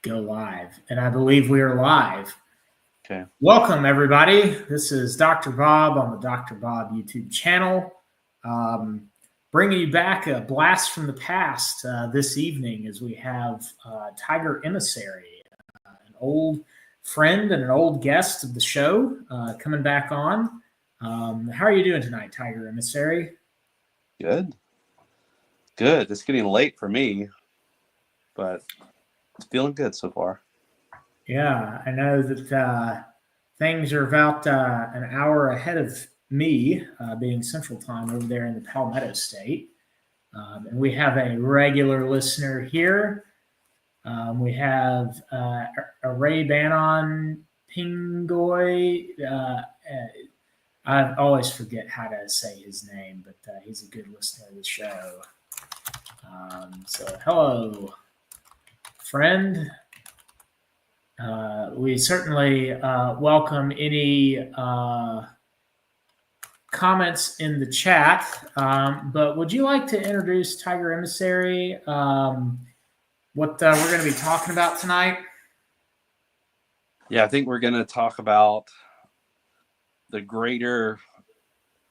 go live. And I believe we are live. Okay. Welcome, everybody. This is Dr. Bob on the Dr. Bob YouTube channel. Bringing you back a blast from the past this evening as we have Tiger Emissary, an old friend and an old guest of the show coming back on. How are you doing tonight, Tiger Emissary? Good. It's getting late for me, but it's feeling good so far. Yeah, I know that things are about an hour ahead of me, being Central Time over there in the Palmetto State. And we have a regular listener here. We have Ray Bannon Pingoy. I always forget how to say his name, but he's a good listener of the show. So hello, friend. We certainly welcome any comments in the chat, but would you like to introduce Tiger Emissary, what we're going to be talking about tonight? Yeah, I think we're going to talk about the greater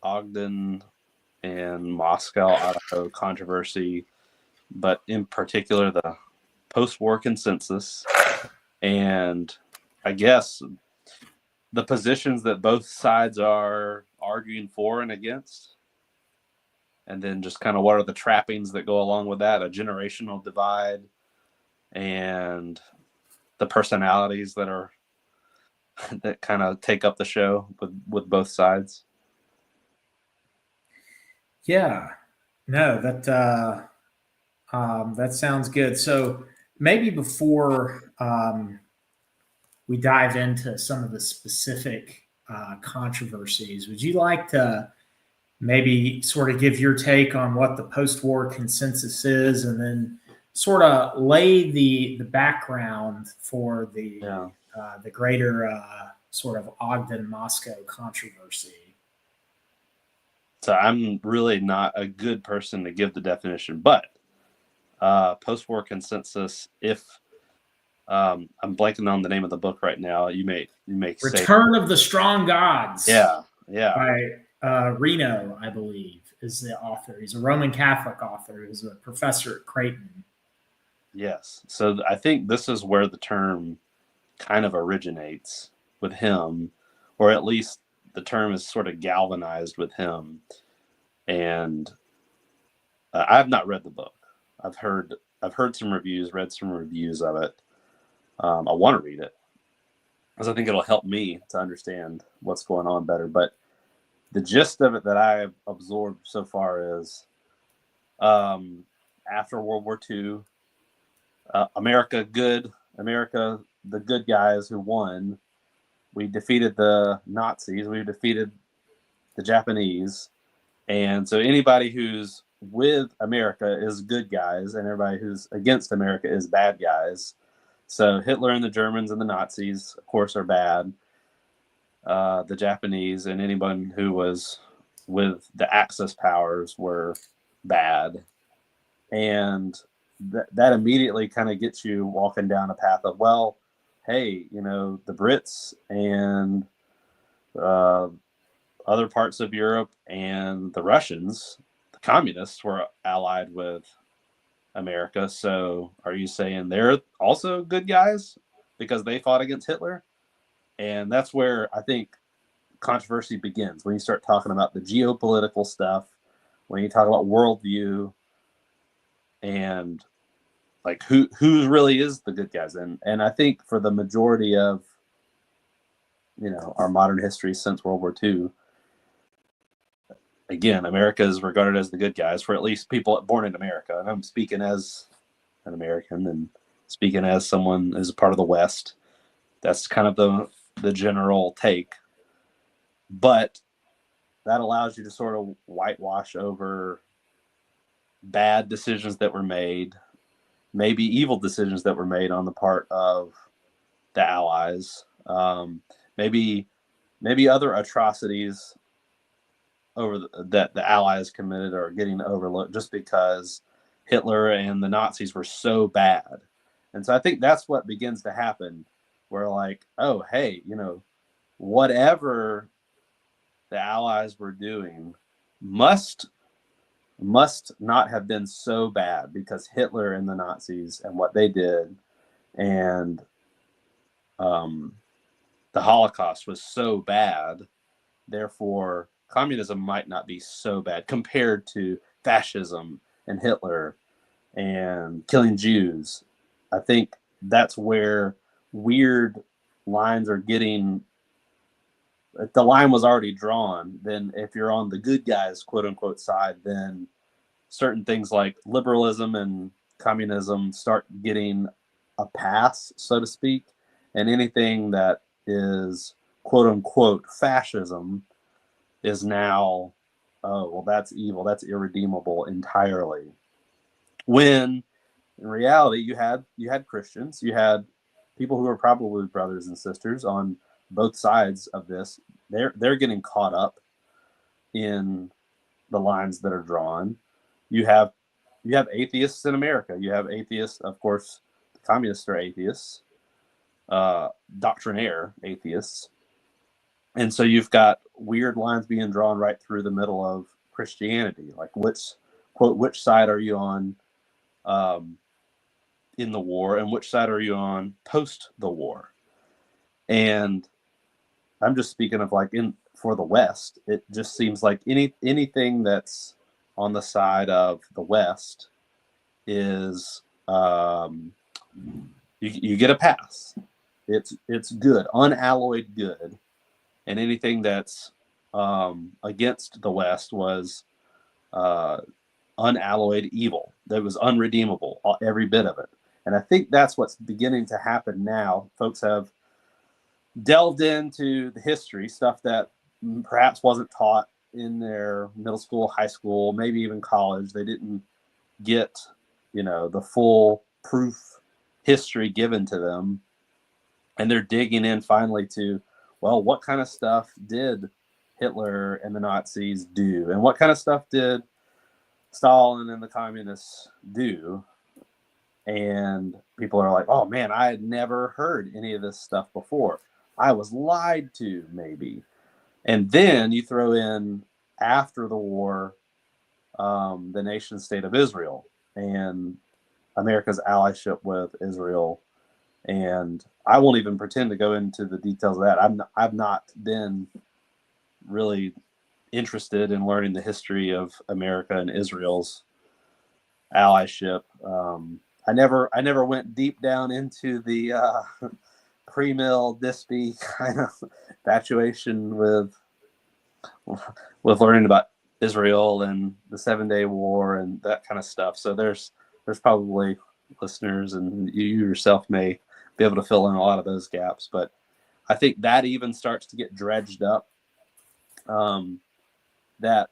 Ogden and Moscow, Idaho controversy, but in particular the Postwar Consensus, and I guess the positions that both sides are arguing for and against, and then just kind of what are the trappings that go along with that, a generational divide, and the personalities that kind of take up the show with both sides. Yeah, no, that sounds good. So maybe before we dive into some of the specific controversies, would you like to maybe sort of give your take on what the post-war consensus is, and then sort of lay the background for the greater sort of Ogden-Moscow controversy? So I'm really not a good person to give the definition, but post-war consensus, if I'm blanking on the name of the book right now, you may say Return of the Strong Gods. Yeah. By Reno, I believe, is the author. He's a Roman Catholic author. He's a professor at Creighton. Yes. So I think this is where the term kind of originates with him, or at least the term is sort of galvanized with him. And I've not read the book. I've heard some reviews, read some reviews of it. I want to read it because I think it'll help me to understand what's going on better. But the gist of it that I've absorbed so far is after World War II, America, the good guys who won. We defeated the Nazis. We defeated the Japanese. And so anybody who's with America is good guys, and everybody who's against America is bad guys. So Hitler and the Germans and the Nazis, of course, are bad. The Japanese and anyone who was with the Axis powers were bad. And that immediately kind of gets you walking down a path of, well, hey, the Brits and other parts of Europe and the Russians, the communists, were allied with America. So are you saying they're also good guys because they fought against Hitler? And that's where I think controversy begins, when you start talking about the geopolitical stuff, when you talk about worldview, and like who really is the good guys. And I think for the majority of our modern history since World War II, again, America is regarded as the good guys for at least people born in America. And I'm speaking as an American and speaking as someone who's a part of the West. That's kind of the general take. But that allows you to sort of whitewash over bad decisions that were made, maybe evil decisions that were made on the part of the Allies, maybe other atrocities that the Allies committed are getting overlooked just because Hitler and the Nazis were so bad. And so I think that's what begins to happen, where like, oh, hey, you know, whatever the Allies were doing must not have been so bad, because Hitler and the Nazis and what they did, and the Holocaust was so bad. Therefore, communism might not be so bad compared to fascism and Hitler and killing Jews. I think that's where weird lines are getting. If the line was already drawn, then if you're on the good guys, quote unquote, side, then certain things like liberalism and communism start getting a pass, so to speak. And anything that is quote unquote fascism is now, oh, well, that's evil, that's irredeemable entirely. When in reality, you had Christians, you had people who are probably brothers and sisters on both sides of this. They're getting caught up in the lines that are drawn. You have atheists in America. You have atheists, of course. The communists are atheists, doctrinaire atheists, and so you've got weird lines being drawn right through the middle of Christianity. Like, which side are you on in the war, and which side are you on post the war? And I'm just speaking of like for the West. It just seems like anything that's on the side of the West is you get a pass. It's good, unalloyed good, and anything that's against the West was unalloyed evil. That was unredeemable, every bit of it. And I think that's what's beginning to happen now. Folks have delved into the history, stuff that perhaps wasn't taught in their middle school, high school, maybe even college. They didn't get, the full proof history given to them. And they're digging in finally to, well, what kind of stuff did Hitler and the Nazis do? And what kind of stuff did Stalin and the communists do? And people are like, oh man, I had never heard any of this stuff before. I was lied to, maybe. And then you throw in, after the war, the nation state of Israel and America's allyship with Israel. And I won't even pretend to go into the details of that. I've not been really interested in learning the history of America and Israel's allyship. I never went deep down into the pre-mill Dispy kind of infatuation with learning about Israel and the 7-Day War and that kind of stuff. So there's probably listeners, and you yourself may be able to fill in a lot of those gaps. But I think that even starts to get dredged up. That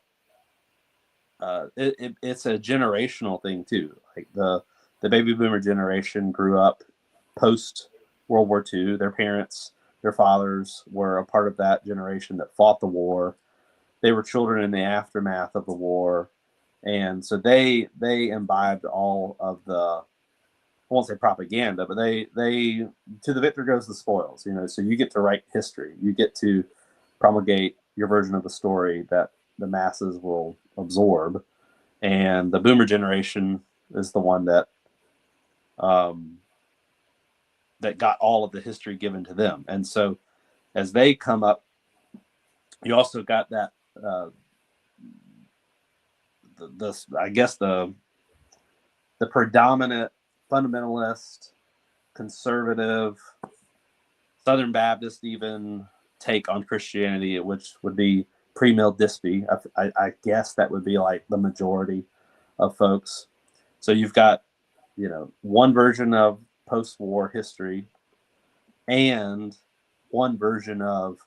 it's a generational thing too. Like the baby boomer generation grew up post World War II. Their parents, their fathers were a part of that generation that fought the war. They were children in the aftermath of the war. And so they imbibed all of the, I won't say propaganda, but they to the victor goes the spoils, so you get to write history. You get to promulgate your version of the story that the masses will absorb. And the boomer generation is the one that that got all of the history given to them. And so as they come up, you also got that the predominant fundamentalist, conservative, Southern Baptist even take on Christianity, which would be pre-mill Dispy. I guess that would be like the majority of folks. So you've got, one version of post-war history and one version of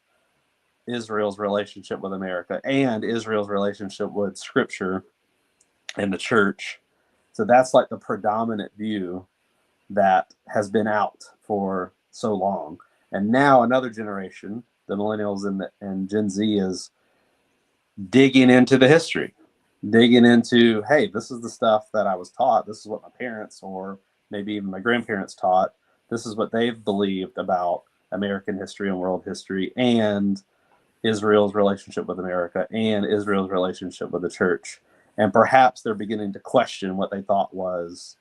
Israel's relationship with America and Israel's relationship with Scripture and the church. So that's like the predominant view that has been out for so long. And now another generation, the millennials and Gen Z, is digging into the history, digging into, hey, this is the stuff that I was taught. This is what my parents or maybe even my grandparents taught. This is what they've believed about American history and world history, and Israel's relationship with America, and Israel's relationship with the church. And perhaps they're beginning to question what they thought was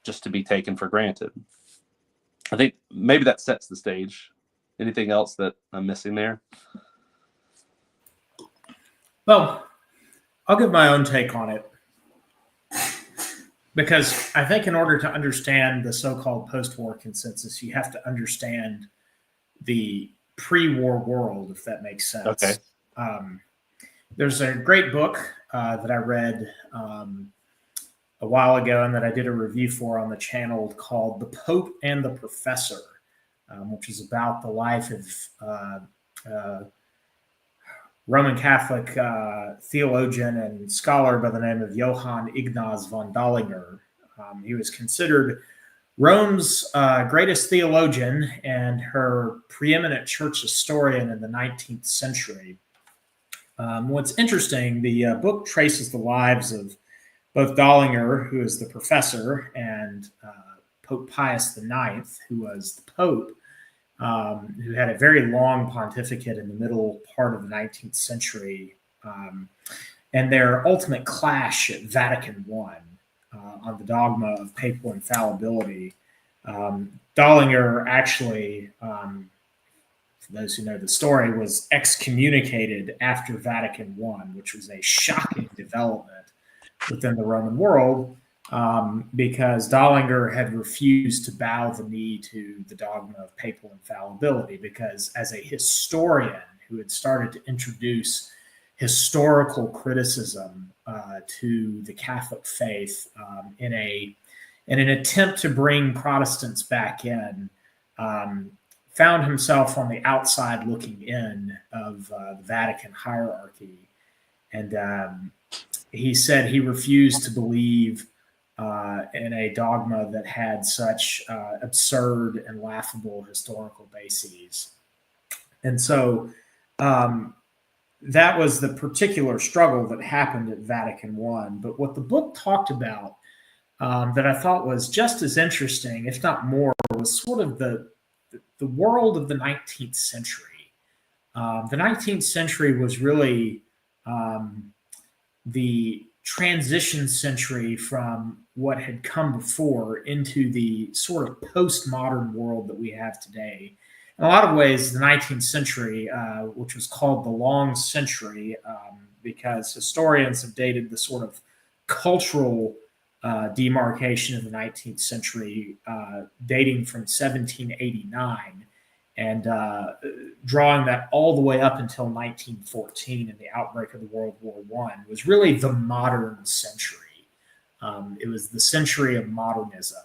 just to be taken for granted. I think maybe that sets the stage. Anything else that I'm missing there? Well, I'll give my own take on it, because I think in order to understand the so-called post-war consensus, you have to understand the pre-war world, if that makes sense. Okay. There's a great book that I read a while ago and that I did a review for on the channel called The Pope and the Professor, which is about the life of Roman Catholic theologian and scholar by the name of Johann Ignaz von Dollinger. He was considered Rome's greatest theologian and her preeminent church historian in the 19th century. What's interesting, the book traces the lives of both Dollinger, who is the professor, and Pope Pius IX, who was the Pope, who had a very long pontificate in the middle part of the 19th century, and their ultimate clash at Vatican I on the dogma of papal infallibility. Dollinger actually, for those who know the story, was excommunicated after Vatican I, which was a shocking development within the Roman world, because Dollinger had refused to bow the knee to the dogma of papal infallibility, because as a historian who had started to introduce historical criticism to the Catholic faith in an attempt to bring Protestants back in, found himself on the outside looking in of the Vatican hierarchy. And he said he refused to believe in a dogma that had such absurd and laughable historical bases. And so that was the particular struggle that happened at Vatican I. But what the book talked about that I thought was just as interesting, if not more, was sort of the world of the 19th century. The 19th century was really the transition century from what had come before into the sort of postmodern world that we have today. In a lot of ways, the 19th century, which was called the Long Century, because historians have dated the sort of cultural demarcation of the 19th century dating from 1789 and drawing that all the way up until 1914 and the outbreak of the World War I, was really the modern century. It was the century of modernism,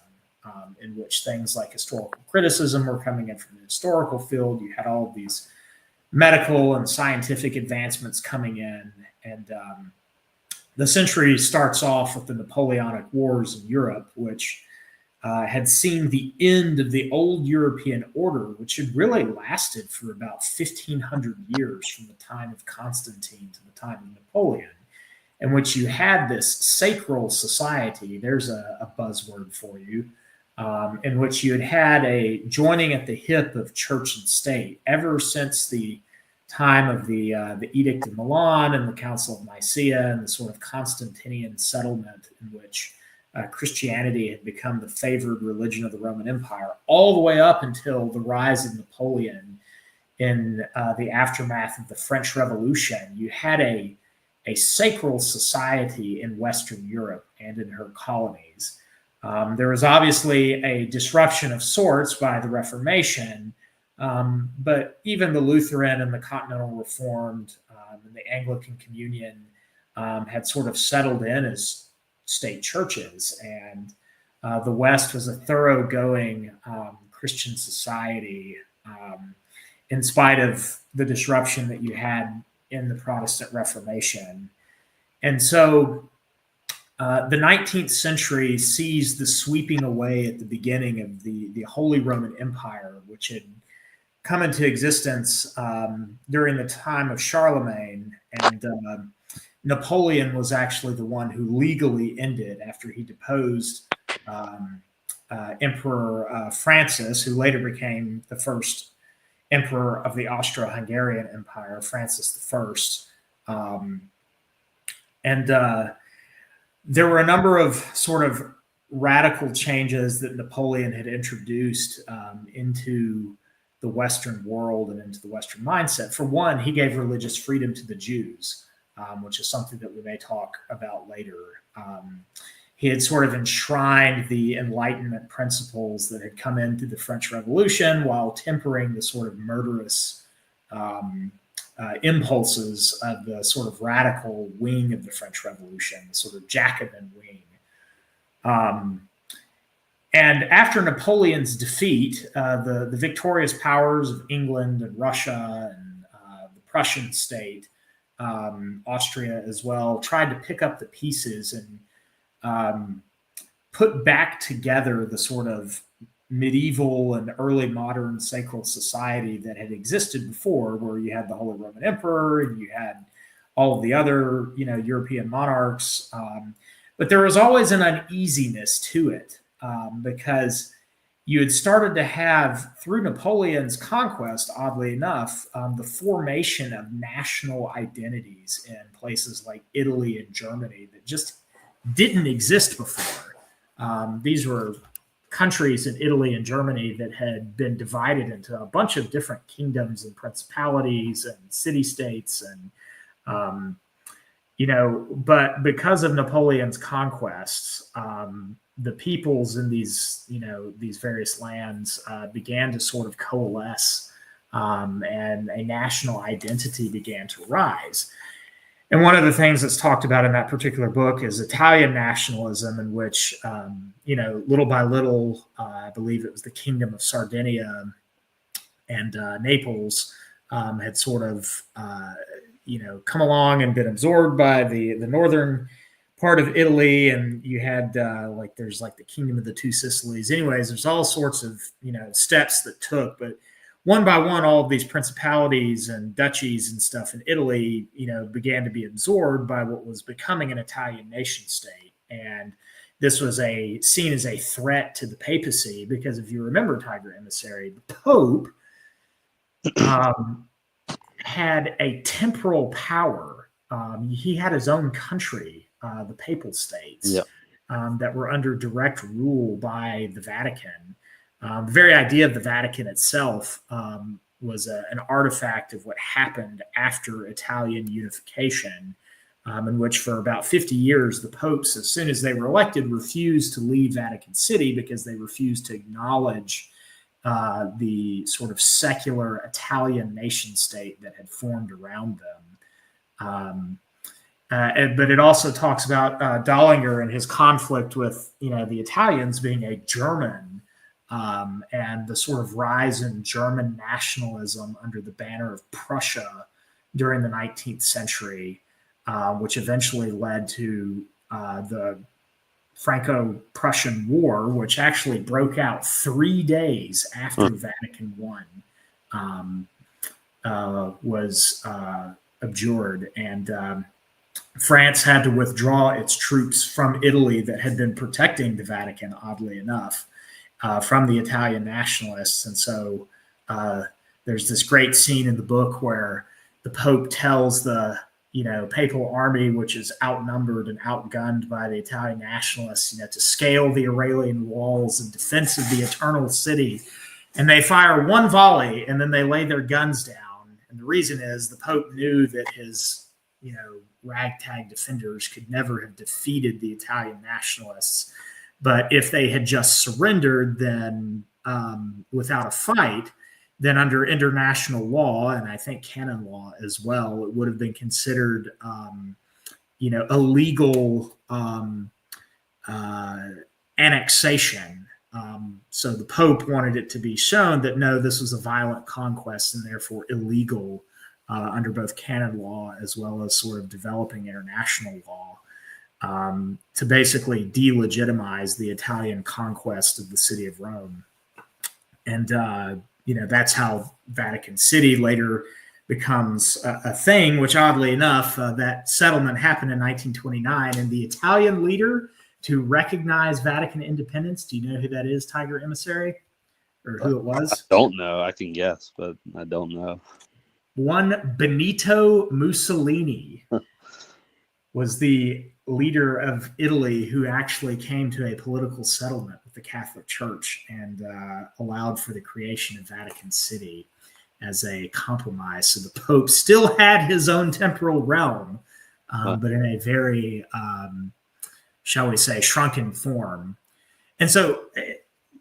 in which things like historical criticism were coming in from the historical field. You had all of these medical and scientific advancements coming in. And the century starts off with the Napoleonic Wars in Europe, which had seen the end of the old European order, which had really lasted for about 1,500 years from the time of Constantine to the time of Napoleon, in which you had this sacral society, there's a buzzword for you, in which you had a joining at the hip of church and state ever since the time of the Edict of Milan and the Council of Nicaea and the sort of Constantinian settlement in which Christianity had become the favored religion of the Roman Empire, all the way up until the rise of Napoleon in the aftermath of the French Revolution. You had a sacral society in Western Europe and in her colonies. There was obviously a disruption of sorts by the Reformation, but even the Lutheran and the Continental Reformed and the Anglican Communion had sort of settled in as state churches, and the West was a thoroughgoing Christian society in spite of the disruption that you had in the Protestant Reformation. And so the 19th century sees the sweeping away at the beginning of the Holy Roman Empire, which had come into existence during the time of Charlemagne. And Napoleon was actually the one who legally ended, after he deposed Emperor Francis, who later became the first emperor of the Austro-Hungarian Empire, Francis I. And there were a number of sort of radical changes that Napoleon had introduced into the Western world and into the Western mindset. For one, he gave religious freedom to the Jews, which is something that we may talk about later. He had sort of enshrined the Enlightenment principles that had come in through the French Revolution while tempering the sort of murderous impulses of the sort of radical wing of the French Revolution, the sort of Jacobin wing. And after Napoleon's defeat, the victorious powers of England and Russia and the Prussian state, Austria as well, tried to pick up the pieces and put back together the sort of medieval and early modern sacral society that had existed before, where you had the Holy Roman Emperor and you had all of the other, European monarchs. But there was always an uneasiness to it because you had started to have, through Napoleon's conquest, oddly enough, the formation of national identities in places like Italy and Germany that just didn't exist before. These were countries in Italy and Germany that had been divided into a bunch of different kingdoms and principalities and city-states, and but because of Napoleon's conquests, the peoples in these various lands began to sort of coalesce, and a national identity began to rise. And one of the things that's talked about in that particular book is Italian nationalism, in which, little by little, I believe it was the Kingdom of Sardinia and Naples had sort of, come along and been absorbed by the northern part of Italy. And you had there's the Kingdom of the Two Sicilies. Anyways, there's all sorts of, steps that took, but one by one, all of these principalities and duchies and stuff in Italy, began to be absorbed by what was becoming an Italian nation state. And this was seen as a threat to the papacy, because if you remember, Tiger Emissary, the Pope had a temporal power. He had his own country, the Papal States, that were under direct rule by the Vatican. The very idea of the Vatican itself was an artifact of what happened after Italian unification, in which for about 50 years, the popes, as soon as they were elected, refused to leave Vatican City because they refused to acknowledge the sort of secular Italian nation state that had formed around them. But it also talks about Dollinger and his conflict with, the Italians being a German, and the sort of rise in German nationalism under the banner of Prussia during the 19th century, which eventually led to the Franco-Prussian War, which actually broke out 3 days after Vatican I was abjured. And France had to withdraw its troops from Italy that had been protecting the Vatican, oddly enough, from the Italian nationalists. And so there's this great scene in the book where the Pope tells the papal army, which is outnumbered and outgunned by the Italian nationalists, to scale the Aurelian walls in defense of the eternal city. And they fire one volley and then they lay their guns down. And the reason is the Pope knew that his, ragtag defenders could never have defeated the Italian nationalists. But if they had just surrendered, then without a fight, then under international law, and I think canon law as well, it would have been considered, illegal annexation. So the Pope wanted it to be shown that, no, this was a violent conquest and therefore illegal under both canon law as well as sort of developing international law, to basically delegitimize the Italian conquest of the city of Rome. And, that's how Vatican City later becomes a thing, which oddly enough, that settlement happened in 1929. And the Italian leader to recognize Vatican independence, do you know who that is, Tiger Emissary? Or who it was? I don't know. I can guess, but I don't know. One Benito Mussolini was the leader of Italy who actually came to a political settlement with the Catholic Church and allowed for the creation of Vatican City as a compromise. So the Pope still had his own temporal realm, but in a very, shall we say, shrunken form. And so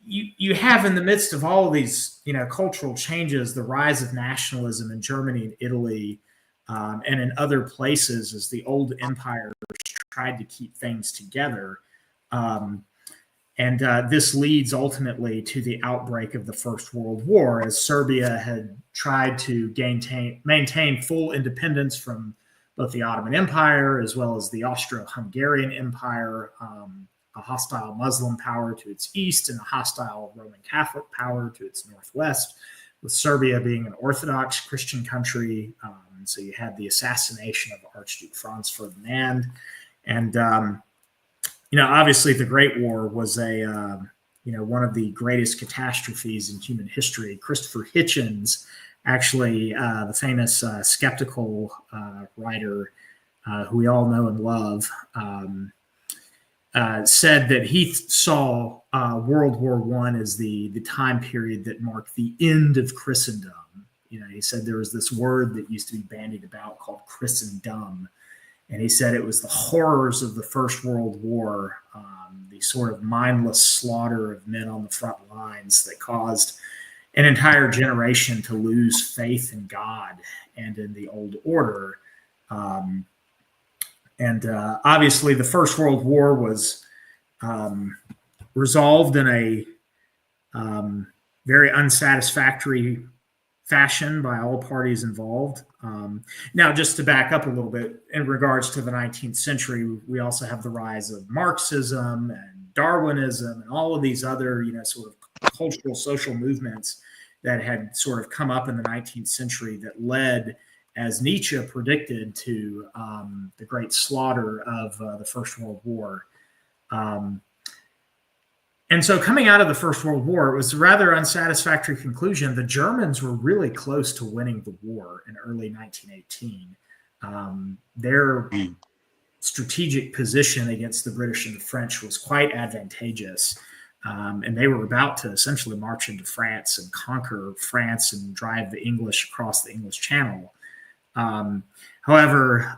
you have in the midst of all of these, cultural changes, the rise of nationalism in Germany and Italy, and in other places as the old empires tried to keep things together. And this leads ultimately to the outbreak of the First World War, as Serbia had tried to maintain full independence from both the Ottoman Empire as well as the Austro-Hungarian Empire, a hostile Muslim power to its east and a hostile Roman Catholic power to its northwest, with Serbia being an Orthodox Christian country. So you had the assassination of Archduke Franz Ferdinand. And, obviously the Great War was one of the greatest catastrophes in human history. Christopher Hitchens, actually the famous skeptical writer who we all know and love, said that he saw World War I as the time period that marked the end of Christendom. He said there was this word that used to be bandied about called Christendom. And he said it was the horrors of the First World War, the sort of mindless slaughter of men on the front lines that caused an entire generation to lose faith in God and in the old order. Obviously, the First World War was resolved in a very unsatisfactory fashion by all parties involved. Now, just to back up a little bit, in regards to the 19th century, we also have the rise of Marxism and Darwinism and all of these other, sort of cultural social movements that had sort of come up in the 19th century that led, as Nietzsche predicted, to the great slaughter of the First World War. And so coming out of the First World War, it was a rather unsatisfactory conclusion. The Germans were really close to winning the war in early 1918. Their strategic position against the British and the French was quite advantageous. And they were about to essentially march into France and conquer France and drive the English across the English Channel. However,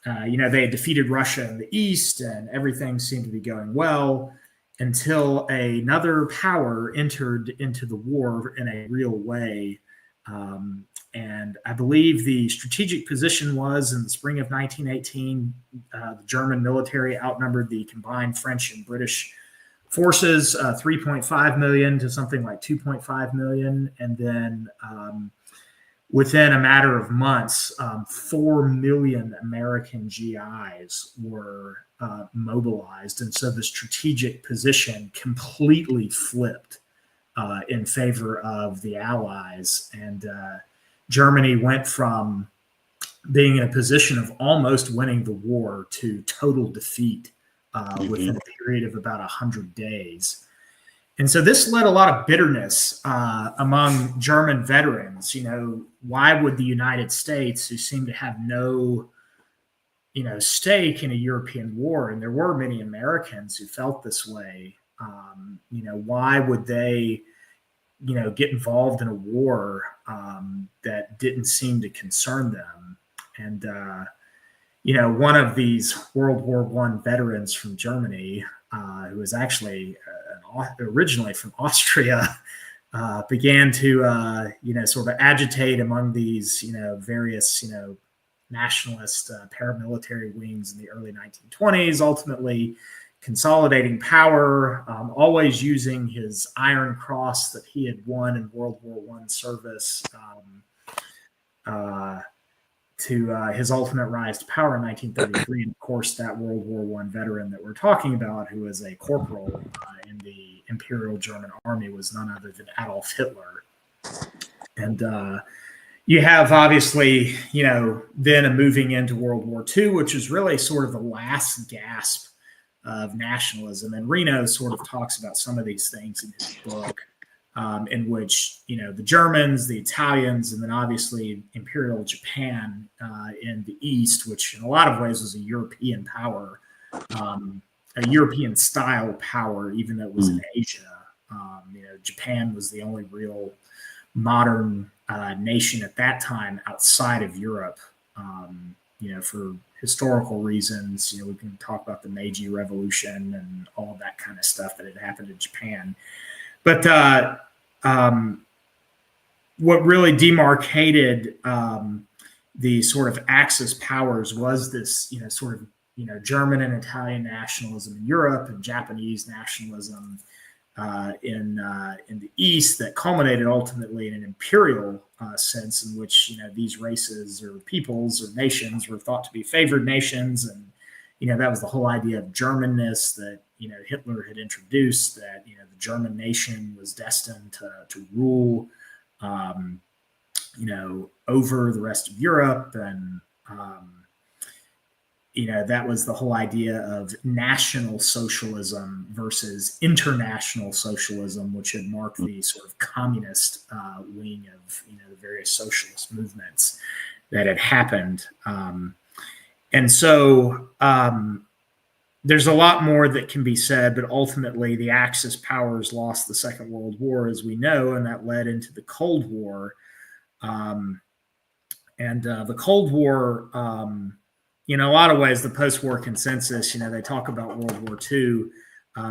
they had defeated Russia in the East and everything seemed to be going well, until another power entered into the war in a real way. And I believe the strategic position was in the spring of 1918, the German military outnumbered the combined French and British forces, 3.5 million to something like 2.5 million. And then within a matter of months, 4 million American GIs were mobilized. And so the strategic position completely flipped in favor of the Allies. And Germany went from being in a position of almost winning the war to total defeat within a period of about 100 days. And so this led a lot of bitterness among German veterans. Why would the United States, who seemed to have no stake in a European war, and there were many Americans who felt this way, why would they, get involved in a war that didn't seem to concern them? And, one of these World War I veterans from Germany, who was actually originally from Austria, began to, sort of agitate among these, various, nationalist paramilitary wings in the early 1920s, ultimately consolidating power, always using his Iron Cross that he had won in World War I service to his ultimate rise to power in 1933. And of course, that World War I veteran that we're talking about, who was a corporal in the Imperial German Army, was none other than Adolf Hitler. And you have obviously, then a moving into World War II, which is really sort of the last gasp of nationalism. And Reno sort of talks about some of these things in his book, in which, the Germans, the Italians, and then obviously Imperial Japan in the East, which in a lot of ways was a European power, a European style power, even though it was in Asia. Japan was the only real modern nation at that time outside of Europe. For historical reasons, we can talk about the Meiji Revolution and all of that kind of stuff that had happened in Japan. But what really demarcated the sort of Axis powers was this, German and Italian nationalism in Europe and Japanese nationalism in the East that culminated ultimately in an imperial sense in which, these races or peoples or nations were thought to be favored nations. And, that was the whole idea of Germanness that, Hitler had introduced, that, the German nation was destined to rule, over the rest of Europe. And, that was the whole idea of national socialism versus international socialism, which had marked the sort of communist wing of, the various socialist movements that had happened. And so there's a lot more that can be said, but ultimately the Axis powers lost the Second World War, as we know, and that led into the Cold War. The Cold War, in a lot of ways, the post-war consensus, they talk about World War II.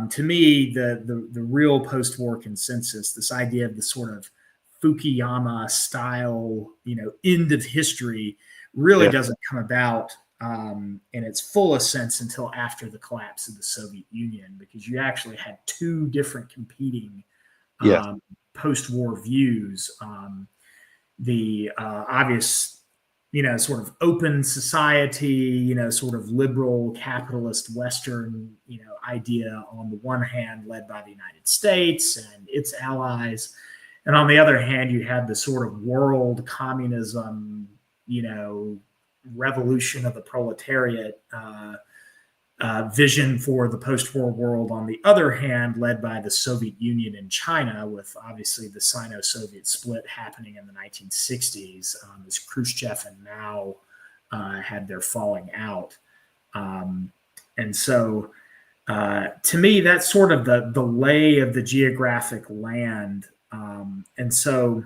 To me, the real post-war consensus, this idea of the sort of Fukuyama style, end of history, really doesn't come about in its fullest sense until after the collapse of the Soviet Union, because you actually had two different competing post-war views. The obvious, sort of open society, sort of liberal capitalist Western, idea on the one hand, led by the United States and its allies. And on the other hand, you had the sort of world communism, revolution of the proletariat vision for the post-war world on the other hand, led by the Soviet Union and China, with obviously the Sino-Soviet split happening in the 1960s as Khrushchev and Mao had their falling out. And so to me, that's sort of the lay of the geographic land. And so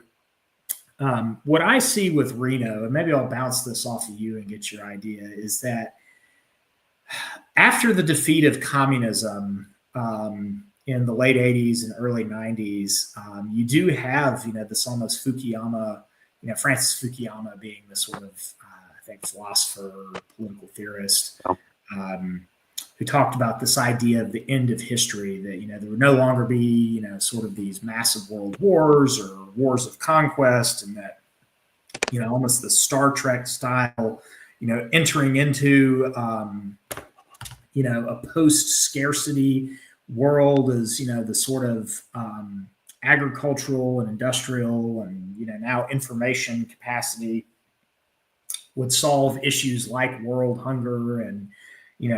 what I see with Reno, and maybe I'll bounce this off of you and get your idea, is that after the defeat of communism in the late 80s and early 90s, you do have, this almost Fukuyama, Francis Fukuyama being the sort of, I think, philosopher, political theorist, who talked about this idea of the end of history, that, there would no longer be, sort of these massive world wars or wars of conquest, and that, almost the Star Trek style, entering into, a post-scarcity world as, the sort of agricultural and industrial and, now information capacity would solve issues like world hunger, and,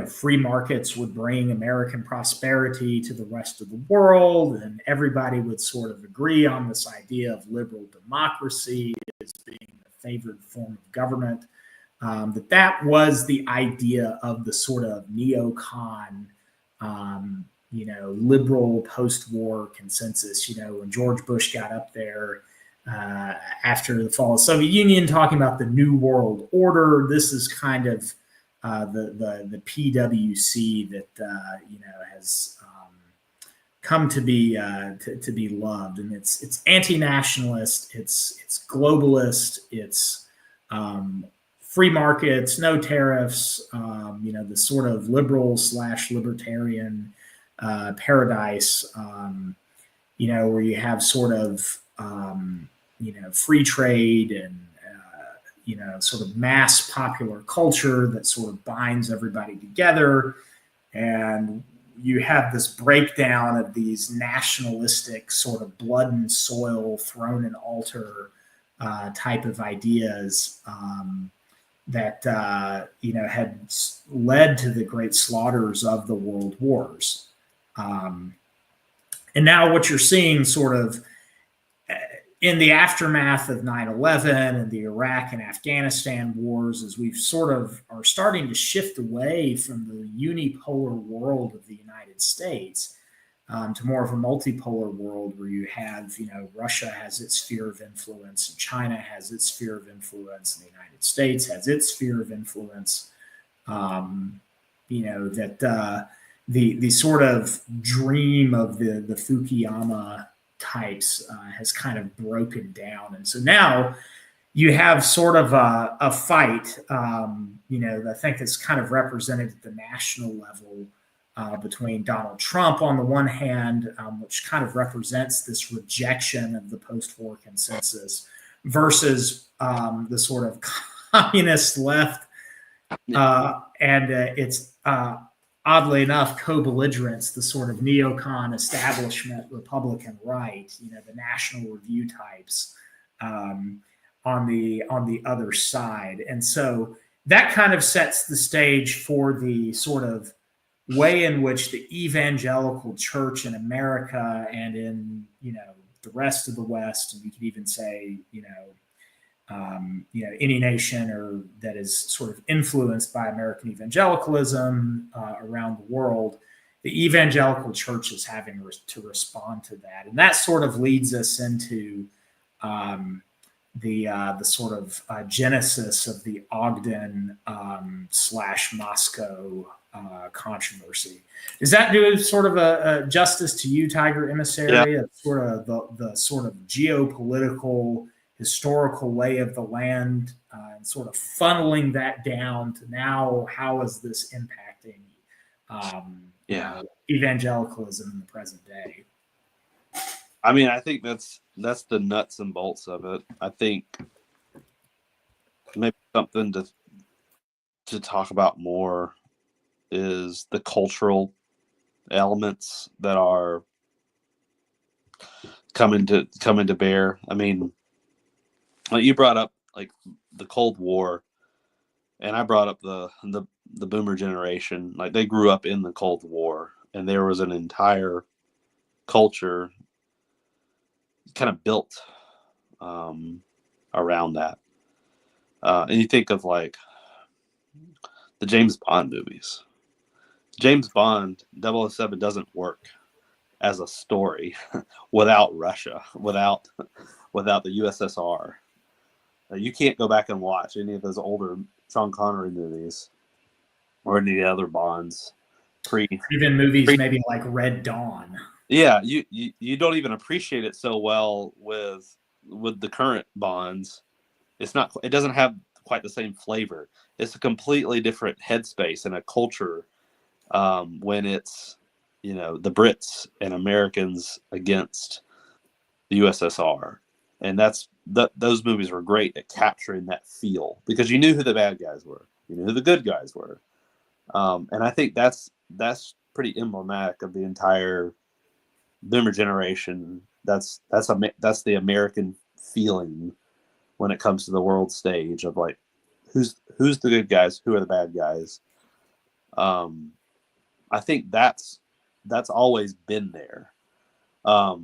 free markets would bring American prosperity to the rest of the world, and everybody would sort of agree on this idea of liberal democracy as being the favored form of government. That was the idea of the sort of neocon, liberal post-war consensus. When George Bush got up there after the fall of the Soviet Union, talking about the New World Order, this is kind of the PWC that has come to be loved, and it's anti-nationalist, it's globalist, it's free markets, no tariffs, the sort of liberal / libertarian paradise, where you have sort of, free trade and, sort of mass popular culture that sort of binds everybody together. And you have this breakdown of these nationalistic sort of blood and soil, throne and altar type of ideas that had led to the great slaughters of the world wars. And now what you're seeing sort of in the aftermath of 9/11 and the Iraq and Afghanistan wars is we've sort of are starting to shift away from the unipolar world of the United States to more of a multipolar world where you have, Russia has its sphere of influence, and China has its sphere of influence, and the United States has its sphere of influence. That the sort of dream of the Fukuyama types has kind of broken down. And so now you have sort of a fight, I think that's kind of represented at the national level between Donald Trump on the one hand, which kind of represents this rejection of the post-war consensus, versus the sort of communist left and it's oddly enough, co-belligerents, the sort of neocon establishment Republican right, the National Review types on the other side. And so that kind of sets the stage for the sort of way in which the evangelical church in America and in, the rest of the West, and you could even say, any nation or that is sort of influenced by American evangelicalism around the world, the evangelical church is having to respond to that, and that sort of leads us into the sort of genesis of the Ogden / Moscow controversy. Does that do sort of a justice to you, Tiger Emissary? Yeah. Sort of the sort of geopolitical historical lay of the land and sort of funneling that down to now, how is this impacting evangelicalism in the present day? I mean, I think that's the nuts and bolts of it. I think maybe something to talk about more is the cultural elements that are coming to bear. I mean, like you brought up like the Cold War, and I brought up the boomer generation. Like they grew up in the Cold War, and there was an entire culture kind of built around that. And you think of like the James Bond movies. James Bond 007 doesn't work as a story without Russia, without the USSR. You can't go back and watch any of those older Sean Connery movies or any of the other Bonds. Even movies maybe like Red Dawn. Yeah, you don't even appreciate it so well with the current Bonds. It doesn't have quite the same flavor. It's a completely different headspace and a culture when it's the Brits and Americans against the USSR, and those movies were great at capturing that feel because you knew who the bad guys were, you knew who the good guys were, and I think that's pretty emblematic of the entire boomer generation. That's the American feeling when it comes to the world stage of like who's the good guys, who are the bad guys. I think that's always been there. I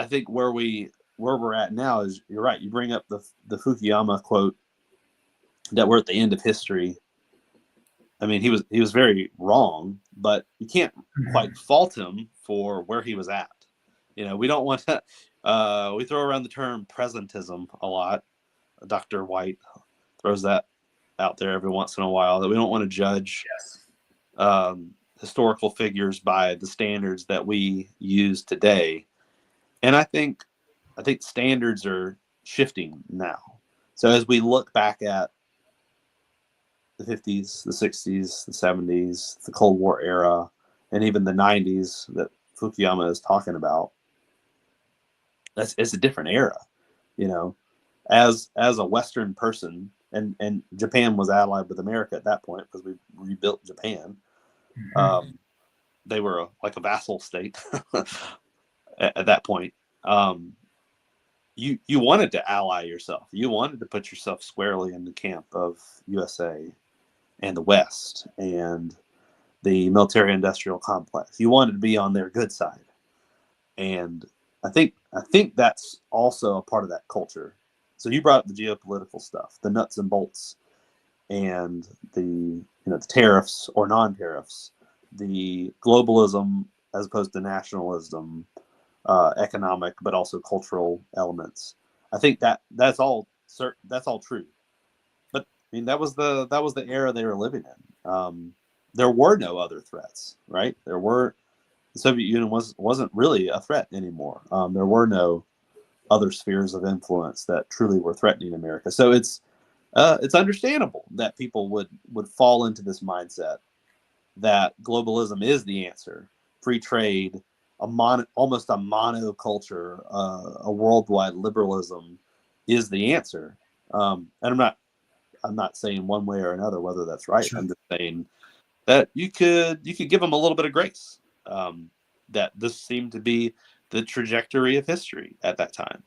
think where we're at now is, you're right. You bring up the Fukuyama quote that we're at the end of history. I mean, he was very wrong, but you can't quite fault him for where he was at. We don't want to. We throw around the term presentism a lot. Dr. White throws that out there every once in a while, that we don't want to judge historical figures by the standards that we use today. And I think standards are shifting now. So as we look back at the 50s, the 60s, the 70s, the Cold War era, and even the 90s that Fukuyama is talking about, it's a different era. As a Western person, and Japan was allied with America at that point because we rebuilt Japan. They were like a vassal state at that point. you wanted to ally yourself. You wanted to put yourself squarely in the camp of USA and the West and the military-industrial complex. You wanted to be on their good side, and I think that's also a part of that culture. So you brought up the geopolitical stuff, the nuts and bolts, and the the tariffs or non-tariffs, the globalism as opposed to nationalism, economic but also cultural elements. I think that's all true. But I mean that was the era they were living in. There were no other threats, right? The Soviet Union wasn't really a threat anymore. There were no other spheres of influence that truly were threatening America. So it's understandable that people would fall into this mindset that globalism is the answer, free trade, almost a monoculture, a worldwide liberalism is the answer. And I'm not saying one way or another whether that's right. Sure. I'm just saying that you could give them a little bit of grace. That this seemed to be the trajectory of history at that time.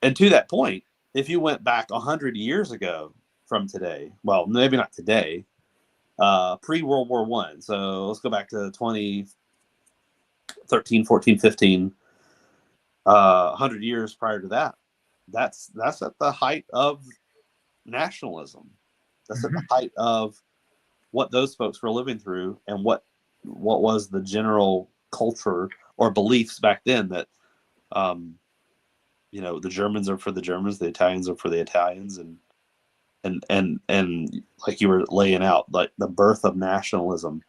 And to that point, if you went back 100 years ago from today, well, maybe not today, pre-World War I. So let's go back to 2013, 14, 15, 100 years prior to that. That's at the height of nationalism. That's at the height of what those folks were living through and what was the general culture or beliefs back then that the Germans are for the Germans, the Italians are for the Italians, and like you were laying out, like the birth of nationalism,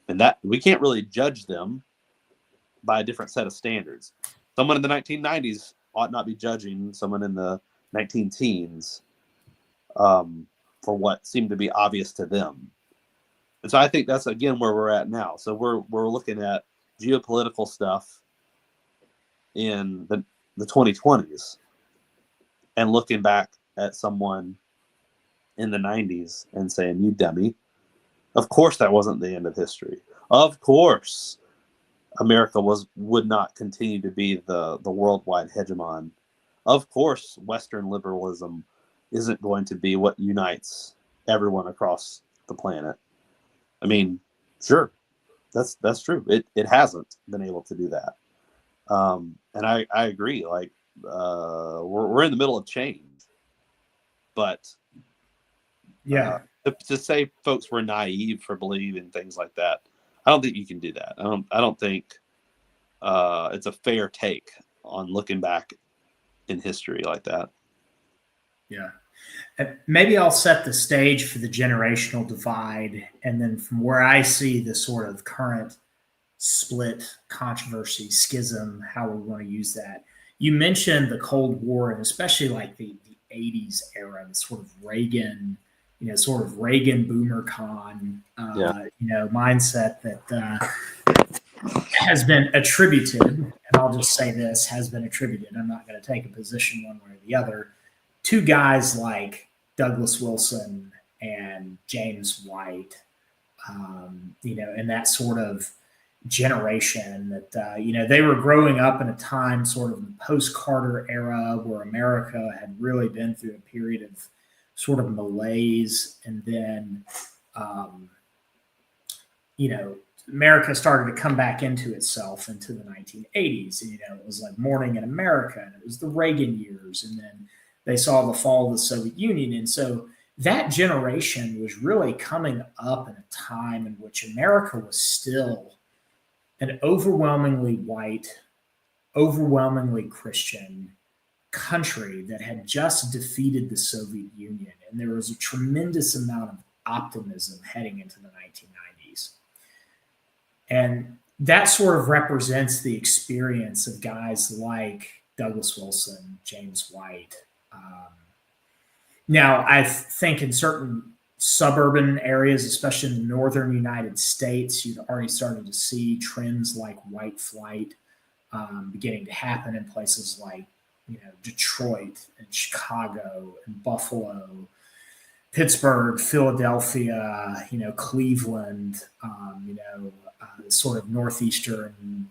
and that we can't really judge them by a different set of standards. Someone in the 1990s ought not be judging someone in the 19 teens for what seemed to be obvious to them. And so I think that's again where we're at now. So we're looking at geopolitical stuff in the 2020s and looking back at someone in the 90s and saying, you dummy. Of course that wasn't the end of history. Of course America would not continue to be the worldwide hegemon. Of course Western liberalism isn't going to be what unites everyone across the planet. I mean, sure, that's true. It hasn't been able to do that. And I agree. Like we're in the middle of change, but Yeah. To say folks were naive for believing things like that, I don't think you can do that. I don't think it's a fair take on looking back in history like that. Yeah. Maybe I'll set the stage for the generational divide, and then from where I see the sort of current split, controversy, schism, how we want to use that. You mentioned the Cold War, and especially like the 80s era, the sort of Reagan, sort of Reagan boomer con, mindset that has been attributed, and I'll just say this, has been attributed. I'm not going to take a position one way or the other, to guys like Douglas Wilson and James White, and that sort of generation that, they were growing up in a time sort of the post-Carter era where America had really been through a period of sort of malaise. And then, America started to come back into itself into the 1980s. And, it was like Morning in America, and it was the Reagan years. And then they saw the fall of the Soviet Union. And so that generation was really coming up in a time in which America was still an overwhelmingly white, overwhelmingly Christian country that had just defeated the Soviet Union. And there was a tremendous amount of optimism heading into the 1990s. And that sort of represents the experience of guys like Douglas Wilson, James White. Now, I think in certain suburban areas, especially in the northern United States, you've already started to see trends like white flight beginning to happen in places like, Detroit and Chicago and Buffalo, Pittsburgh, Philadelphia, Cleveland, sort of northeastern,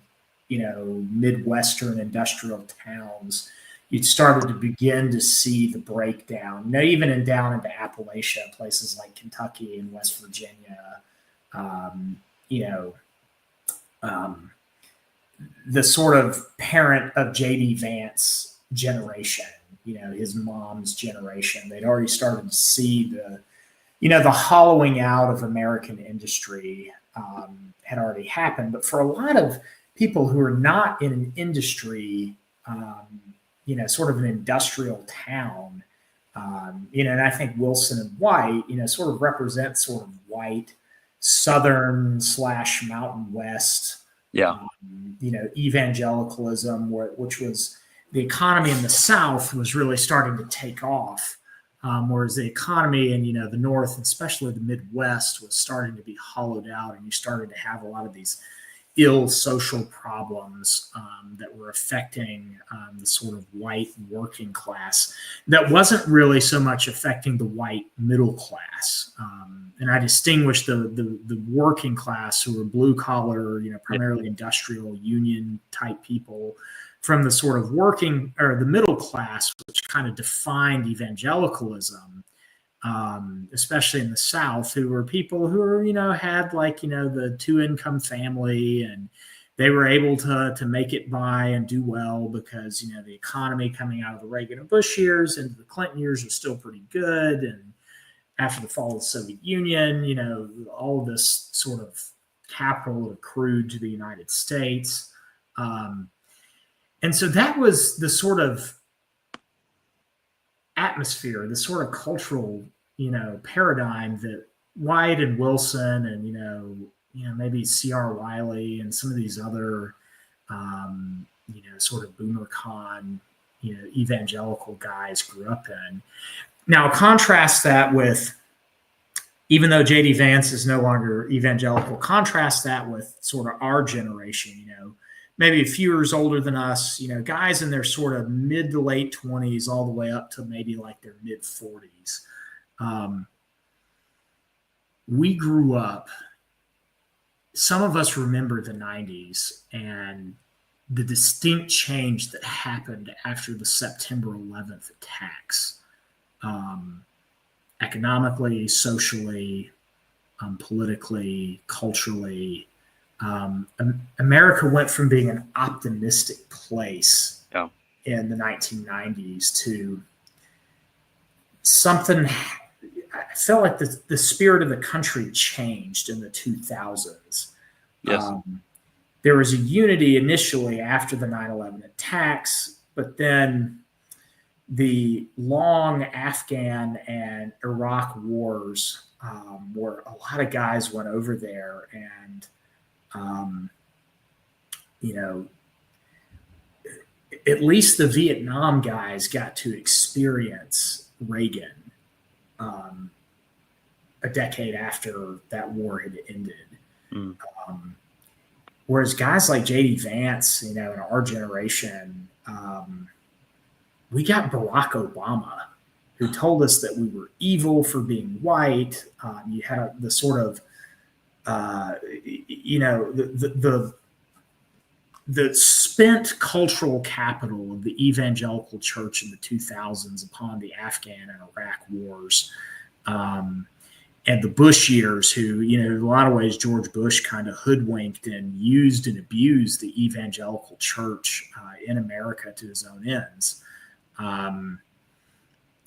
Midwestern industrial towns. you'd started to begin to see the breakdown. Even down into Appalachia, places like Kentucky and West Virginia, you know, the sort of parent of J.D. Vance generation, you know, his mom's generation, they'd already started to see the hollowing out of American industry had already happened. But for a lot of people who are not in an industry, sort of an industrial town, and I think Wilson and White, sort of represent sort of white Southern / Mountain West, evangelicalism, which was the economy in the South was really starting to take off. Whereas the economy in, the North, and especially the Midwest, was starting to be hollowed out, and you started to have a lot of these ill social problems that were affecting the sort of white working class that wasn't really so much affecting the white middle class. And I distinguish the working class, who were blue collar, primarily industrial union type people, from the sort of working or the middle class, which kind of defined evangelicalism, especially in the South, who were people who were, had the 2-income family, and they were able to make it by and do well because, the economy coming out of the Reagan and Bush years into the Clinton years was still pretty good. And after the fall of the Soviet Union, all of this sort of capital accrued to the United States. And so that was the sort of atmosphere, the sort of cultural, paradigm that White and Wilson and, maybe C.R. Wiley and some of these other, sort of boomer con, evangelical guys grew up in. Now, contrast that with, even though J.D. Vance is no longer evangelical, contrast that with sort of our generation, maybe a few years older than us, guys in their sort of mid to late 20s, all the way up to maybe like their mid 40s. We grew up, some of us remember the 90s and the distinct change that happened after the September 11th attacks, economically, socially, politically, culturally. America went from being an optimistic place in the 1990s to something. I felt like the spirit of the country changed in the 2000s. Yes. There was a unity initially after the 9/11 attacks, but then the long Afghan and Iraq wars, where a lot of guys went over there and at least the Vietnam guys got to experience Reagan a decade after that war had ended. Whereas guys like J.D. Vance, in our generation, we got Barack Obama, who told us that we were evil for being white. You had the sort of the spent cultural capital of the evangelical church in the 2000s upon the Afghan and Iraq wars, and the Bush years, who, in a lot of ways, George Bush kind of hoodwinked and used and abused the evangelical church in America to his own ends.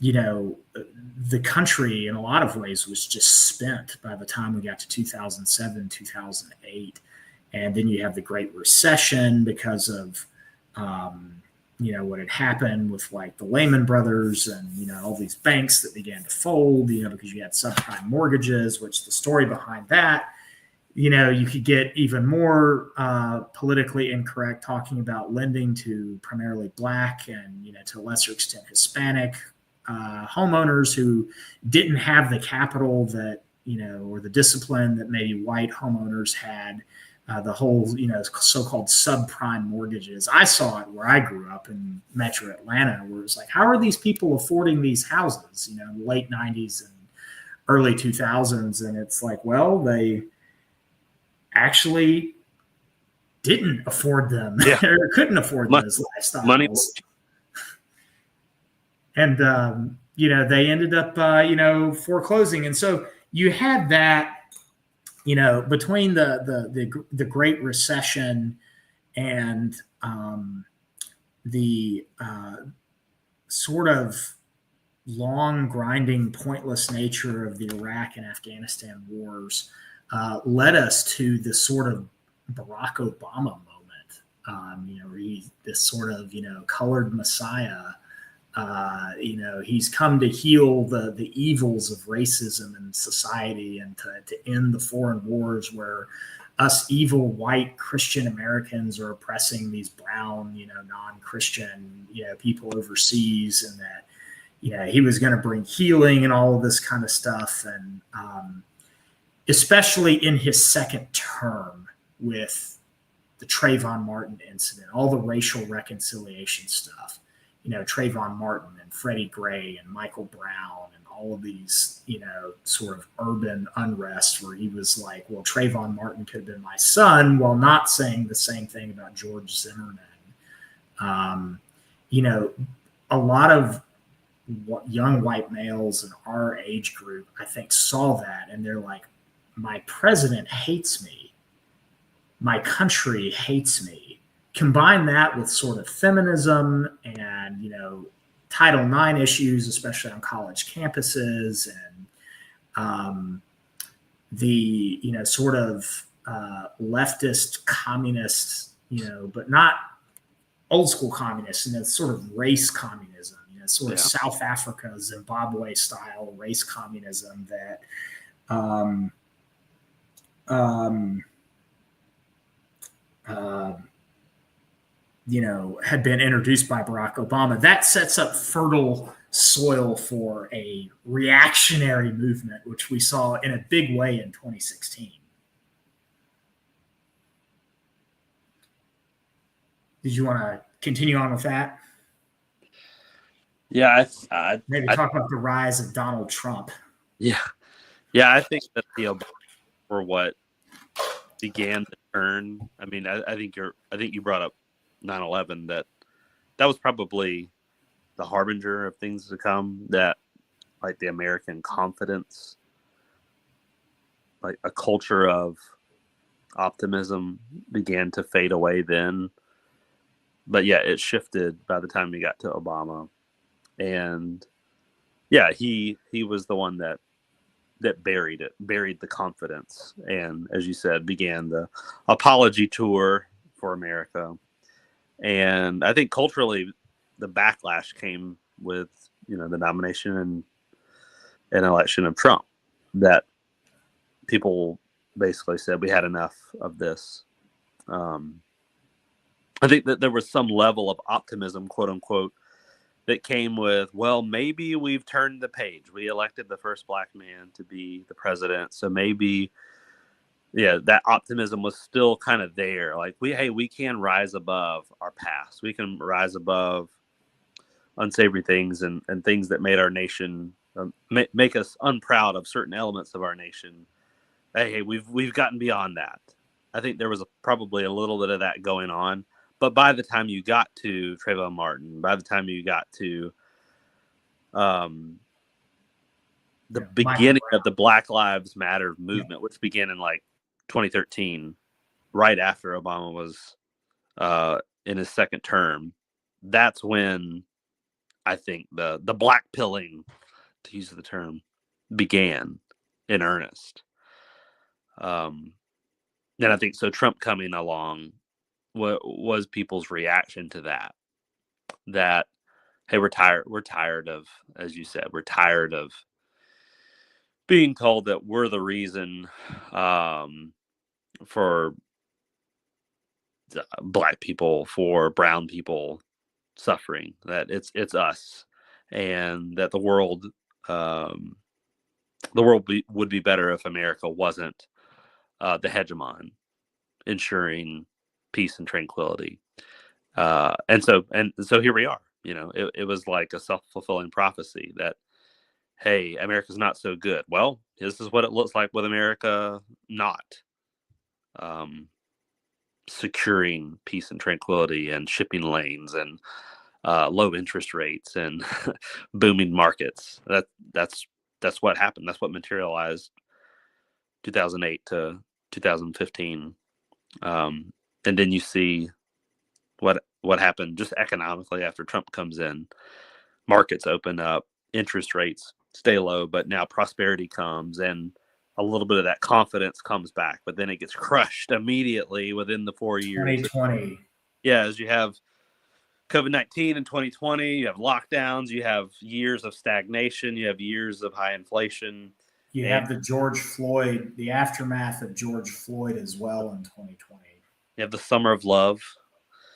The country in a lot of ways was just spent by the time we got to 2007, 2008. And then you have the Great Recession because of, what had happened with like the Lehman Brothers and, all these banks that began to fold, because you had subprime mortgages, which the story behind that, you could get even more politically incorrect, talking about lending to primarily Black and, to a lesser extent, Hispanic homeowners who didn't have the capital that, or the discipline that maybe white homeowners had. The whole, so-called subprime mortgages. I saw it where I grew up in Metro Atlanta, where it's like, how are these people affording these houses, in the late 90s and early 2000s? And it's like, well, they actually didn't afford them or couldn't afford those lifestyles. Money. and they ended up foreclosing, and so you had that, between the Great Recession and the sort of long, grinding, pointless nature of the Iraq and Afghanistan wars led us to this sort of Barack Obama moment. Where he's this sort of colored messiah. He's come to heal the evils of racism in society and to end the foreign wars where us evil white Christian Americans are oppressing these brown, non-Christian, people overseas, and that, he was going to bring healing and all of this kind of stuff. And especially in his second term with the Trayvon Martin incident, all the racial reconciliation stuff, Trayvon Martin and Freddie Gray and Michael Brown and all of these, sort of urban unrest where he was like, well, Trayvon Martin could have been my son, while not saying the same thing about George Zimmerman. A lot of young white males in our age group, I think, saw that and they're like, my president hates me. My country hates me. Combine that with sort of feminism and, Title IX issues, especially on college campuses, and the, sort of leftist communist, but not old school communists, sort of race communism, sort of South Africa, Zimbabwe style race communism that had been introduced by Barack Obama. That sets up fertile soil for a reactionary movement, which we saw in a big way in 2016. Did you want to continue on with that? Yeah, maybe talk about the rise of Donald Trump. Yeah, I think that the Obama were what began the turn. I mean, I think you brought up 9/11. That was probably the harbinger of things to come. That, like, the American confidence, like a culture of optimism, began to fade away then. But yeah, it shifted by the time we got to Obama. And yeah, he was the one that buried the confidence, and, as you said, began the apology tour for America. And I think culturally, the backlash came with the nomination and election of Trump. That people basically said we had enough of this. I think that there was some level of optimism, quote unquote, that came with, well, maybe we've turned the page. We elected the first black man to be the president. So maybe, that optimism was still kind of there. Like, we can rise above our past. We can rise above unsavory things and things that made our nation, make us unproud of certain elements of our nation. Hey, we've gotten beyond that. I think there was probably a little bit of that going on. But by the time you got to Trayvon Martin, by the time you got to the beginning of the Black Lives Matter movement, which began in like 2013, right after Obama was in his second term, that's when I think the black pilling, to use the term, began in earnest. And I think so Trump coming along was people's reaction to that, hey, we're tired of, as you said, we're tired of being told that we're the reason for black people, for brown people suffering, that it's us, and that the world would be better if America wasn't the hegemon ensuring peace and tranquility. And so here we are. It was like a self-fulfilling prophecy that, hey, America's not so good. Well, this is what it looks like with America not securing peace and tranquility and shipping lanes and low interest rates and booming markets. That's what happened. That's what materialized 2008 to 2015. And then you see what happened just economically after Trump comes in. Markets open up, interest rates stay low, but now prosperity comes and a little bit of that confidence comes back, but then it gets crushed immediately within the 4 years. 2020. Yeah, as you have COVID-19 in 2020, you have lockdowns, you have years of stagnation, you have years of high inflation. You have the aftermath of George Floyd as well in 2020. You have the summer of love.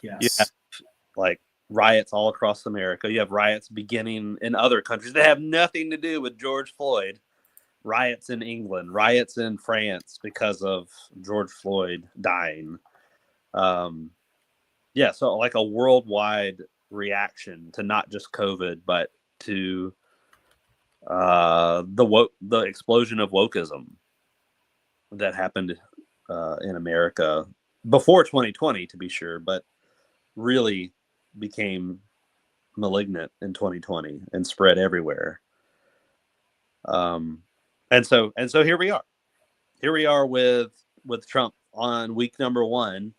Yes. You have like riots all across America. You have riots beginning in other countries that have nothing to do with George Floyd. Riots in England, riots in France because of George Floyd dying. Yeah, so like a worldwide reaction to not just COVID, but to the explosion of wokeism that happened in America before 2020, to be sure, but really became malignant in 2020 and spread everywhere. And so here we are. Here we are with Trump on week number 1,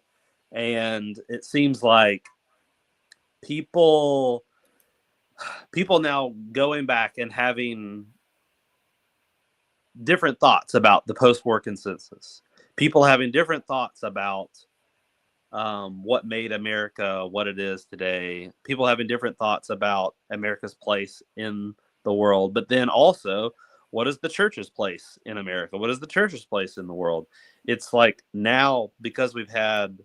and it seems like people now going back and having different thoughts about the post-war consensus. People having different thoughts about what made America what it is today. People having different thoughts about America's place in the world, but then also, what is the church's place in America? What is the church's place in the world? It's like now, because we've had,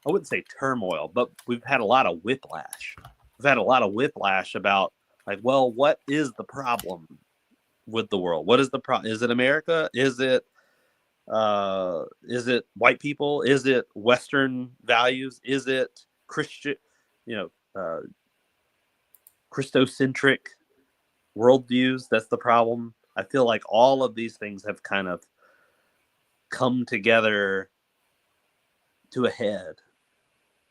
I wouldn't say turmoil, but we've had a lot of whiplash. We've had a lot of whiplash about, like, well, what is the problem with the world? What is the problem? Is it America? Is it white people? Is it Western values? Is it Christian, Christocentric worldviews? That's the problem. I feel like all of these things have kind of come together to a head,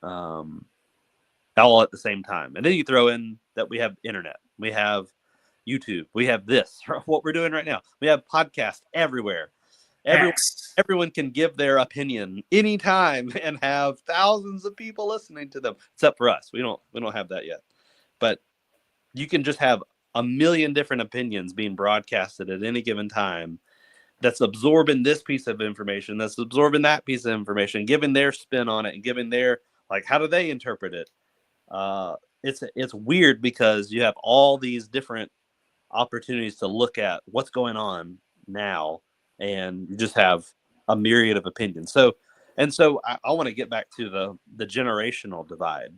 all at the same time. And then you throw in that we have internet, we have YouTube, we have this, what we're doing right now. We have podcasts everywhere. Everyone can give their opinion anytime and have thousands of people listening to them, except for us. We don't have that yet. But you can just have a million different opinions being broadcasted at any given time that's absorbing this piece of information, that's absorbing that piece of information, giving their spin on it and giving their, like, how do they interpret it? It's weird because you have all these different opportunities to look at what's going on now, and you just have a myriad of opinions. So I want to get back to the generational divide.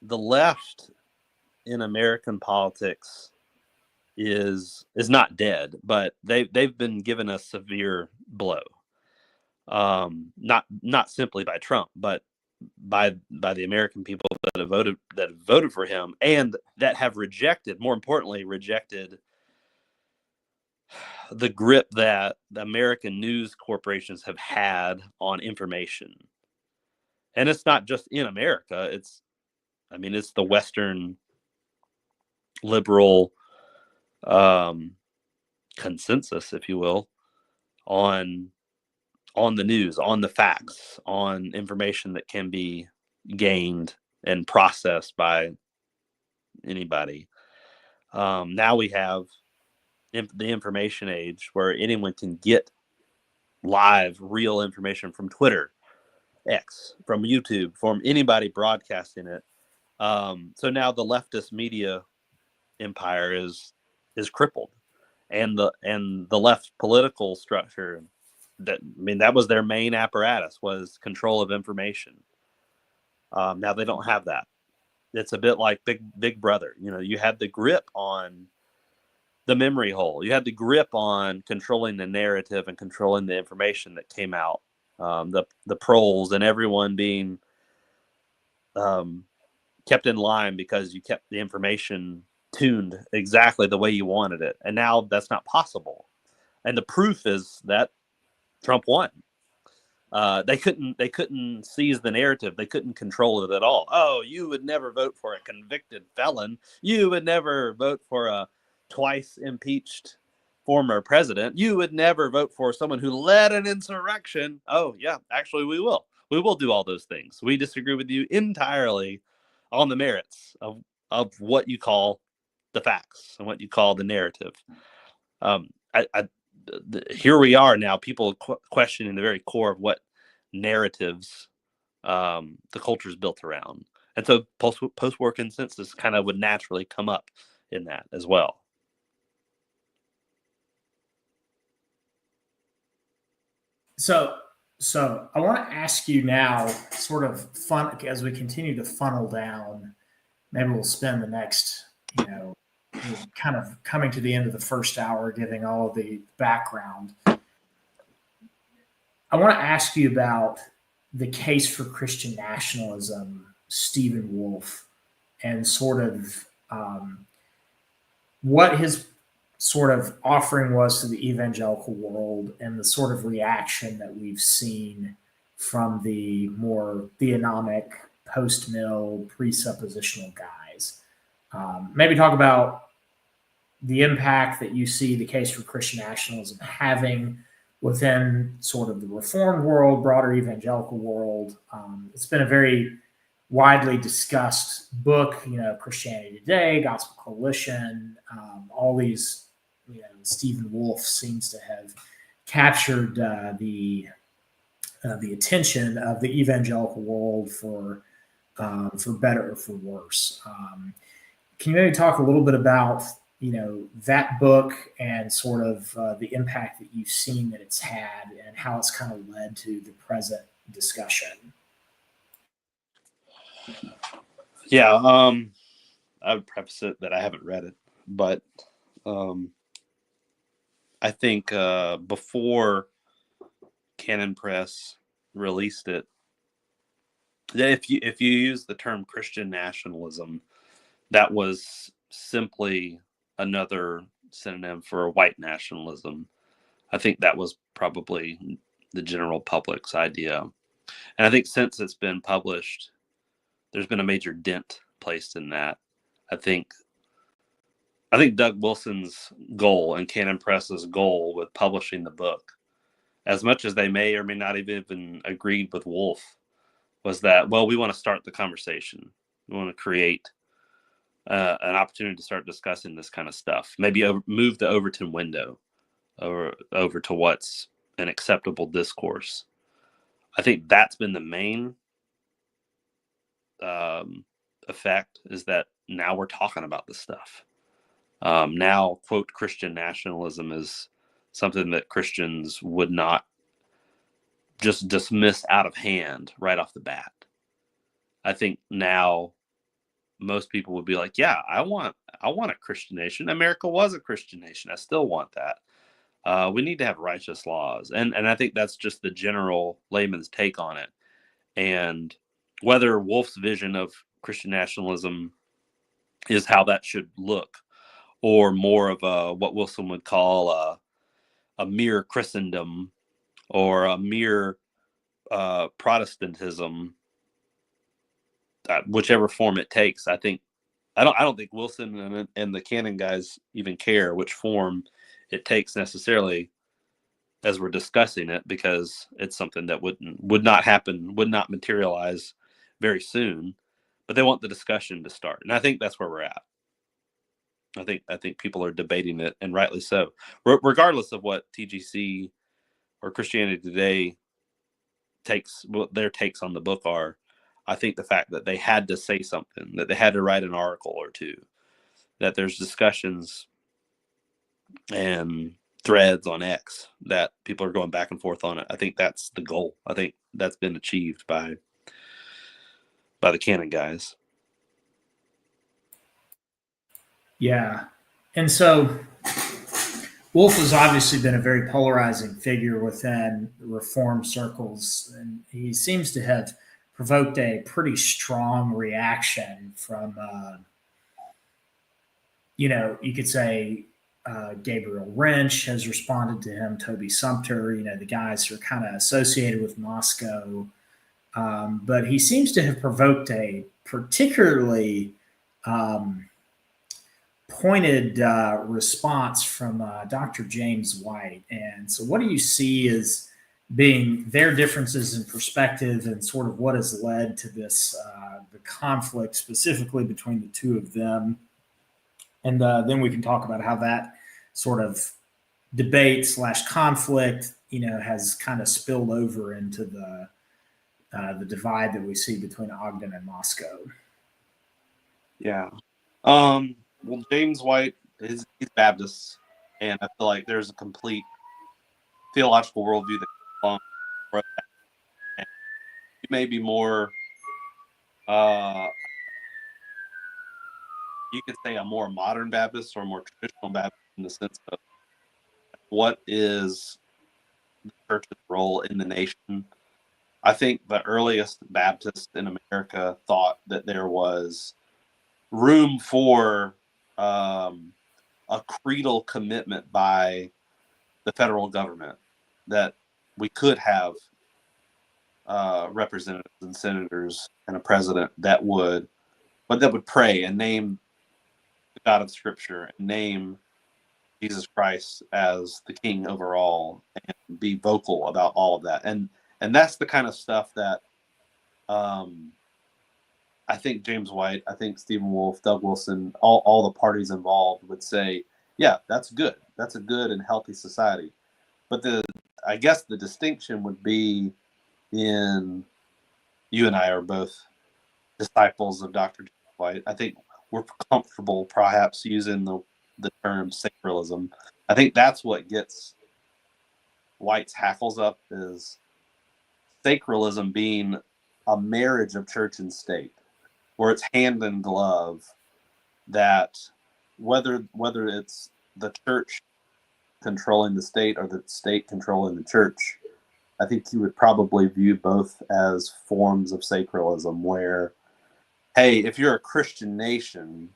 The left in American politics is not dead, but they've been given a severe blow. Not simply by Trump, but by the American people that have voted for him, and that have rejected, more importantly, rejected the grip that the American news corporations have had on information. And it's not just in America. It's the Western liberal consensus, if you will, on the news, on the facts, on information that can be gained and processed by anybody. Now we have the information age where anyone can get live, real information from Twitter, X, from YouTube, from anybody broadcasting it. So now the leftist media empire is crippled, and the left political structure, that was their main apparatus, was control of information. Now they don't have that. It's a bit like Big Brother. You had the grip on the memory hole. You had the grip on controlling the narrative and controlling the information that came out. The proles and everyone being kept in line because you kept the information tuned exactly the way you wanted it. And now that's not possible. And the proof is that Trump won. They couldn't seize the narrative. They couldn't control it at all. Oh, you would never vote for a convicted felon. You would never vote for a twice impeached former president. You would never vote for someone who led an insurrection. Oh, yeah, actually, we will. We will do all those things. We disagree with you entirely on the merits of what you call the facts and what you call the narrative. Here we are now, people questioning the very core of what narratives the culture is built around. And so post-war consensus kind of would naturally come up in that as well. So I want to ask you now, sort of fun as we continue to funnel down. Maybe we'll spend the next, kind of coming to the end of the first hour, giving all of the background. I want to ask you about the case for Christian nationalism, Stephen Wolfe, and sort of what his sort of offering was to the evangelical world and the sort of reaction that we've seen from the more theonomic, post-mill, presuppositional guys. Maybe talk about the impact that you see the case for Christian nationalism having within sort of the Reformed world, broader evangelical world. It's been a very widely discussed book, Christianity Today, Gospel Coalition, all these, Stephen Wolfe seems to have captured the attention of the evangelical world for better or for worse. Can you maybe talk a little bit about that book and sort of the impact that you've seen that it's had and how it's kind of led to the present discussion? Yeah, I would preface it that I haven't read it, but I think before Canon Press released it, that if you use the term Christian nationalism, that was simply another synonym for white nationalism. I think that was probably the general public's idea. And I think since it's been published, there's been a major dent placed in that. I think Doug Wilson's goal and Canon Press's goal with publishing the book, as much as they may or may not have even agreed with Wolfe, was that, well, we want to start the conversation. We want to create an opportunity to start discussing this kind of stuff. Maybe move the Overton window over to what's an acceptable discourse. I think that's been the main effect, is that now we're talking about this stuff. Now, quote, Christian nationalism is something that Christians would not just dismiss out of hand right off the bat. I think now most people would be like, yeah, I want a Christian nation. America was a Christian nation. I still want that. We need to have righteous laws. And I think that's just the general layman's take on it. And whether Wolfe's vision of Christian nationalism is how that should look, or more of what Wilson would call a mere Christendom, or a mere Protestantism, whichever form it takes. I don't think Wilson and the Canon guys even care which form it takes necessarily as we're discussing it, because it's something that would not happen, would not materialize very soon. But they want the discussion to start, and I think that's where we're at. I think people are debating it, and rightly so. Regardless of what TGC or Christianity Today what their takes on the book are, I think the fact that they had to say something, that they had to write an article or two, that there's discussions and threads on X that people are going back and forth on it, I think that's the goal. I think that's been achieved by the Canon guys. Yeah. And so Wolfe has obviously been a very polarizing figure within Reform circles, and he seems to have provoked a pretty strong reaction from, you could say, Gabriel Wrench has responded to him, Toby Sumpter, the guys who are kind of associated with Moscow. But he seems to have provoked a particularly pointed response from Dr. James White. And so, what do you see as being their differences in perspective and sort of what has led to this the conflict specifically between the two of them? And then we can talk about how that sort of debate / conflict, has kind of spilled over into the divide that we see between Ogden and Moscow. Yeah. Well, James White he's Baptist, and I feel like there's a complete theological worldview that belongs for that. And he may be more, you could say, a more modern Baptist or a more traditional Baptist in the sense of what is the church's role in the nation. I think the earliest Baptists in America thought that there was room for a creedal commitment by the federal government, that we could have representatives and senators and a president that would pray and name the God of Scripture and name Jesus Christ as the King over all and be vocal about all of that. And that's the kind of stuff that I think James White, I think Stephen Wolfe, Doug Wilson, all the parties involved would say, yeah, that's good. That's a good and healthy society. But I guess the distinction would be in, you and I are both disciples of Dr. James White. I think we're comfortable perhaps using the term sacralism. I think that's what gets White's hackles up, is sacralism being a marriage of church and state, where it's hand in glove, that whether it's the church controlling the state or the state controlling the church, I think you would probably view both as forms of sacralism, where, hey, if you're a Christian nation,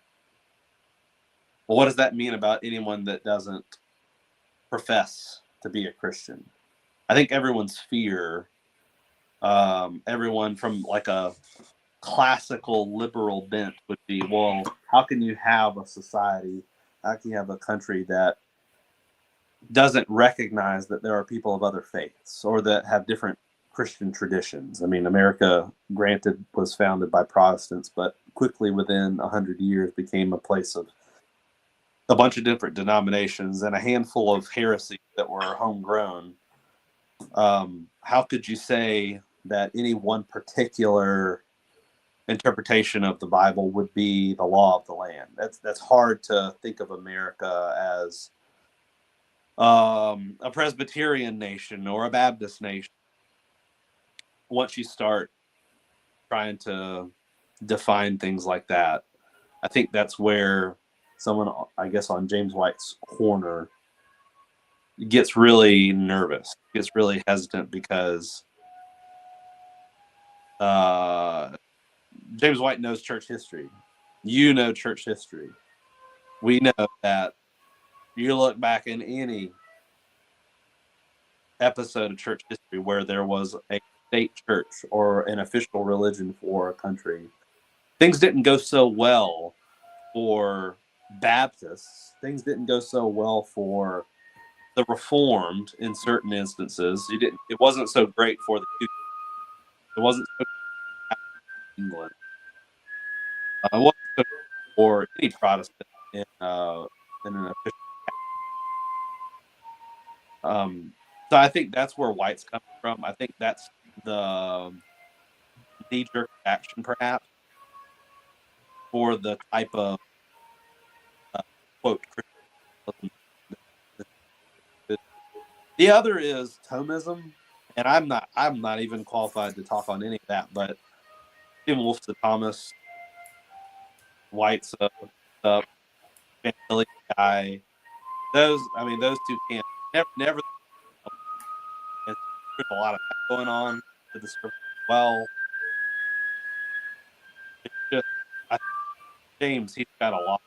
well, what does that mean about anyone that doesn't profess to be a Christian? I think everyone's fear, everyone from like a classical liberal bent would be, well, how can you have a society, how can you have a country that doesn't recognize that there are people of other faiths or that have different Christian traditions? I mean, America, granted, was founded by Protestants, but quickly within 100 years became a place of a bunch of different denominations and a handful of heresies that were homegrown. How could you say that any one particular interpretation of the Bible would be the law of the land? That's hard to think of America as a Presbyterian nation or a Baptist nation once you start trying to define things like that. I think that's where someone, I guess, on James White's corner gets really nervous, gets really hesitant, because James White knows church history. You know church history. We know that you look back in any episode of church history where there was a state church or an official religion for a country, things didn't go so well for Baptists. Things didn't go so well for the Reformed in certain instances. It wasn't so great for it wasn't so great for England. It wasn't so great for any Protestant in an official. So I think that's where White's coming from. I think that's the knee-jerk action, perhaps, for the type of quote Christian. The other is Thomism, and I'm not even qualified to talk on any of that. But Tim Wolfe's a Thomas, White's a Van guy. Those two can't never. And there's a lot of that going on to the surface as well. It's just, I think James, he's got a lot.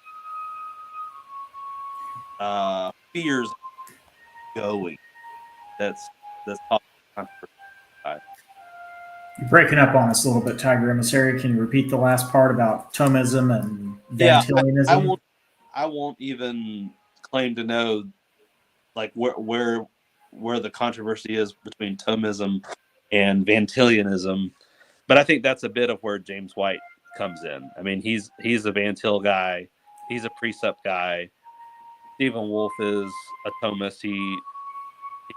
fears going. That's controversial. You're breaking up on us a little bit, Tiger Emissary. Can you repeat the last part about Thomism and Yeah, Vantillianism? I won't even claim to know like where the controversy is between Thomism and Vantillianism, but I think that's a bit of where James White comes in. I mean, he's a Van Til guy, he's a precept guy. Stephen Wolfe is a Thomist. He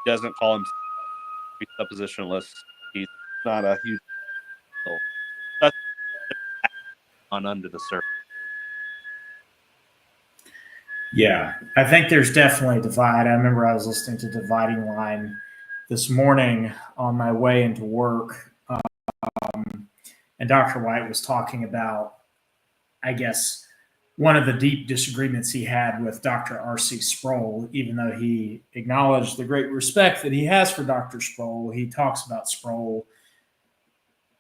doesn't call himself presuppositionalist. He's not a huge deal. That's on under the surface. Yeah, I think there's definitely a divide. I remember I was listening to Dividing Line this morning on my way into work, and Dr. White was talking about, I guess, one of the deep disagreements he had with Dr. R.C. Sproul, even though he acknowledged the great respect that he has for Dr. Sproul. He talks about Sproul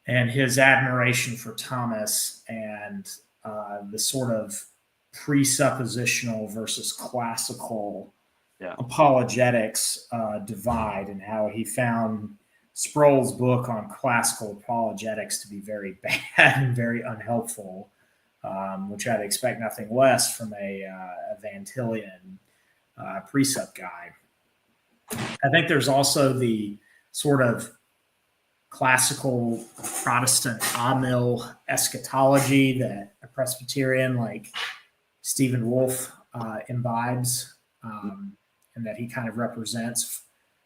and his admiration for Thomas and the sort of presuppositional versus classical apologetics divide, and how he found Sproul's book on classical apologetics to be very bad and very unhelpful, which I'd expect nothing less from a Van Tillian precept guy. I think there's also the sort of classical Protestant Amil eschatology that a Presbyterian like Stephen Wolfe imbibes, and that he kind of represents,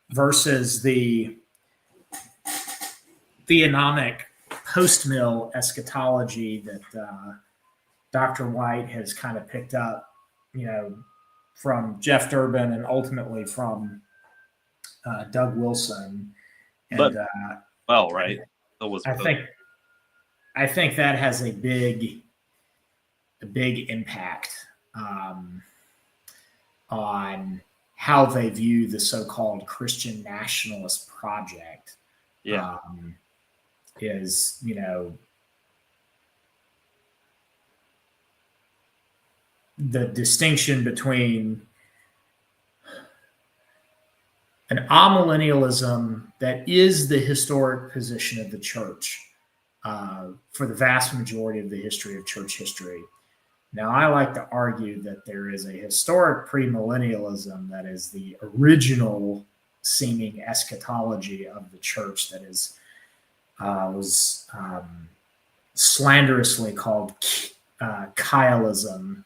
versus the theonomic post-mill eschatology that Dr. White has kind of picked up, from Jeff Durbin and ultimately from Doug Wilson. And, right. I think that has a big impact on how they view the so-called Christian nationalist project. Is, the distinction between an amillennialism that is the historic position of the church for the vast majority of the history of church history. Now, I like to argue that there is a historic premillennialism that is the original seeming eschatology of the church that was slanderously called Kailism,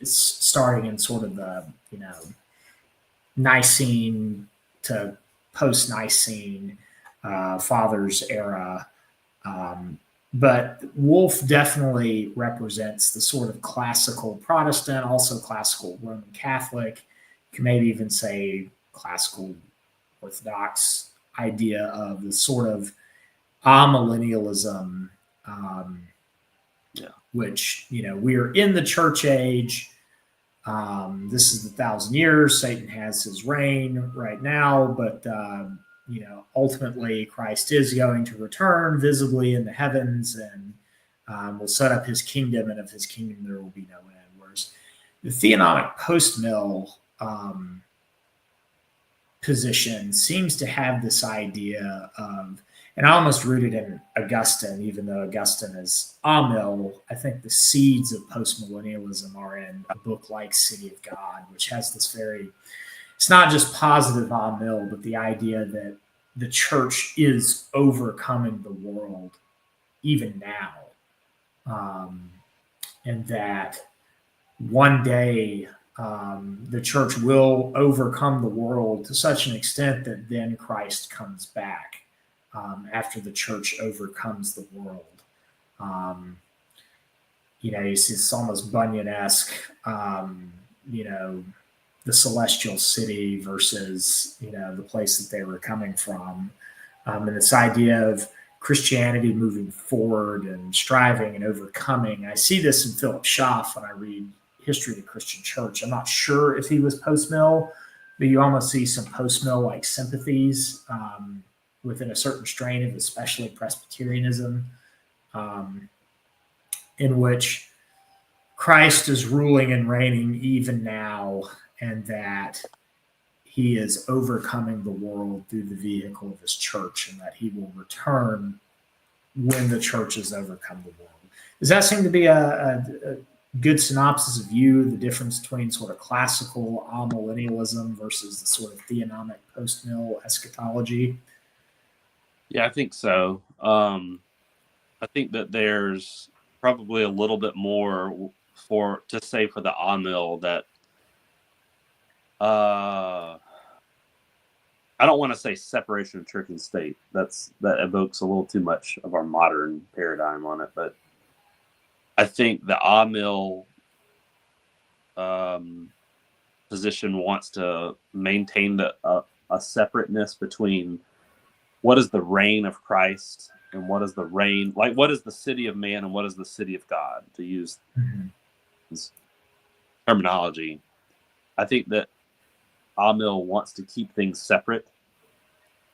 starting in sort of the Nicene to post-Nicene Fathers era. But Wolfe definitely represents the sort of classical Protestant, also classical Roman Catholic, you can maybe even say classical Orthodox idea of the sort of amillennialism, which, we are in the church age. This is the 1,000 years. Satan has his reign right now, but ultimately Christ is going to return visibly in the heavens and will set up his kingdom, and of his kingdom there will be no end. Whereas the theonomic post-mill position seems to have this idea of, and I almost rooted in Augustine, even though Augustine is amill. I think the seeds of postmillennialism are in a book like City of God, which has this it's not just positive amill, but the idea that the church is overcoming the world even now. And that one day the church will overcome the world to such an extent that then Christ comes back after the church overcomes the world. It's almost Bunyan-esque, the celestial city versus, the place that they were coming from. And this idea of Christianity moving forward and striving and overcoming. I see this in Philip Schaff when I read History of the Christian Church. I'm not sure if he was post-mill, but you almost see some post-mill like sympathies within a certain strain of especially Presbyterianism, in which Christ is ruling and reigning even now, and that he is overcoming the world through the vehicle of his church, and that he will return when the church has overcome the world. Does that seem to be a good synopsis of you, the difference between sort of classical amillennialism versus the sort of theonomic post-mill eschatology? Yeah, I think so. I think that there's probably a little bit more to say for the amil that I don't want to say separation of church and state. That evokes a little too much of our modern paradigm on it. But I think the amil position wants to maintain a separateness between what is the reign of Christ and what is the reign, like what is the city of man and what is the city of God, to use terminology. I think that amil wants to keep things separate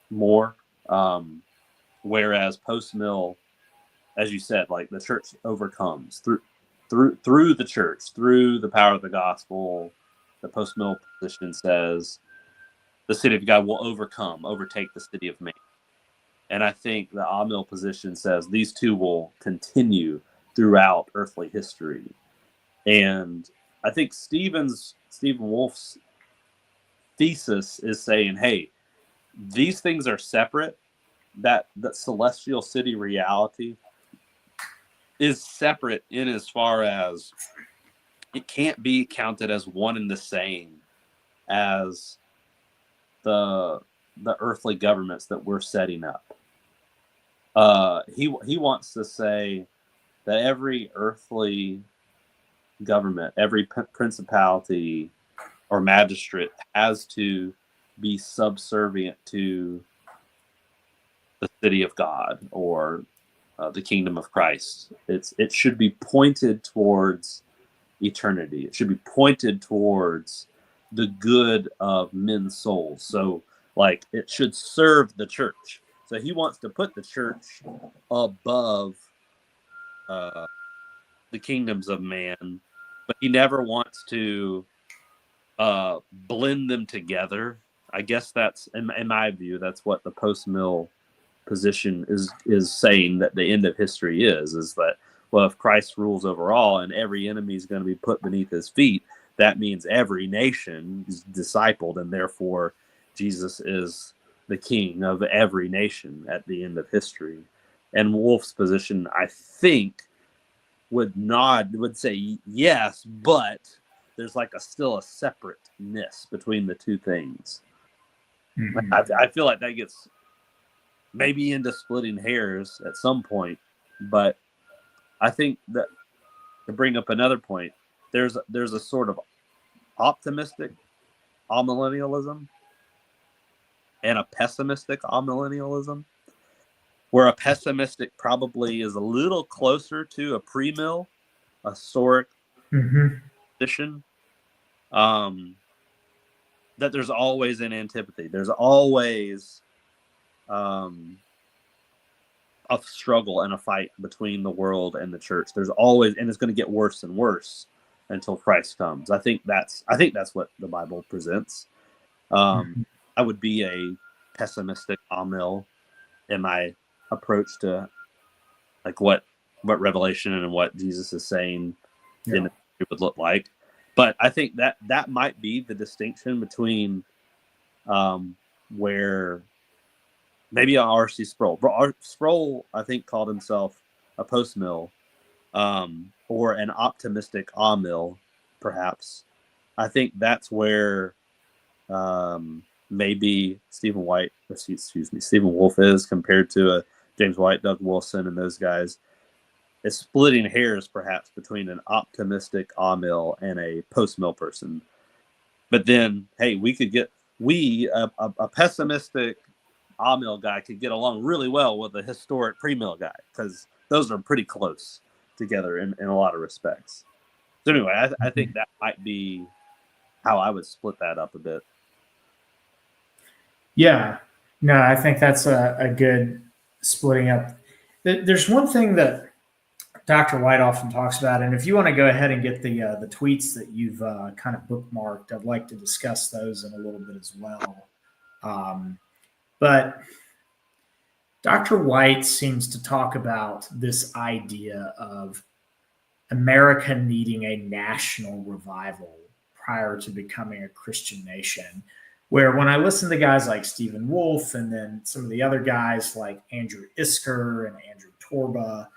more, whereas post-mill, as you said, like the church overcomes through the church, through the power of the gospel. The post-mill position says the city of God will overtake the city of man. And I think the amil position says these two will continue throughout earthly history. And I think Stephen Wolf's thesis is saying, hey, these things are separate. That celestial city reality is separate in as far as it can't be counted as one and the same as the earthly governments that we're setting up. He wants to say that every earthly government, every principality or magistrate has to be subservient to the city of God or the kingdom of Christ. It should be pointed towards eternity. It should be pointed towards the good of men's souls. So, like, it should serve the church. So he wants to put the church above the kingdoms of man, but he never wants to blend them together. I guess that's, in my view, that's what the post-mill position is saying, that the end of history is that, well, if Christ rules over all and every enemy is going to be put beneath his feet, that means every nation is discipled, and therefore Jesus is the king of every nation at the end of history. And Wolf's position, I think, would say yes, but there's like still a separateness between the two things. Mm-hmm. I feel like that gets maybe into splitting hairs at some point, but I think that, to bring up another point, there's a sort of optimistic amillennialism and a pessimistic amillennialism, where a pessimistic probably is a little closer to a pre-mill, a historic position, that there's always an antipathy. There's always a struggle and a fight between the world and the church. There's always, and it's going to get worse and worse until Christ comes. I think that's what the Bible presents. I would be a pessimistic amil in my approach to like what Revelation and what Jesus is saying in it would look like. But I think that might be the distinction between where maybe R.C. Sproul. Sproul, I think, called himself a post-mill or an optimistic amil, perhaps. I think that's where maybe Stephen Wolf is compared to James White, Doug Wilson, and those guys. Is splitting hairs, perhaps, between an optimistic amil and a post-mill person. But then, hey, a pessimistic amil guy could get along really well with a historic pre-mill guy, because those are pretty close together in a lot of respects. So anyway, I think that might be how I would split that up a bit. Yeah, no, I think that's a good splitting up. There's one thing that Dr. White often talks about. And if you want to go ahead and get the tweets that you've kind of bookmarked, I'd like to discuss those in a little bit as well. But Dr. White seems to talk about this idea of America needing a national revival prior to becoming a Christian nation. Where when I listen to guys like Stephen Wolfe and then some of the other guys like Andrew Isker and Andrew Torba,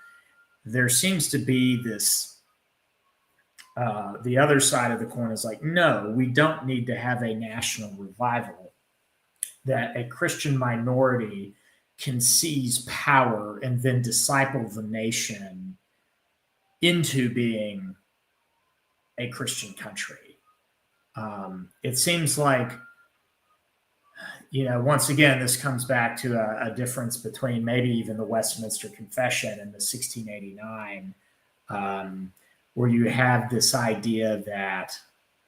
there seems to be this the other side of the coin is like, no, we don't need to have a national revival, that a Christian minority can seize power and then disciple the nation into being a Christian country. It seems like, once again, this comes back to a difference between maybe even the Westminster Confession and the 1689, where you have this idea that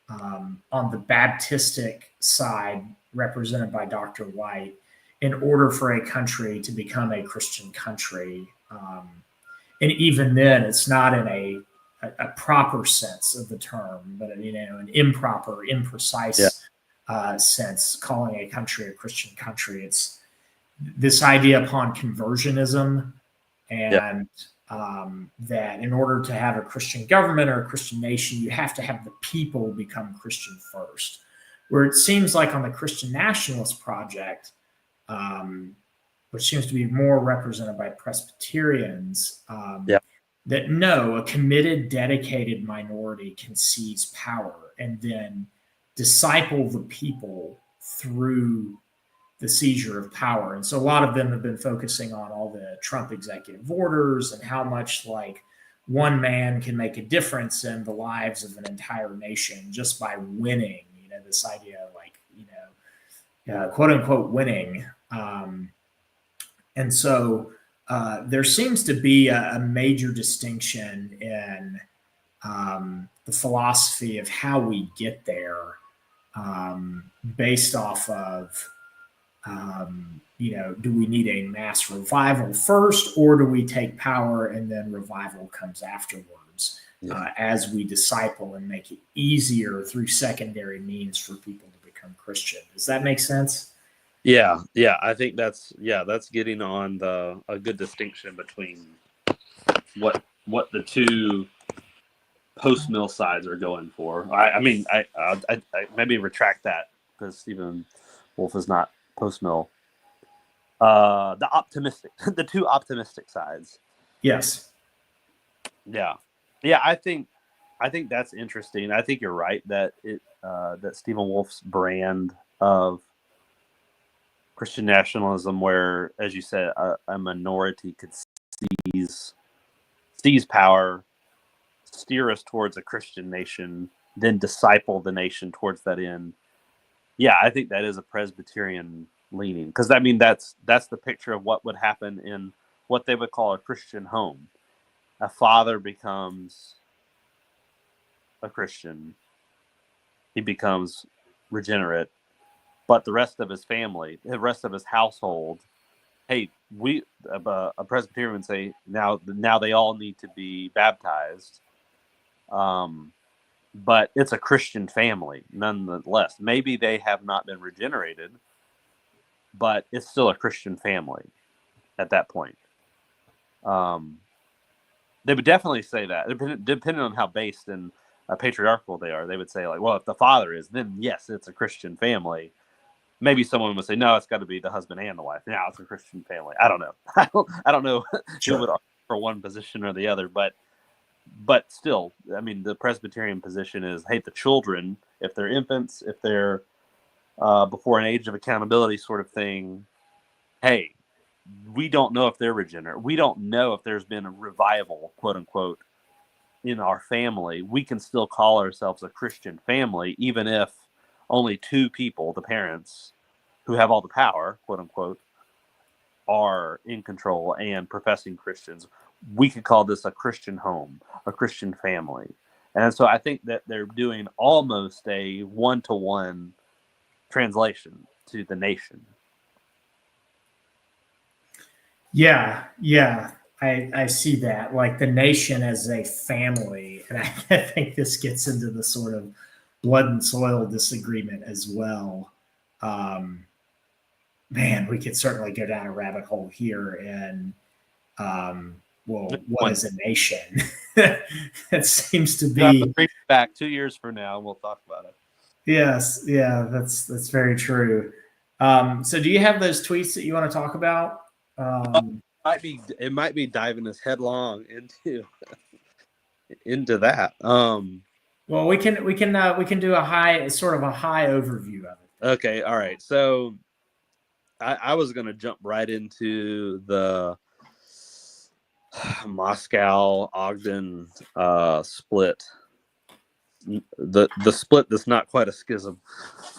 on the Baptistic side, represented by Dr. White, in order for a country to become a Christian country, and even then, it's not in a proper sense of the term, but an improper, imprecise sense, calling a country a Christian country. It's this idea upon conversionism, and that in order to have a Christian government or a Christian nation, you have to have the people become Christian first. Where it seems like on the Christian Nationalist Project, which seems to be more represented by Presbyterians, that no, a committed, dedicated minority can seize power and then disciple the people through the seizure of power. And so a lot of them have been focusing on all the Trump executive orders and how much like one man can make a difference in the lives of an entire nation just by winning, this idea of like, quote unquote winning. And so there seems to be a major distinction in the philosophy of how we get there, based off of, do we need a mass revival first, or do we take power and then revival comes afterwards, as we disciple and make it easier through secondary means for people to become Christian? Does that make sense? Yeah, I think that's getting on a good distinction between what the two post-mill sides are going for. I maybe retract that because Stephen Wolfe is not post-mill. The two optimistic sides. Yes. Yeah. I think that's interesting. I think you're right that that Stephen Wolfe's brand of Christian nationalism, where, as you said, a minority could seize power, steer us towards a Christian nation, then disciple the nation towards that end. Yeah, I think that is a Presbyterian leaning, because that's the picture of what would happen in what they would call a Christian home. A father becomes a Christian, he becomes regenerate, but the rest of his family, the rest of his household, hey, a Presbyterian would say now they all need to be baptized. But it's a Christian family nonetheless. Maybe they have not been regenerated, but it's still a Christian family at that point. They would definitely say that, depending on how based and patriarchal they are. They would say, like, well, if the father is, then yes, it's a Christian family. Maybe someone would say, no, it's got to be the husband and the wife. Now it's a Christian family. I don't know. I don't know who would argue for one position or the other, but still, I mean, the Presbyterian position is, hey, the children, if they're infants, if they're before an age of accountability sort of thing, hey, we don't know if they're regenerate. We don't know if there's been a revival, quote unquote, in our family. We can still call ourselves a Christian family, even if only two people, the parents, who have all the power, quote unquote, are in control and professing Christians. We could call this a Christian home, a Christian family. And so I think that they're doing almost a one-to-one translation to the nation. Yeah. I see that, like the nation as a family, and I think this gets into the sort of blood and soil disagreement as well. Um, Man, we could certainly go down a rabbit hole here, and well, what One is a nation? It seems to you have to be. bring it back 2 years from now, and we'll talk about it. Yes, yeah, that's very true. So, do you have those tweets that you want to talk about? Um, It might be diving us headlong into that. well, we can do a high sort of a high overview of it. Okay, all right. So I was gonna jump right into the Moscow Ogden split. The split that's not quite a schism.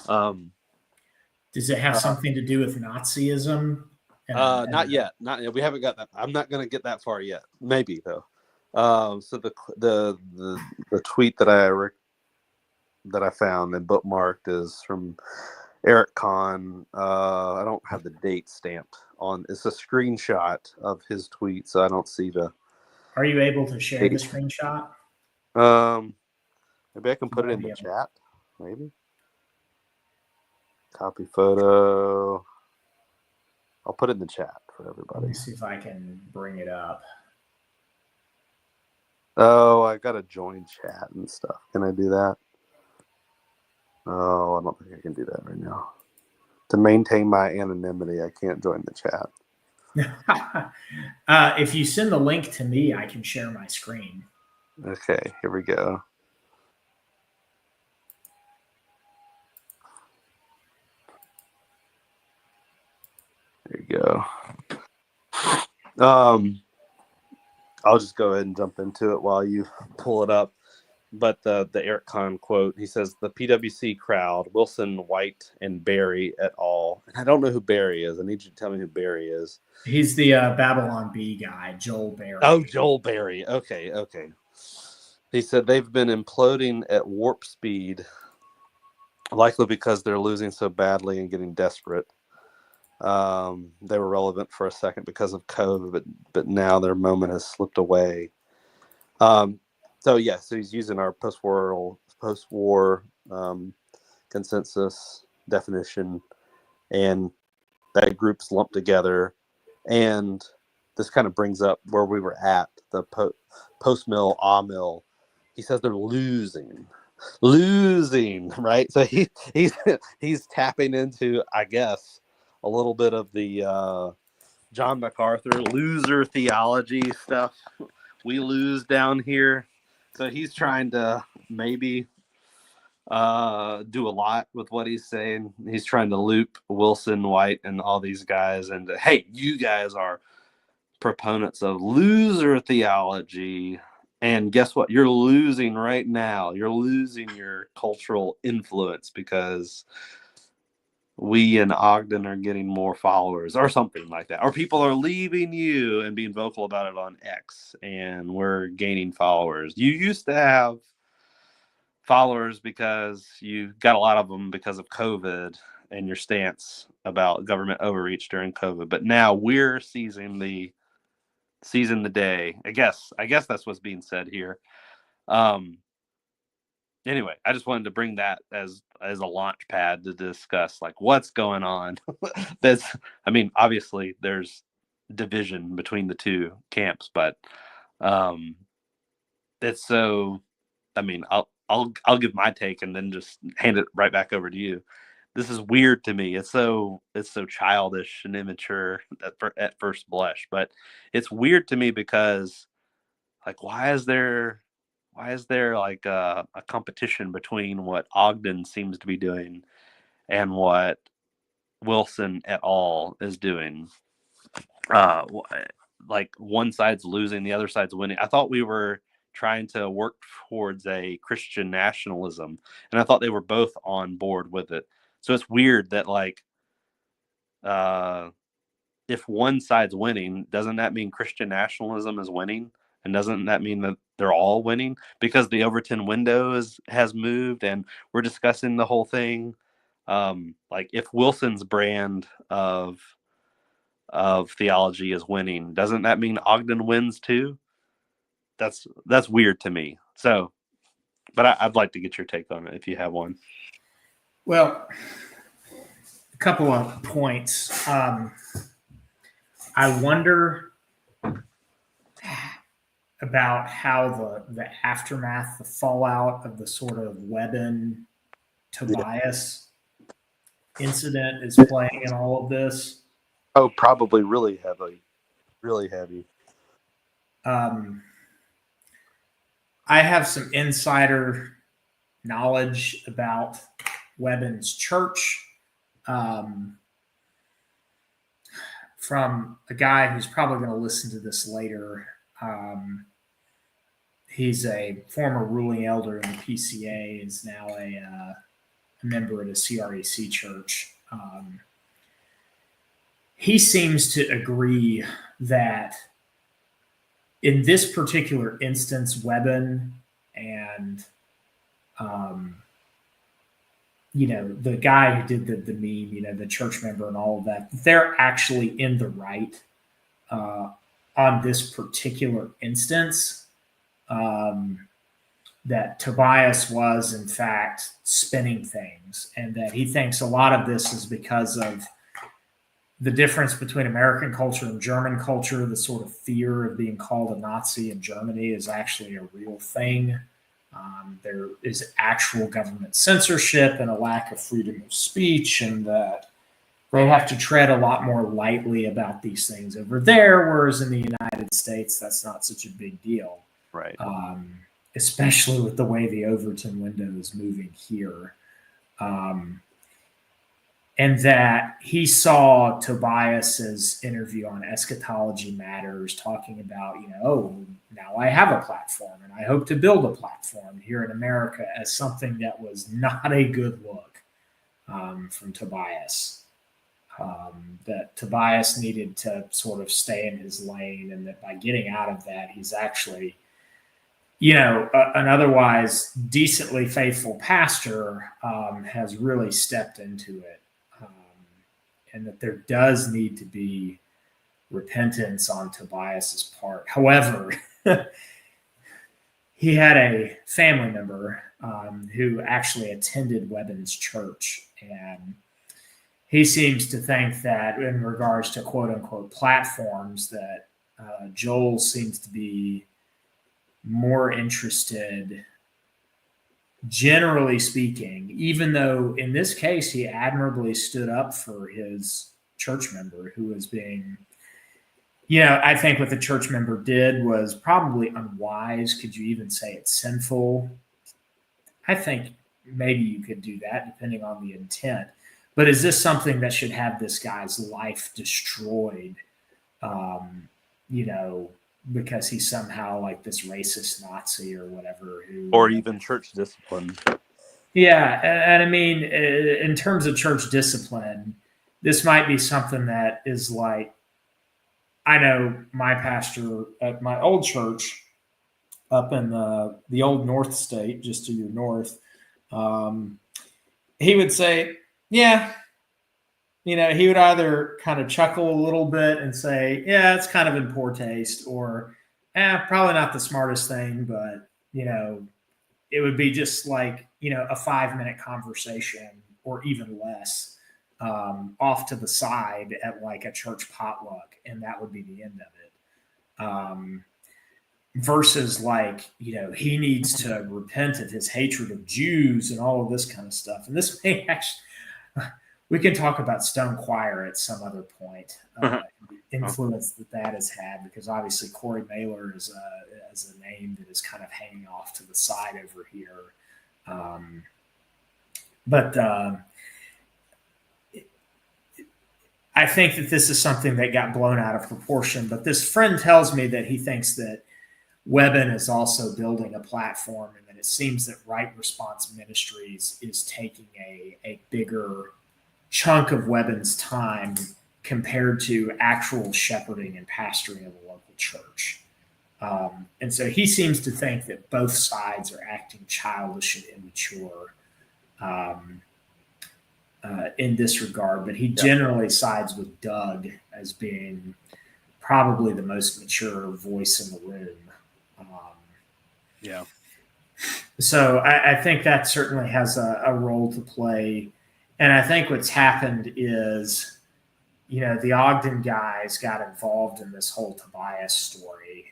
Does it have something to do with Nazism? Not yet. Not yet. We haven't got that. I'm not going to get that far yet. Maybe though. So the tweet that I found and bookmarked is from Eric Kahn. I don't have the date stamped on. It's a screenshot of his tweet, so I don't see the. Are you able to share the screenshot? Maybe I can put it in the chat. Maybe. Copy photo. I'll put it in the chat for everybody. Let me see if I can bring it up. Oh, I got to join chat and stuff. Can I do that? Oh, I don't think I can do that right now. To maintain my anonymity, I can't join the chat. If you send the link to me, I can share my screen. Okay, here we go. There you go. I'll just go ahead and jump into it while you pull it up. But the Eric Kahn quote, he says, the PWC crowd, Wilson, White, and Barry et al. I don't know who Barry is. I need you to tell me who Barry is. He's the Babylon Bee guy, Joel Barry. Oh, Joel Barry. Okay. He said they've been imploding at warp speed, likely because they're losing so badly and getting desperate. They were relevant for a second because of COVID, but now their moment has slipped away. So he's using our post-war consensus definition, and that group's lumped together. And this kind of brings up where we were at the post-mill, mill. He says they're losing, right? So he's tapping into, I guess, a little bit of the John MacArthur loser theology stuff. We lose down here. So he's trying to maybe do a lot with what he's saying. He's trying to loop Wilson, White, and all these guys into, hey, you guys are proponents of loser theology. And guess what? You're losing right now. You're losing your cultural influence because we in Ogden are getting more followers or something like that. Or people are leaving you and being vocal about it on X, and we're gaining followers. You used to have followers because you got a lot of them because of COVID and your stance about government overreach during COVID. But now we're seizing the day. I guess that's what's being said here. Anyway, I just wanted to bring that as a launch pad to discuss like what's going on. Obviously there's division between the two camps, but it's so. I'll give my take and then just hand it right back over to you. This is weird to me. It's so childish and immature at first blush, but it's weird to me because like why is there like a competition between what Ogden seems to be doing and what Wilson et al. Is doing? Like one side's losing, the other side's winning. I thought we were trying to work towards a Christian nationalism, and I thought they were both on board with it. So it's weird that like if one side's winning, doesn't that mean Christian nationalism is winning? And doesn't that mean that they're all winning? Because the Overton window has moved, and we're discussing the whole thing. Like if Wilson's brand of of theology is winning. Doesn't that mean Ogden wins too? That's weird to me. So, but I'd like to get your take on it if you have one. Well, a couple of points. I wonder about how the aftermath, the fallout of the sort of Webben Tobias incident is playing in all of this. Oh, probably really heavy. Really heavy. I have some insider knowledge about Webben's church from a guy who's probably going to listen to this later. He's a former ruling elder in the PCA, is now a member at a CREC church. He seems to agree that in this particular instance, Webben and the guy who did the meme, the church member and all of that, they're actually in the right on this particular instance. That Tobias was, in fact, spinning things, and that he thinks a lot of this is because of the difference between American culture and German culture. The sort of fear of being called a Nazi in Germany is actually a real thing. There is actual government censorship and a lack of freedom of speech, and that they have to tread a lot more lightly about these things over there, whereas in the United States, that's not such a big deal. Right. Especially with the way the Overton window is moving here. And that he saw Tobias's interview on Eschatology Matters talking about, now I have a platform and I hope to build a platform here in America, as something that was not a good look from Tobias. That Tobias needed to sort of stay in his lane, and that by getting out of that, he's actually an otherwise decently faithful pastor has really stepped into it. And that there does need to be repentance on Tobias's part. However, he had a family member who actually attended Webben's church, and he seems to think that in regards to quote unquote platforms, that Joel seems to be more interested, generally speaking, even though in this case he admirably stood up for his church member who was being, I think what the church member did was probably unwise. Could you even say it's sinful? I think maybe you could do that depending on the intent. But is this something that should have this guy's life destroyed? Because he's somehow like this racist Nazi or whatever. Or even church discipline. Yeah. And I mean, in terms of church discipline, this might be something that is like, I know my pastor at my old church up in the old North State, just to your north, he would say, yeah, he would either kind of chuckle a little bit and say, yeah, it's kind of in poor taste, or probably not the smartest thing, but, it would be just like, a 5-minute conversation or even less off to the side at like a church potluck. And that would be the end of it. Versus like, he needs to repent of his hatred of Jews and all of this kind of stuff. And this may actually, we can talk about Stone Choir at some other point, influence that has had, because obviously Corey Mailer is a name that is kind of hanging off to the side over here. But I think that this is something that got blown out of proportion. But this friend tells me that he thinks that Webben is also building a platform, and that it seems that Right Response Ministries is taking a bigger chunk of Webben's time compared to actual shepherding and pastoring of a local church. And so he seems to think that both sides are acting childish and immature. in this regard, but he generally sides with Doug as being probably the most mature voice in the room. Yeah. So I think that certainly has a role to play. And I think what's happened is, the Ogden guys got involved in this whole Tobias story.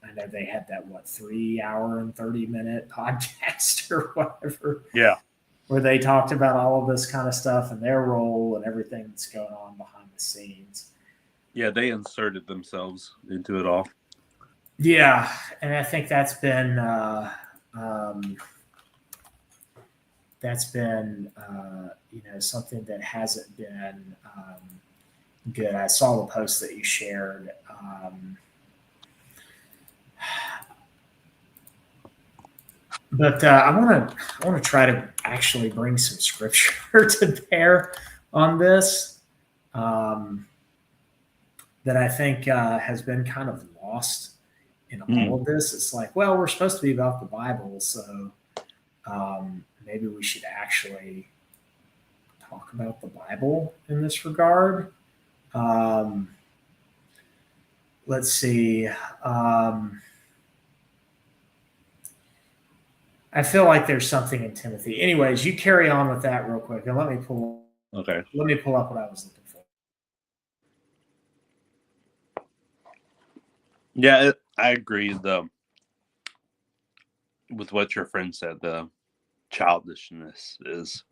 I know they had that, 3-hour and 30-minute podcast or whatever. Yeah. Where they talked about all of this kind of stuff and their role and everything that's going on behind the scenes. Yeah, they inserted themselves into it all. Yeah, and I think that's been something that hasn't been good. I saw the post that you shared. But I want to try to actually bring some scripture to bear on this that I think has been kind of lost in all of this. It's like, well, we're supposed to be about the Bible, so maybe we should actually talk about the Bible in this regard. Let's see. I feel like there's something in Timothy. Anyways, you carry on with that real quick, and let me pull up what I was looking for. Yeah, I agree. With what your friend said, the childishness is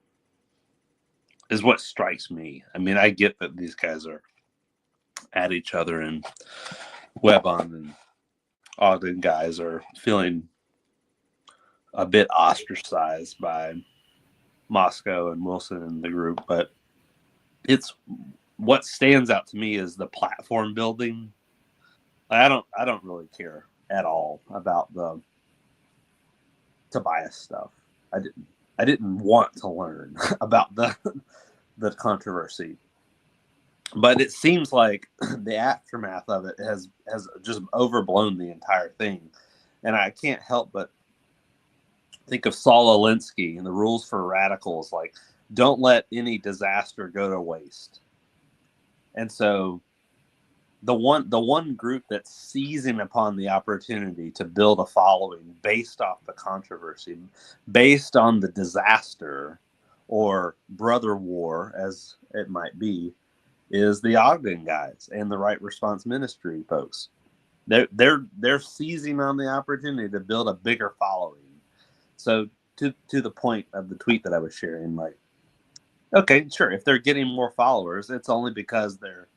what strikes me. I mean, I get that these guys are at each other, and Webon and Ogden guys are feeling a bit ostracized by Moscow and Wilson and the group, but it's what stands out to me is the platform building. I don't really care at all about the Tobias stuff. I didn't want to learn about the controversy, but it seems like the aftermath of it has just overblown the entire thing, and I can't help but think of Saul Alinsky and the rules for radicals, like don't let any disaster go to waste. And so the one group that's seizing upon the opportunity to build a following based off the controversy, based on the disaster or brother war, as it might be, is the Ogden guys and the Right Response Ministry folks. They're seizing on the opportunity to build a bigger following. So to the point of the tweet that I was sharing, like, okay, sure, if they're getting more followers, it's only because they're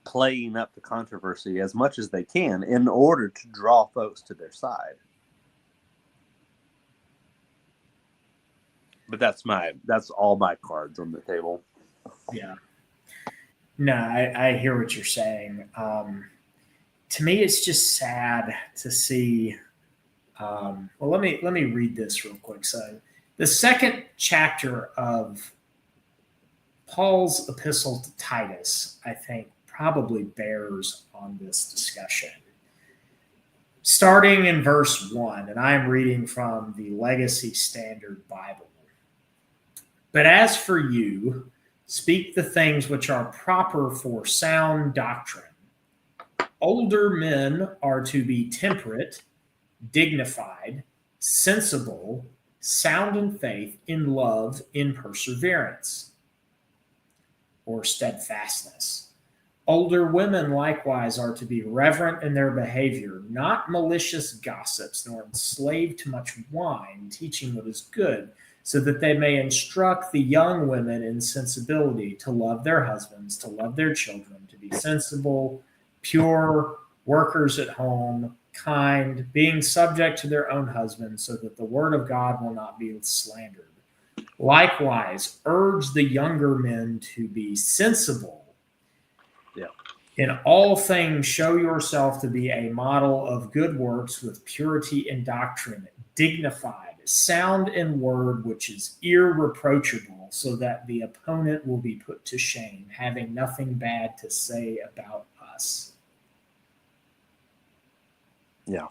playing up the controversy as much as they can in order to draw folks to their side. But that's all my cards on the table. Yeah. No, I hear what you're saying. To me, it's just sad to see. Well, let me read this real quick. So, the second chapter of Paul's epistle to Titus, I think, probably bears on this discussion. Starting in verse 1, and I am reading from the Legacy Standard Bible. But as for you, speak the things which are proper for sound doctrine. Older men are to be temperate, dignified, sensible, sound in faith, in love, in perseverance, or steadfastness. Older women likewise are to be reverent in their behavior, not malicious gossips, nor enslaved to much wine, teaching what is good, so that they may instruct the young women in sensibility, to love their husbands, to love their children, to be sensible, pure, workers at home, kind, being subject to their own husbands, so that the word of God will not be slandered. Likewise, urge the younger men to be sensible. Yeah. In all things, show yourself to be a model of good works with purity in doctrine, dignified, sound in word, which is irreproachable, so that the opponent will be put to shame, having nothing bad to say about us. Yeah.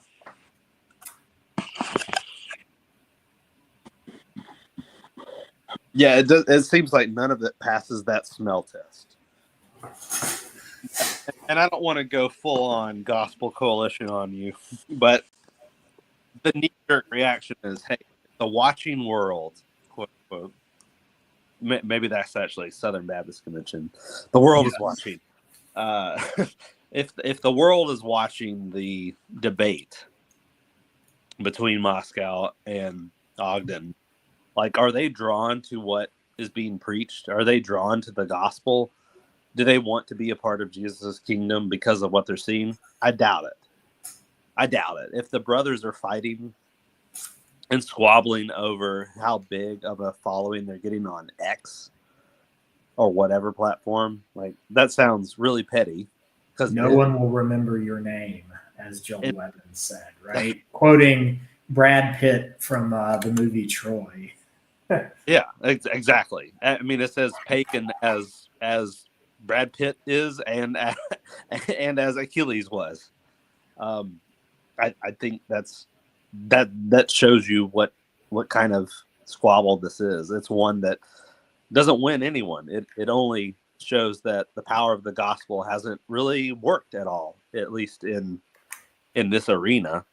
Yeah, it does. It seems like none of it passes that smell test. And I don't want to go full on gospel coalition on you, but the knee-jerk reaction is, hey, the watching world, quote unquote, maybe that's actually Southern Baptist Convention. The world is watching. If the world is watching the debate between Moscow and Ogden, like, are they drawn to what is being preached? Are they drawn to the gospel? Do they want to be a part of Jesus' kingdom because of what they're seeing? I doubt it. If the brothers are fighting and squabbling over how big of a following they're getting on X or whatever platform, like, that sounds really petty. Because no one will remember your name, as Joel Evans said, right? Quoting Brad Pitt from the movie Troy. Yeah, exactly. I mean, it says pagan as Brad Pitt is, and as Achilles was. I think that shows you what kind of squabble this is. It's one that doesn't win anyone. It only shows that the power of the gospel hasn't really worked at all, at least in this arena.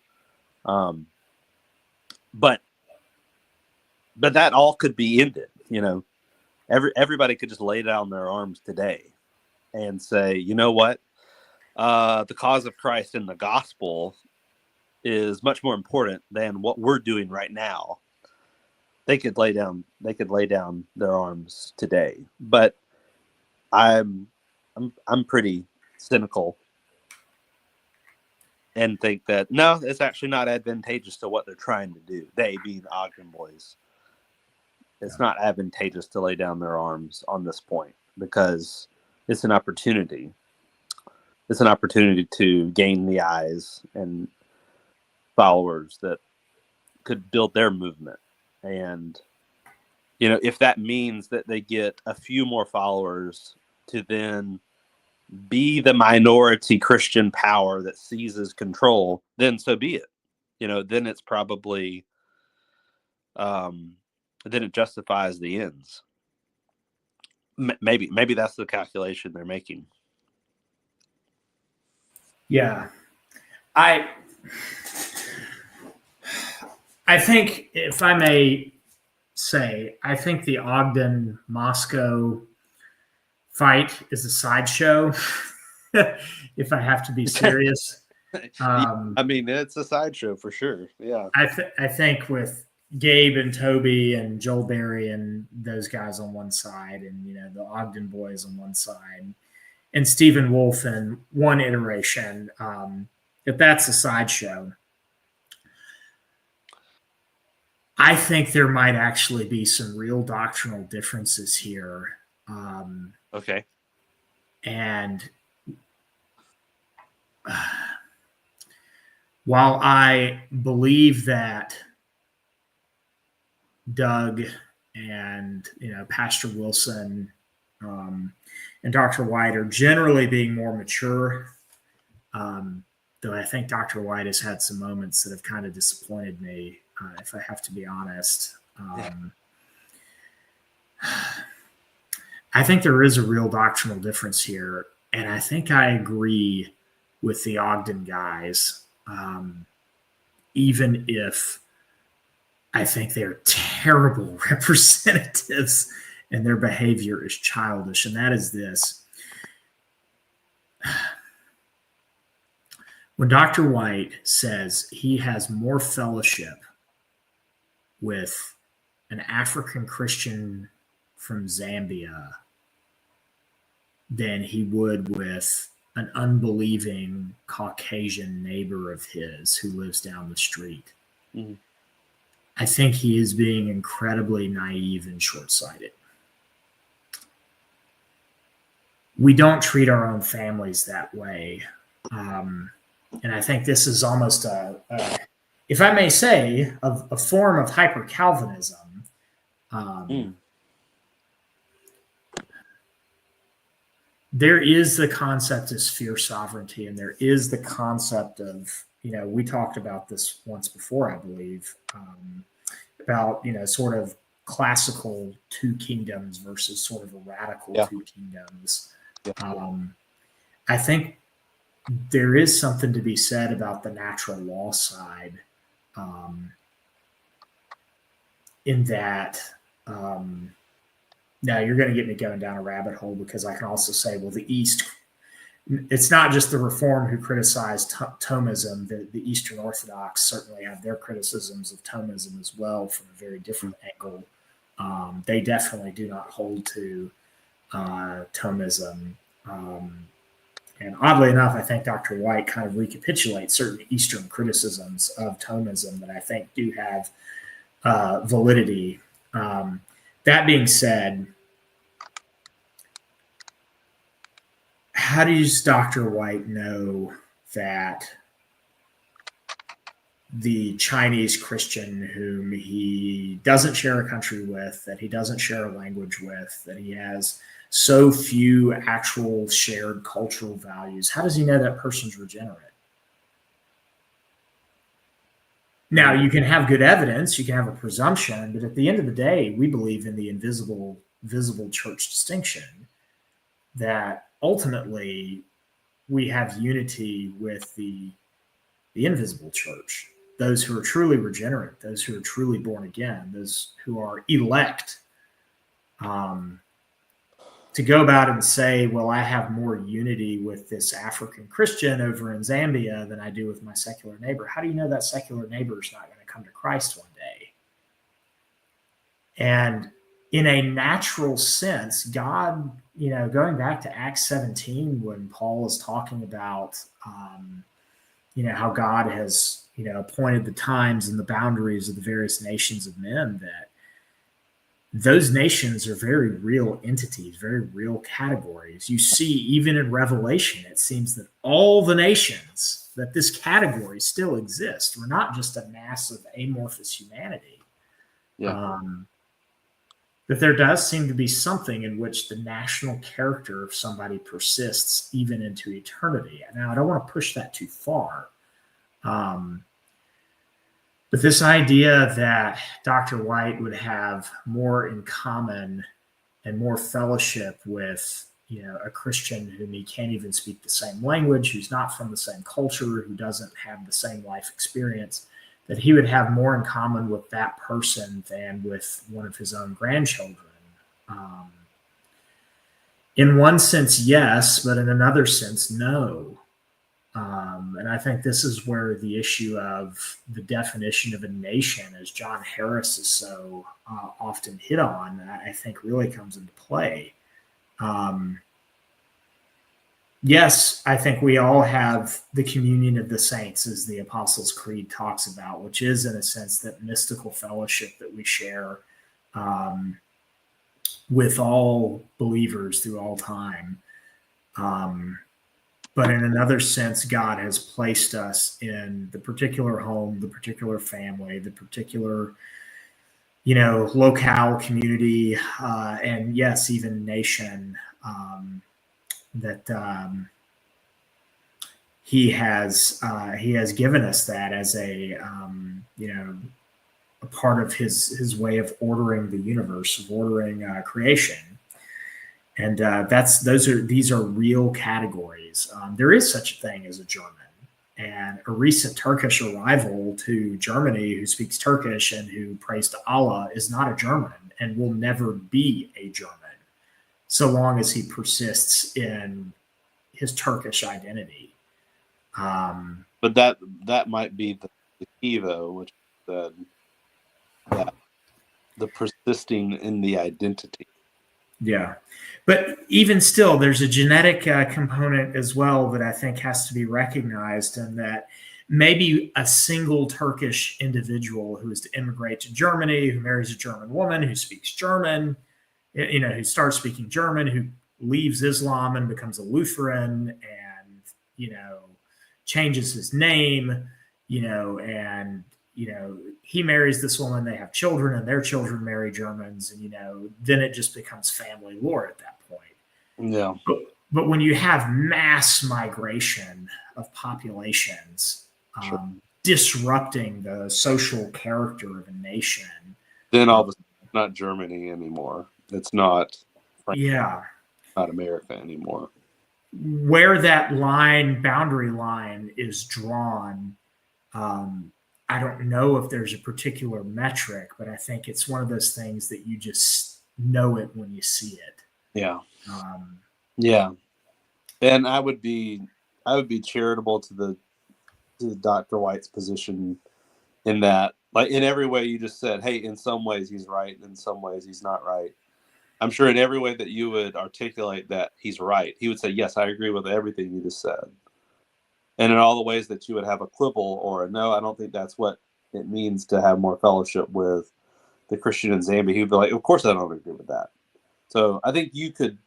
But that all could be ended. Everybody could just lay down their arms today and say, you know what, the cause of Christ and the gospel is much more important than what we're doing right now. They could lay down their arms today. But I'm pretty cynical and think that no, it's actually not advantageous to what they're trying to do. They being Ogden boys. It's not advantageous to lay down their arms on this point because it's an opportunity. It's an opportunity to gain the eyes and followers that could build their movement. And, if that means that they get a few more followers to then be the minority Christian power that seizes control, then so be it. Then it's probably, then it justifies the ends. Maybe that's the calculation they're making. Yeah. I think, if I may say, I think the Ogden Moscow fight is a sideshow. If I have to be serious, I mean, it's a sideshow for sure. Yeah, I think with Gabe and Toby and Joel Berry and those guys on one side, and the Ogden boys on one side, and Stephen Wolf in one iteration, if that's a sideshow, I think there might actually be some real doctrinal differences here. Okay. And while I believe that Doug and Pastor Wilson and Dr. White are generally being more mature, though I think Dr. White has had some moments that have kind of disappointed me, if I have to be honest. I think there is a real doctrinal difference here, and I think I agree with the Ogden guys, even if I think they're terrible representatives and their behavior is childish, and that is this. When Dr. White says he has more fellowship with an African Christian from Zambia than he would with an unbelieving Caucasian neighbor of his who lives down the street, I think he is being incredibly naive and short-sighted. We don't treat our own families that way. And I think this is almost if I may say, a form of hyper-Calvinism. There is the concept of sphere sovereignty, and there is the concept of, we talked about this once before, I believe, about, sort of classical two kingdoms versus sort of a radical two kingdoms. I think there is something to be said about the natural law side, in that, now you're going to get me going down a rabbit hole, because I can also say, well, the East, it's not just the Reform who criticized Thomism. The Eastern Orthodox certainly have their criticisms of Thomism as well from a very different angle. They definitely do not hold to Thomism. And oddly enough, I think Dr. White kind of recapitulates certain Eastern criticisms of Thomism that I think do have validity. That being said, how does Dr. White know that the Chinese Christian whom he doesn't share a country with, that he doesn't share a language with, that he has so few actual shared cultural values, how does he know that person's regenerate? Now, you can have good evidence, you can have a presumption, but at the end of the day, we believe in the invisible, visible church distinction, that ultimately we have unity with the invisible church, those who are truly regenerate, those who are truly born again, those who are elect. To go about and say, well, I have more unity with this African Christian over in Zambia than I do with my secular neighbor. How do you know that secular neighbor is not going to come to Christ one day? And in a natural sense, God, going back to Acts 17, when Paul is talking about, how God has, appointed the times and the boundaries of the various nations of men, that those nations are very real entities, very real categories. You see, even in Revelation, it seems that all the nations, that this category still exists. We're not just a mass of amorphous humanity. That there does seem to be something in which the national character of somebody persists even into eternity. Now, I don't want to push that too far. But this idea that Dr. White would have more in common and more fellowship with, a Christian whom he can't even speak the same language, who's not from the same culture, who doesn't have the same life experience, that he would have more in common with that person than with one of his own grandchildren. In one sense, yes, but in another sense, no. And I think this is where the issue of the definition of a nation, as John Harris is so often hit on, I think really comes into play. Yes, I think we all have the communion of the saints, as the Apostles' Creed talks about, which is, in a sense, that mystical fellowship that we share with all believers through all time. But in another sense, God has placed us in the particular home, the particular family, the particular, locale, community, and yes, even nation, that he has given us that as a part of his way of ordering the universe, of ordering creation. And these are real categories. There is such a thing as a German, and a recent Turkish arrival to Germany who speaks Turkish and who prays to Allah is not a German and will never be a German, so long as he persists in his Turkish identity. But that might be the key, though, which is that the persisting in the identity. Yeah. But even still, there's a genetic component as well that I think has to be recognized, and that maybe a single Turkish individual who is to immigrate to Germany, who marries a German woman, who speaks German, who starts speaking German, who leaves Islam and becomes a Lutheran and, changes his name, and he marries this woman, they have children, and their children marry Germans, and, then it just becomes family lore at that point. Yeah. But when you have mass migration of populations, disrupting the social character of a nation, then all of a sudden not Germany anymore. It's not France, Yeah. not America anymore. Where that boundary line is drawn, I don't know if there's a particular metric, but I think it's one of those things that you just know it when you see it. Yeah. Um, Yeah. And I would be charitable to Dr. White's position in that, like, in every way you just said, hey, in some ways he's right, and in some ways he's not right. I'm sure in every way that you would articulate that he's right, he would say, yes, I agree with everything you just said. And in all the ways that you would have a quibble or a no, I don't think that's what it means to have more fellowship with the Christian in Zambia, he'd be like, of course I don't agree with that. So I think you could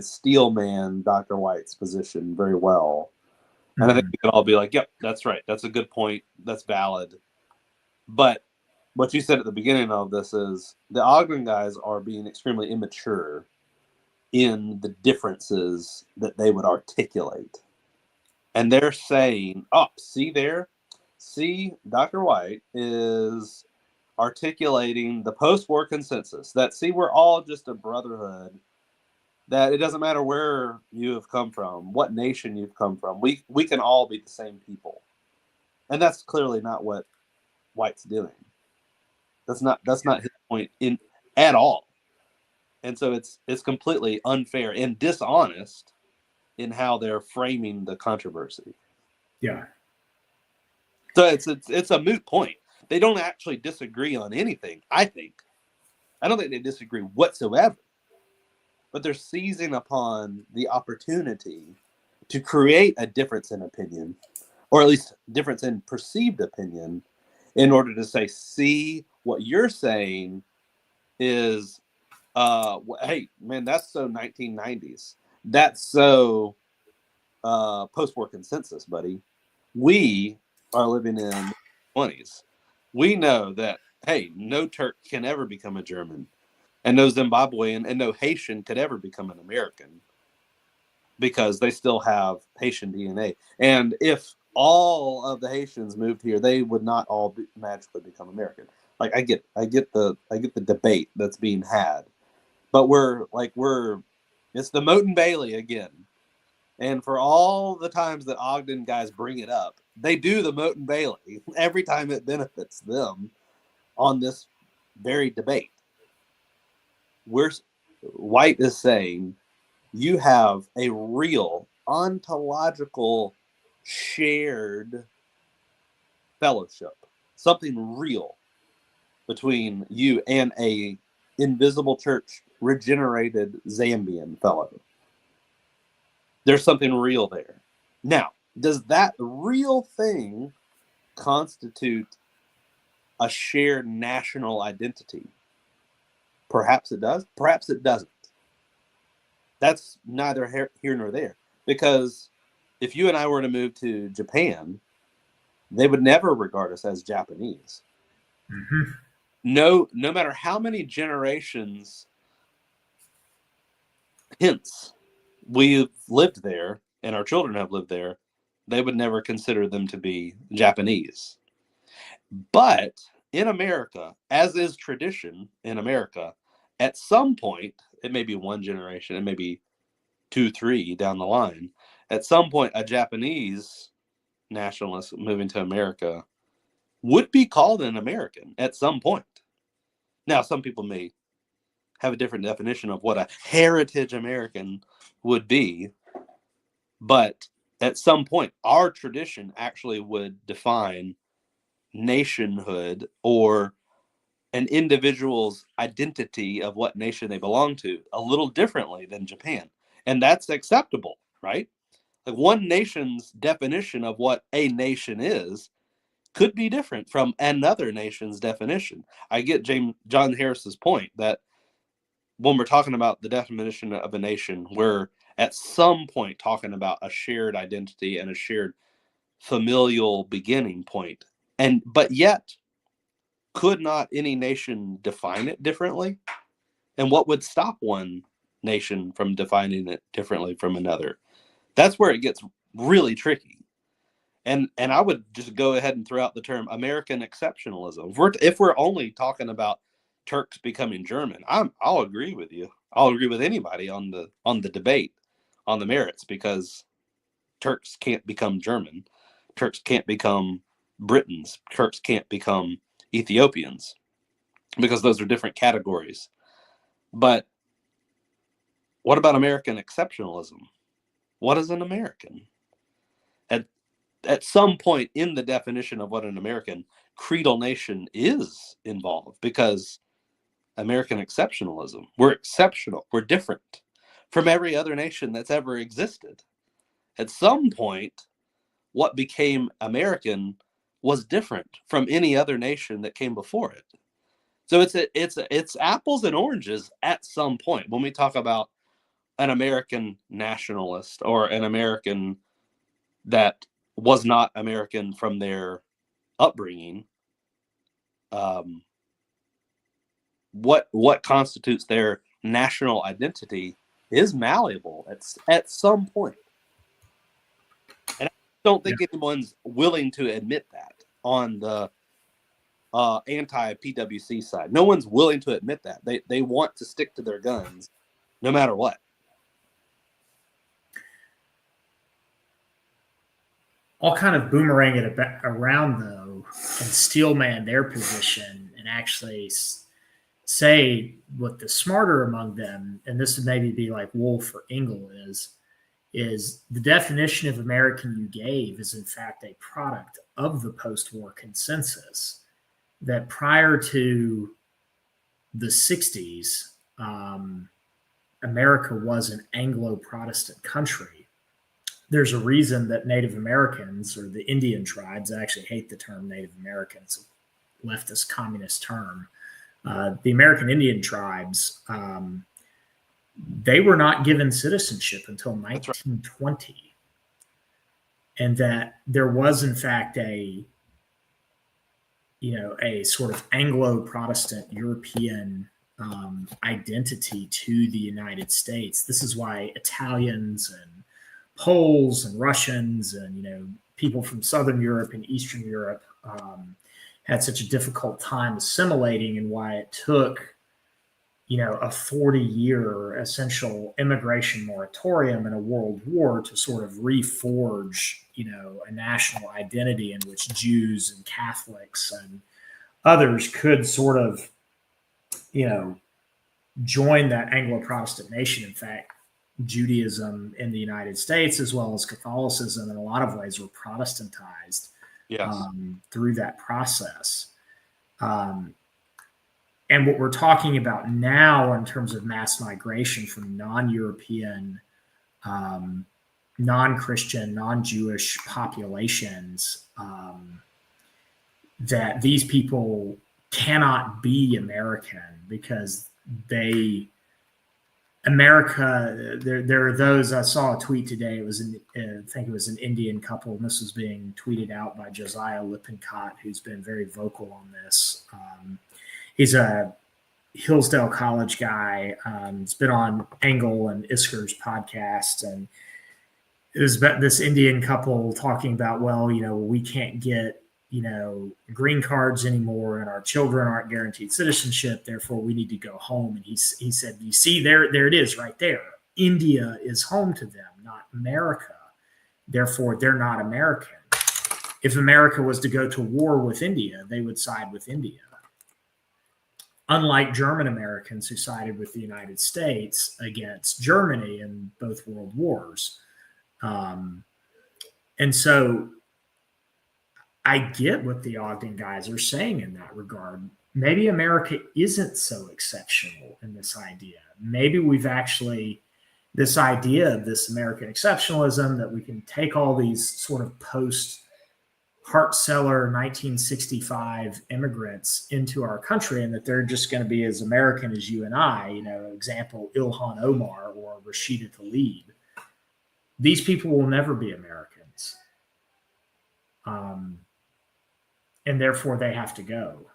steel man Dr. White's position very well. And I think we could all be like, yep, that's right. That's a good point. That's valid. But what you said at the beginning of this is the Ogden guys are being extremely immature in the differences that they would articulate. And they're saying, oh, see, Dr. White is articulating the post-war consensus that, see, we're all just a brotherhood, that it doesn't matter where you have come from, what nation you've come from, we can all be the same people. And that's clearly not what White's doing. That's not his point at all. And so it's completely unfair and dishonest in how they're framing the controversy. Yeah. So it's a moot point. They don't actually disagree on anything, I think. I don't think they disagree whatsoever. But they're seizing upon the opportunity to create a difference in opinion, or at least difference in perceived opinion, in order to say, see, what you're saying is, hey, man, that's so 1990s. That's so post-war consensus, buddy. We are living in the 20s. We know that, hey, no Turk can ever become a German, and no Zimbabwean and no Haitian could ever become an American, because they still have Haitian DNA. And if all of the Haitians moved here, they would not all magically become American. Like, I get the debate that's being had, but it's the Moat and Bailey again. And for all the times that Ogden guys bring it up, they do the Moat and Bailey every time it benefits them on this very debate. White is saying you have a real ontological shared fellowship, something real between you and a invisible church regenerated Zambian fellow. There's something real there. Now, does that real thing constitute a shared national identity? Perhaps it does. Perhaps it doesn't. That's neither here nor there. Because if you and I were to move to Japan, they would never regard us as Japanese. Mm-hmm. No matter how many generations hence we've lived there and our children have lived there, they would never consider them to be Japanese. But in America, as is tradition in America, at some point, it may be one generation, it may be 2, 3 down the line, at some point, a Japanese nationalist moving to America would be called an American at some point. Now, some people may have a different definition of what a heritage American would be, but at some point, our tradition actually would define nationhood or an individual's identity of what nation they belong to a little differently than Japan. And that's acceptable, right? Like, one nation's definition of what a nation is could be different from another nation's definition. I get John Harris's point that when we're talking about the definition of a nation, we're at some point talking about a shared identity and a shared familial beginning point. But yet, could not any nation define it differently? And what would stop one nation from defining it differently from another? That's where it gets really tricky. And I would just go ahead and throw out the term American exceptionalism. If we're only talking about Turks becoming German, I'll agree with you. I'll agree with anybody on the debate on the merits, because Turks can't become German. Turks can't become Britons. Turks can't become Ethiopians, because those are different categories. But what about American exceptionalism? What is an American? At some point in the definition of what an American, creedal nation is involved, because American exceptionalism, we're exceptional, we're different from every other nation that's ever existed. At some point, what became American was different from any other nation that came before it. So it's apples and oranges at some point when we talk about an American nationalist or an American that was not American from their upbringing. What constitutes their national identity is malleable at some point. And I don't think anyone's willing to admit that on the anti-PWC side. No one's willing to admit that. They want to stick to their guns no matter what. I'll kind of boomerang it around, though, and steelman their position and actually say what the smarter among them, and this would maybe be like Wolf or Engel, is the definition of American you gave is in fact a product of the post-war consensus, that prior to the 60s, America was an Anglo-Protestant country. There's a reason that Native Americans, or the Indian tribes — I actually hate the term Native Americans, a leftist communist term — the American Indian tribes, they were not given citizenship until 1920. Right. And that there was, in fact, a sort of Anglo-Protestant European identity to the United States. This is why Italians and Poles and Russians and people from Southern Europe and Eastern Europe had such a difficult time assimilating, and why it took a 40-year essential immigration moratorium and a world war to sort of reforge a national identity in which Jews and Catholics and others could sort of join that Anglo-Protestant nation. In fact, Judaism in the United States, as well as Catholicism, in a lot of ways were Protestantized through that process. And what we're talking about now in terms of mass migration from non-European, non-Christian, non-Jewish populations, that these people cannot be American because America, there are those. I saw a tweet today. It was I think it was an Indian couple, and this was being tweeted out by Josiah Lippincott, who's been very vocal on this. He's a Hillsdale College guy. He's been on Engel and Isker's podcast, and it was about this Indian couple talking about, we can't get green cards anymore, and our children aren't guaranteed citizenship. Therefore, we need to go home. And he said, "You see, there it is, right there. India is home to them, not America. Therefore, they're not American. If America was to go to war with India, they would side with India. Unlike German Americans who sided with the United States against Germany in both world wars." And so I get what the Ogden guys are saying in that regard. Maybe America isn't so exceptional in this idea. Maybe we've actually, this idea of this American exceptionalism, that we can take all these sort of post-Hart-Celler 1965 immigrants into our country, and that they're just going to be as American as you and I, example, Ilhan Omar or Rashida Tlaib. These people will never be Americans. And therefore they have to go.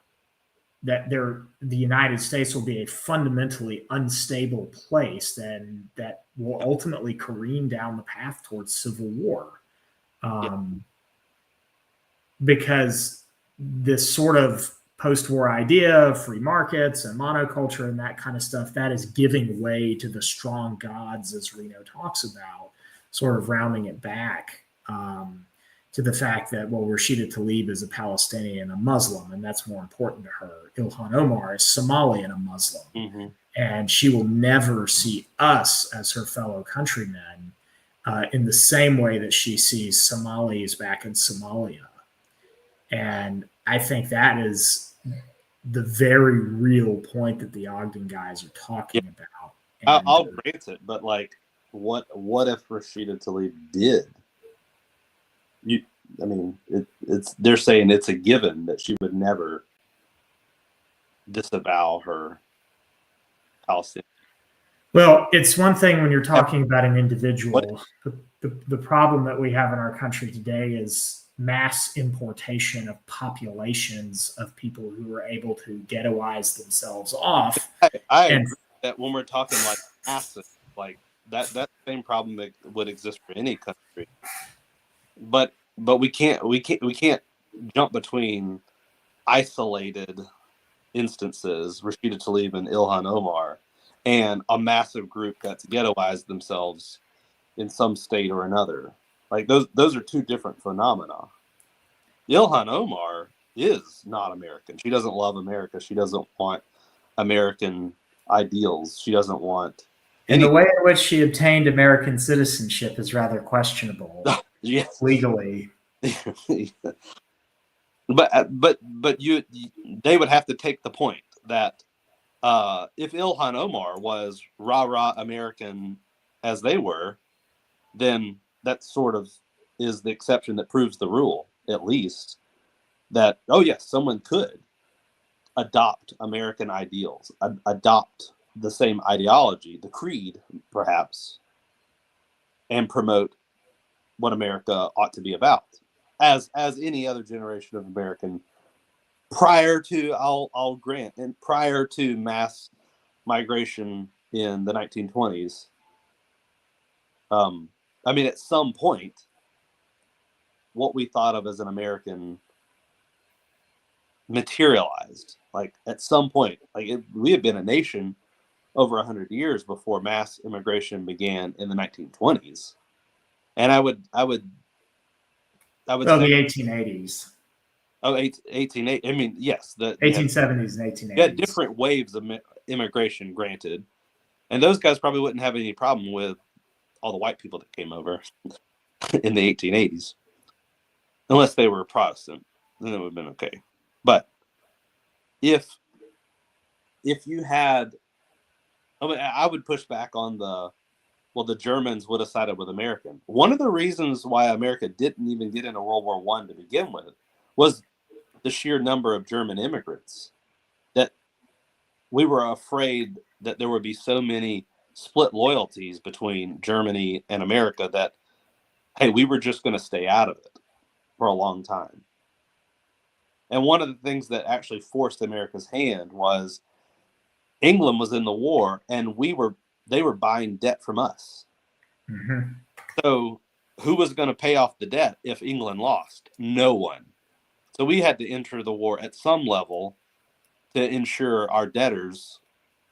That the United States will be a fundamentally unstable place that will ultimately careen down the path towards civil war. Because this sort of post-war idea of free markets and monoculture and that kind of stuff, that is giving way to the strong gods, as Reno talks about, sort of rounding it back to the fact that, well, Rashida Tlaib is a Palestinian, a Muslim, and that's more important to her. Ilhan Omar is Somali and a Muslim. Mm-hmm. And she will never see us as her fellow countrymen in the same way that she sees Somalis back in Somalia. And I think that is the very real point that the Ogden guys are talking about. And, I'll grant it, but like, what if Rashida Tlaib did? They're saying it's a given that she would never disavow her Palestinian. Well, it's one thing when you're talking about an individual. The problem that we have in our country today is mass importation of populations of people who are able to ghettoize themselves off. I agree that when we're talking like masses, like that same problem that would exist for any country. But we can't jump between isolated instances, Rashida Tlaib and Ilhan Omar, and a massive group that's ghettoized themselves in some state or another. Like those are two different phenomena. Ilhan Omar is not American. She doesn't love America. She doesn't want American ideals. She doesn't want and the way in which she obtained American citizenship is rather questionable. Yes. Legally. But they would have to take the point that if Ilhan Omar was rah American as they were, then that sort of is the exception that proves the rule, at least, that, oh yes, someone could adopt American ideals, adopt the same ideology, the creed, perhaps, and promote what America ought to be about, as any other generation of American prior to, I'll grant, and prior to mass migration in the 1920s. At some point, what we thought of as an American materialized. Like at some point, we had been a nation over 100 years before mass immigration began in the 1920s. And I would say the 1880s. Oh, 1880. I mean, yes, the 1870s and 1880s. Yeah, different waves of immigration, granted, and those guys probably wouldn't have any problem with all the white people that came over in the 1880s, unless they were Protestant. Then it would have been okay. But if you had, I would push back on the Germans would have sided with American. One of the reasons why America didn't even get into World War I to begin with was the sheer number of German immigrants, that we were afraid that there would be so many split loyalties between Germany and America that, hey, we were just going to stay out of it for a long time. And one of the things that actually forced America's hand was England was in the war, and they were buying debt from us. Mm-hmm. So who was going to pay off the debt if England lost? No one. So we had to enter the war at some level to ensure our debtors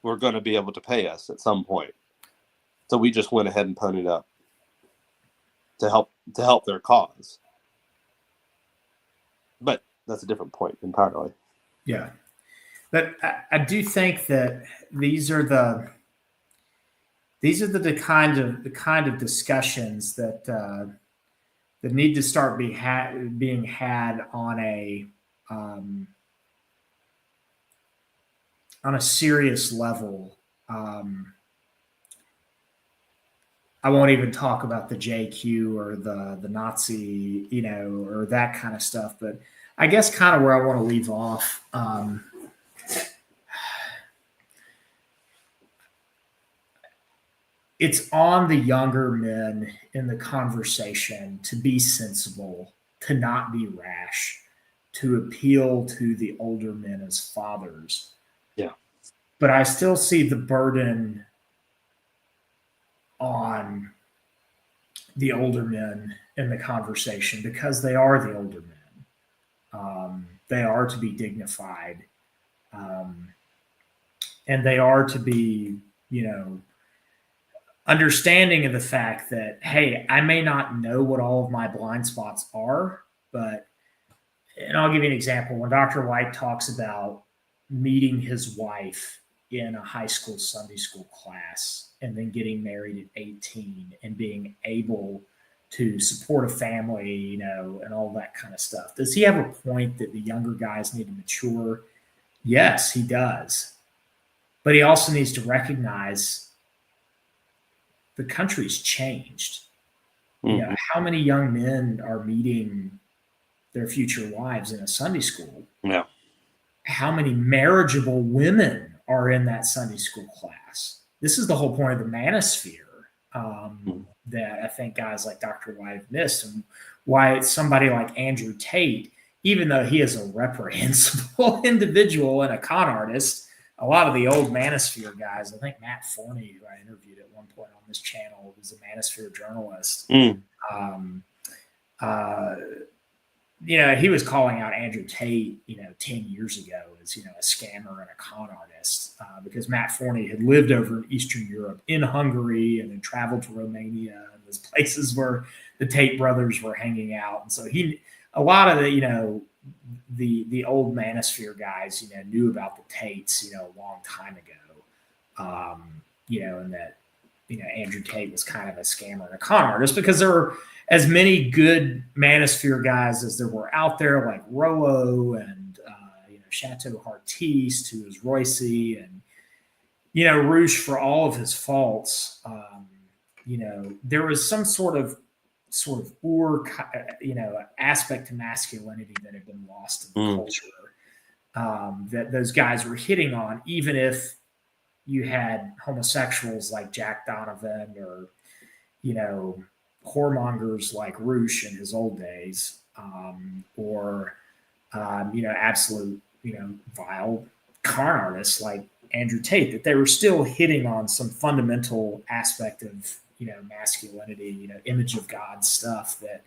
were going to be able to pay us at some point. So we just went ahead and ponied up to help their cause. But that's a different point entirely. Yeah. But I do think that these are the kind of discussions that that need to start being had on a serious level. I won't even talk about the JQ or the Nazi, or that kind of stuff. But I guess kind of where I want to leave off. It's on the younger men in the conversation to be sensible, to not be rash, to appeal to the older men as fathers. Yeah. But I still see the burden on the older men in the conversation because they are the older men. they are to be dignified, and they are to be, understanding of the fact that, hey, I may not know what all of my blind spots are, but, and I'll give you an example. When Dr. White talks about meeting his wife in a high school Sunday school class and then getting married at 18 and being able to support a family, and all that kind of stuff, does he have a point that the younger guys need to mature? Yes, he does. But he also needs to recognize the country's changed. Mm-hmm. How many young men are meeting their future wives in a Sunday school? Yeah. How many marriageable women are in that Sunday school class? This is the whole point of the manosphere, that I think guys like Dr. White have missed, and why somebody like Andrew Tate, even though he is a reprehensible individual and a con artist, a lot of the old manosphere guys, I think Matt Forney, who I interviewed at one point on this channel, was a manosphere journalist. He was calling out Andrew Tate, 10 years ago as, a scammer and a con artist, because Matt Forney had lived over in Eastern Europe, in Hungary, and then traveled to Romania and those places where the Tate brothers were hanging out. And so a lot of the old manosphere guys, knew about the Tates, a long time ago, and that, Andrew Tate was kind of a scammer and a con artist, because there were as many good manosphere guys as there were out there, like Rollo and, Chateau Hartiste, who was Royce, and, Rouge, for all of his faults, there was some sort of aspect to masculinity that had been lost in the culture, that those guys were hitting on, even if you had homosexuals like Jack Donovan, or, whoremongers like Roosh in his old days, or, absolute, vile con artists like Andrew Tate, that they were still hitting on some fundamental aspect of, masculinity, image of God stuff that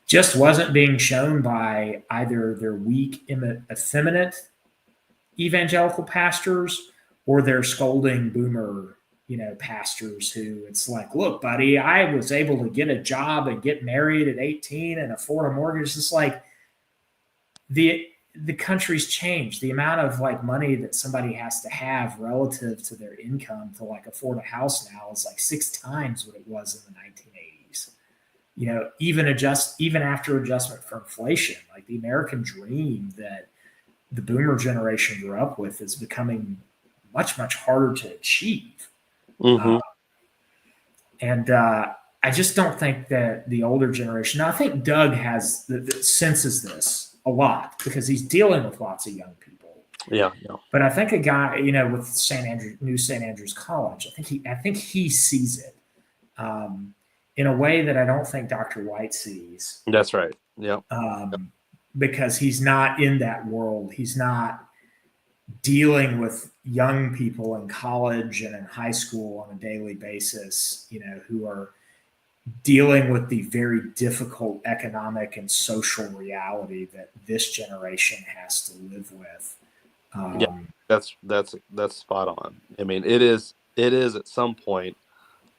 just wasn't being shown by either their weak, effeminate evangelical pastors or their scolding boomer, pastors who it's like, look, buddy, I was able to get a job and get married at 18 and afford a mortgage. It's like the country's changed. The amount of money that somebody has to have relative to their income to afford a house now is 6 times what it was in the 1980s. Even after adjustment for inflation, the American dream that the boomer generation grew up with is becoming much, much harder to achieve. Mm-hmm. I just don't think that the older generation. Now, I think Doug senses this a lot because he's dealing with lots of young people. Yeah. But I think a guy, with New St. Andrews College, I think he sees it in a way that I don't think Dr. White sees. That's right. Yeah. Because he's not in that world. He's not dealing with young people in college and in high school on a daily basis, who are dealing with the very difficult economic and social reality that this generation has to live with. Yeah, that's spot on. I mean, it is at some point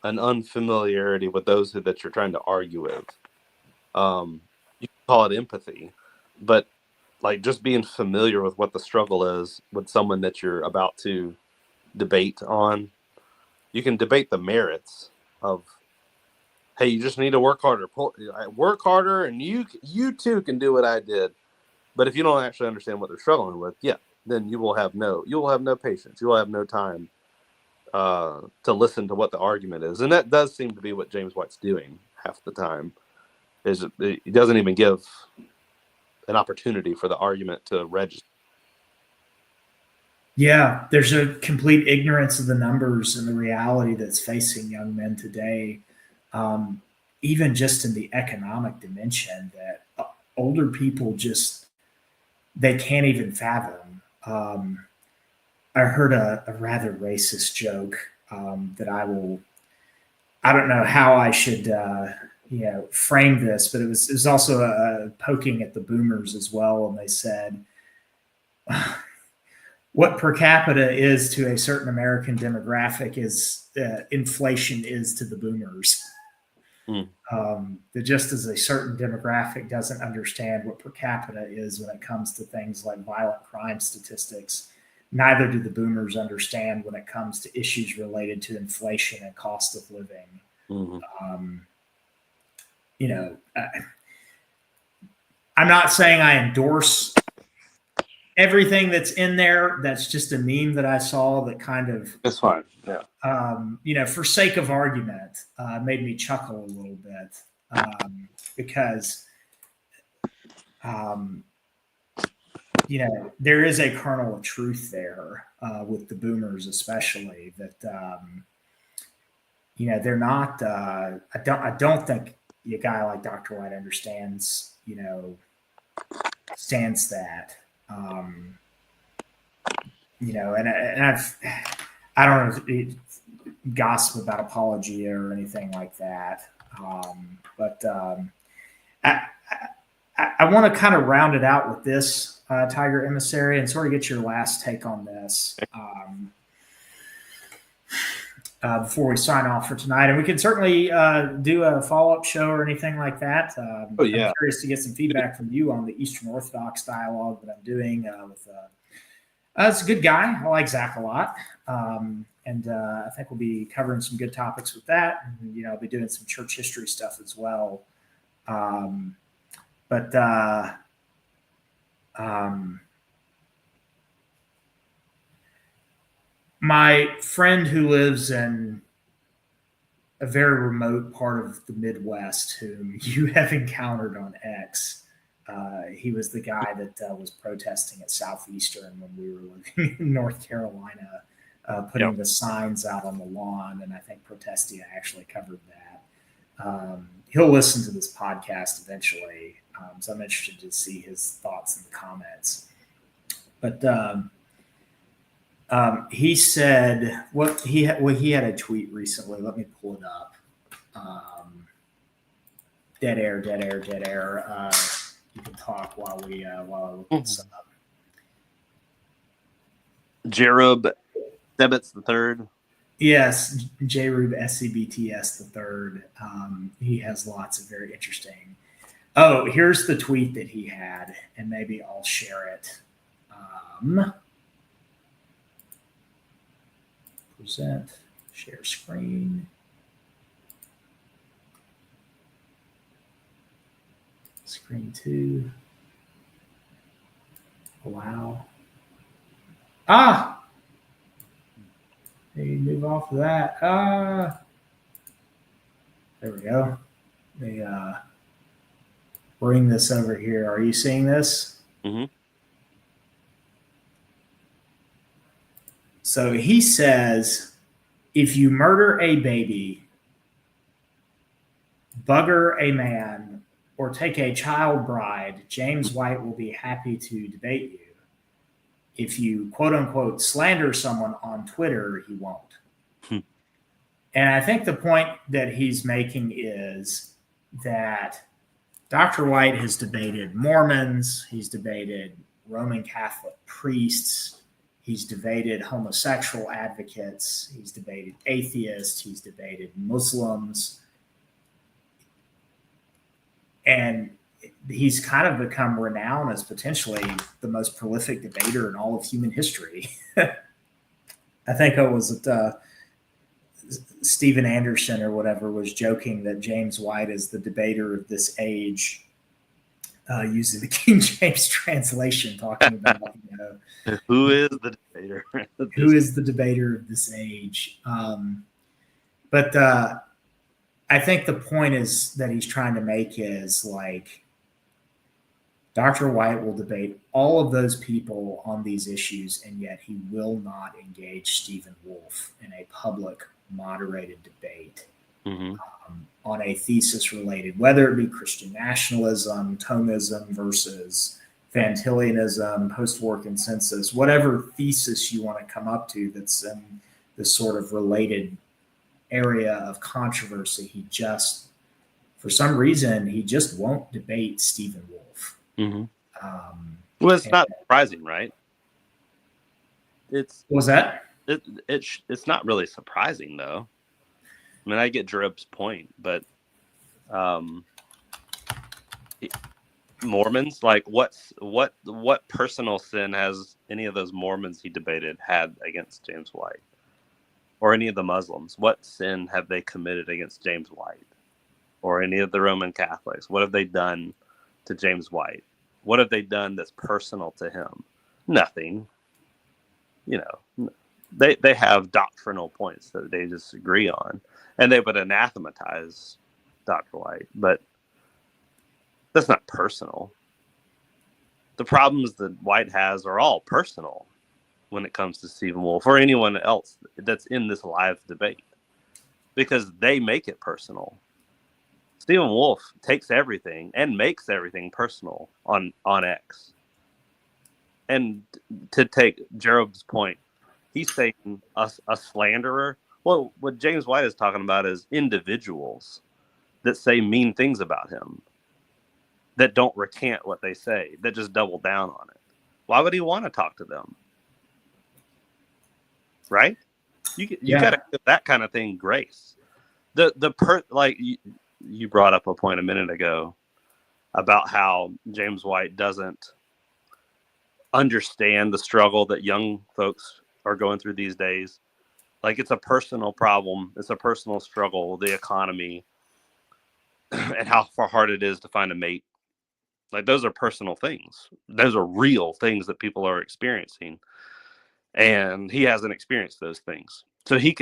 an unfamiliarity with those that you're trying to argue with. You can call it empathy, but just being familiar with what the struggle is with someone that you're about to debate on. You can debate the merits of, hey, you just need to work harder. Work harder, and you too can do what I did. But if you don't actually understand what they're struggling with, then you will have no patience. You will have no time to listen to what the argument is, and that does seem to be what James White's doing half the time. He doesn't even give an opportunity for the argument to register. Yeah, there's a complete ignorance of the numbers and the reality that's facing young men today, even just in the economic dimension that older people they can't even fathom. I heard a rather racist joke that I don't know how I should frame this, but it was also poking at the boomers as well. And they said, what per capita is to a certain American demographic is inflation is to the boomers. That just as a certain demographic doesn't understand what per capita is when it comes to things like violent crime statistics, neither do the boomers understand when it comes to issues related to inflation and cost of living. I'm not saying I endorse everything that's in there. That's just a meme that I saw that kind of, that's fine. Yeah. For sake of argument, made me chuckle a little bit because, there is a kernel of truth there with the boomers, especially that, they're not. I don't think a guy like Dr. White understands, stands that. I don't know gossip about apologia or anything like that. But I want to kind of round it out with this, Tiger Emissary, and sort of get your last take on this before we sign off for tonight. And we can certainly do a follow-up show or anything like that. I'm curious to get some feedback from you on the Eastern Orthodox dialogue that I'm doing with it's a good guy. I like Zach a lot. And I think we'll be covering some good topics with that. And, I'll be doing some church history stuff as well. My friend who lives in a very remote part of the Midwest, whom you have encountered on X, he was the guy that was protesting at Southeastern when we were living in North Carolina, putting the signs out on the lawn. And I think Protestia actually covered that. He'll listen to this podcast eventually. So I'm interested to see his thoughts in the comments. But he said he had a tweet recently. Let me pull it up. Dead air. You can talk while I look this up. Jerub Debits the third. Yes, Jerub SCBTS the third. He has lots of very interesting. Oh, here's the tweet that he had, and maybe I'll share it. Present, share screen. Screen 2. Allow. Maybe move off of that. There we go. Let me bring this over here. Are you seeing this? Mm-hmm. So he says, if you murder a baby, bugger a man, or take a child bride, James White will be happy to debate you. If you, quote unquote, slander someone on Twitter, he won't. And I think the point that he's making is that Dr. White has debated Mormons, he's debated Roman Catholic priests, he's debated homosexual advocates, he's debated atheists, he's debated Muslims. And he's kind of become renowned as potentially the most prolific debater in all of human history. I think it was Stephen Anderson or whatever was joking that James White is the debater of this age, using the King James translation, talking about who is the debater? Who is the debater of this age? But I think the point is that he's trying to make is like Dr. White will debate all of those people on these issues, and yet he will not engage Stephen Wolfe in a public, moderated debate on a thesis related, whether it be Christian nationalism, Thomism versus Van Tillianism, Postwar Consensus, whatever thesis you want to come up to that's in this sort of related area of controversy. He just, for some reason, he just won't debate Stephen Wolfe. Well, it's not surprising, right? it's What was that? it's not really surprising though. I mean, I get Drib's point, but Mormons, like what personal sin has any of those Mormons he debated had against James White, or any of the Muslims? What sin have they committed against James White, or any of the Roman Catholics? What have they done to James White? What have they done that's personal to him? Nothing. You know, they have doctrinal points that they disagree on, and they would anathematize Dr. White, but that's not personal. The problems that White has are all personal when it comes to Stephen Wolfe or anyone else that's in this live debate, because they make it personal. Stephen Wolfe takes everything and makes everything personal on X. And to take Jerob's point, he's saying a slanderer. Well, what James White is talking about is individuals that say mean things about him, that don't recant what they say, that just double down on it. Why would he want to talk to them? Right? You got to give that kind of thing grace. You brought up a point a minute ago about how James White doesn't understand the struggle that young folks are going through these days. Like, it's a personal problem. It's a personal struggle, the economy, and how hard it is to find a mate. Like, those are personal things. Those are real things that people are experiencing. And he hasn't experienced those things. So he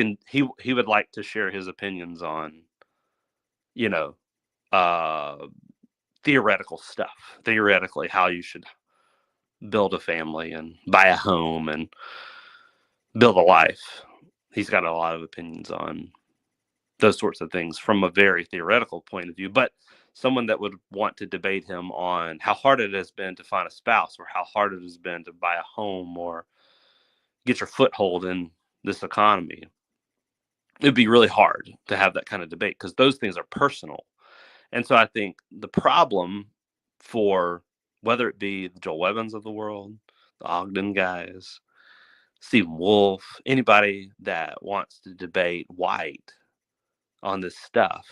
would like to share his opinions on, theoretical stuff. Theoretically, how you should build a family and buy a home and build a life. He's got a lot of opinions on those sorts of things from a very theoretical point of view. But someone that would want to debate him on how hard it has been to find a spouse, or how hard it has been to buy a home or get your foothold in this economy, it'd be really hard to have that kind of debate, because those things are personal. And so I think the problem for, whether it be the Joel Webbins of the world, the Ogden guys, Stephen Wolfe, anybody that wants to debate White on this stuff,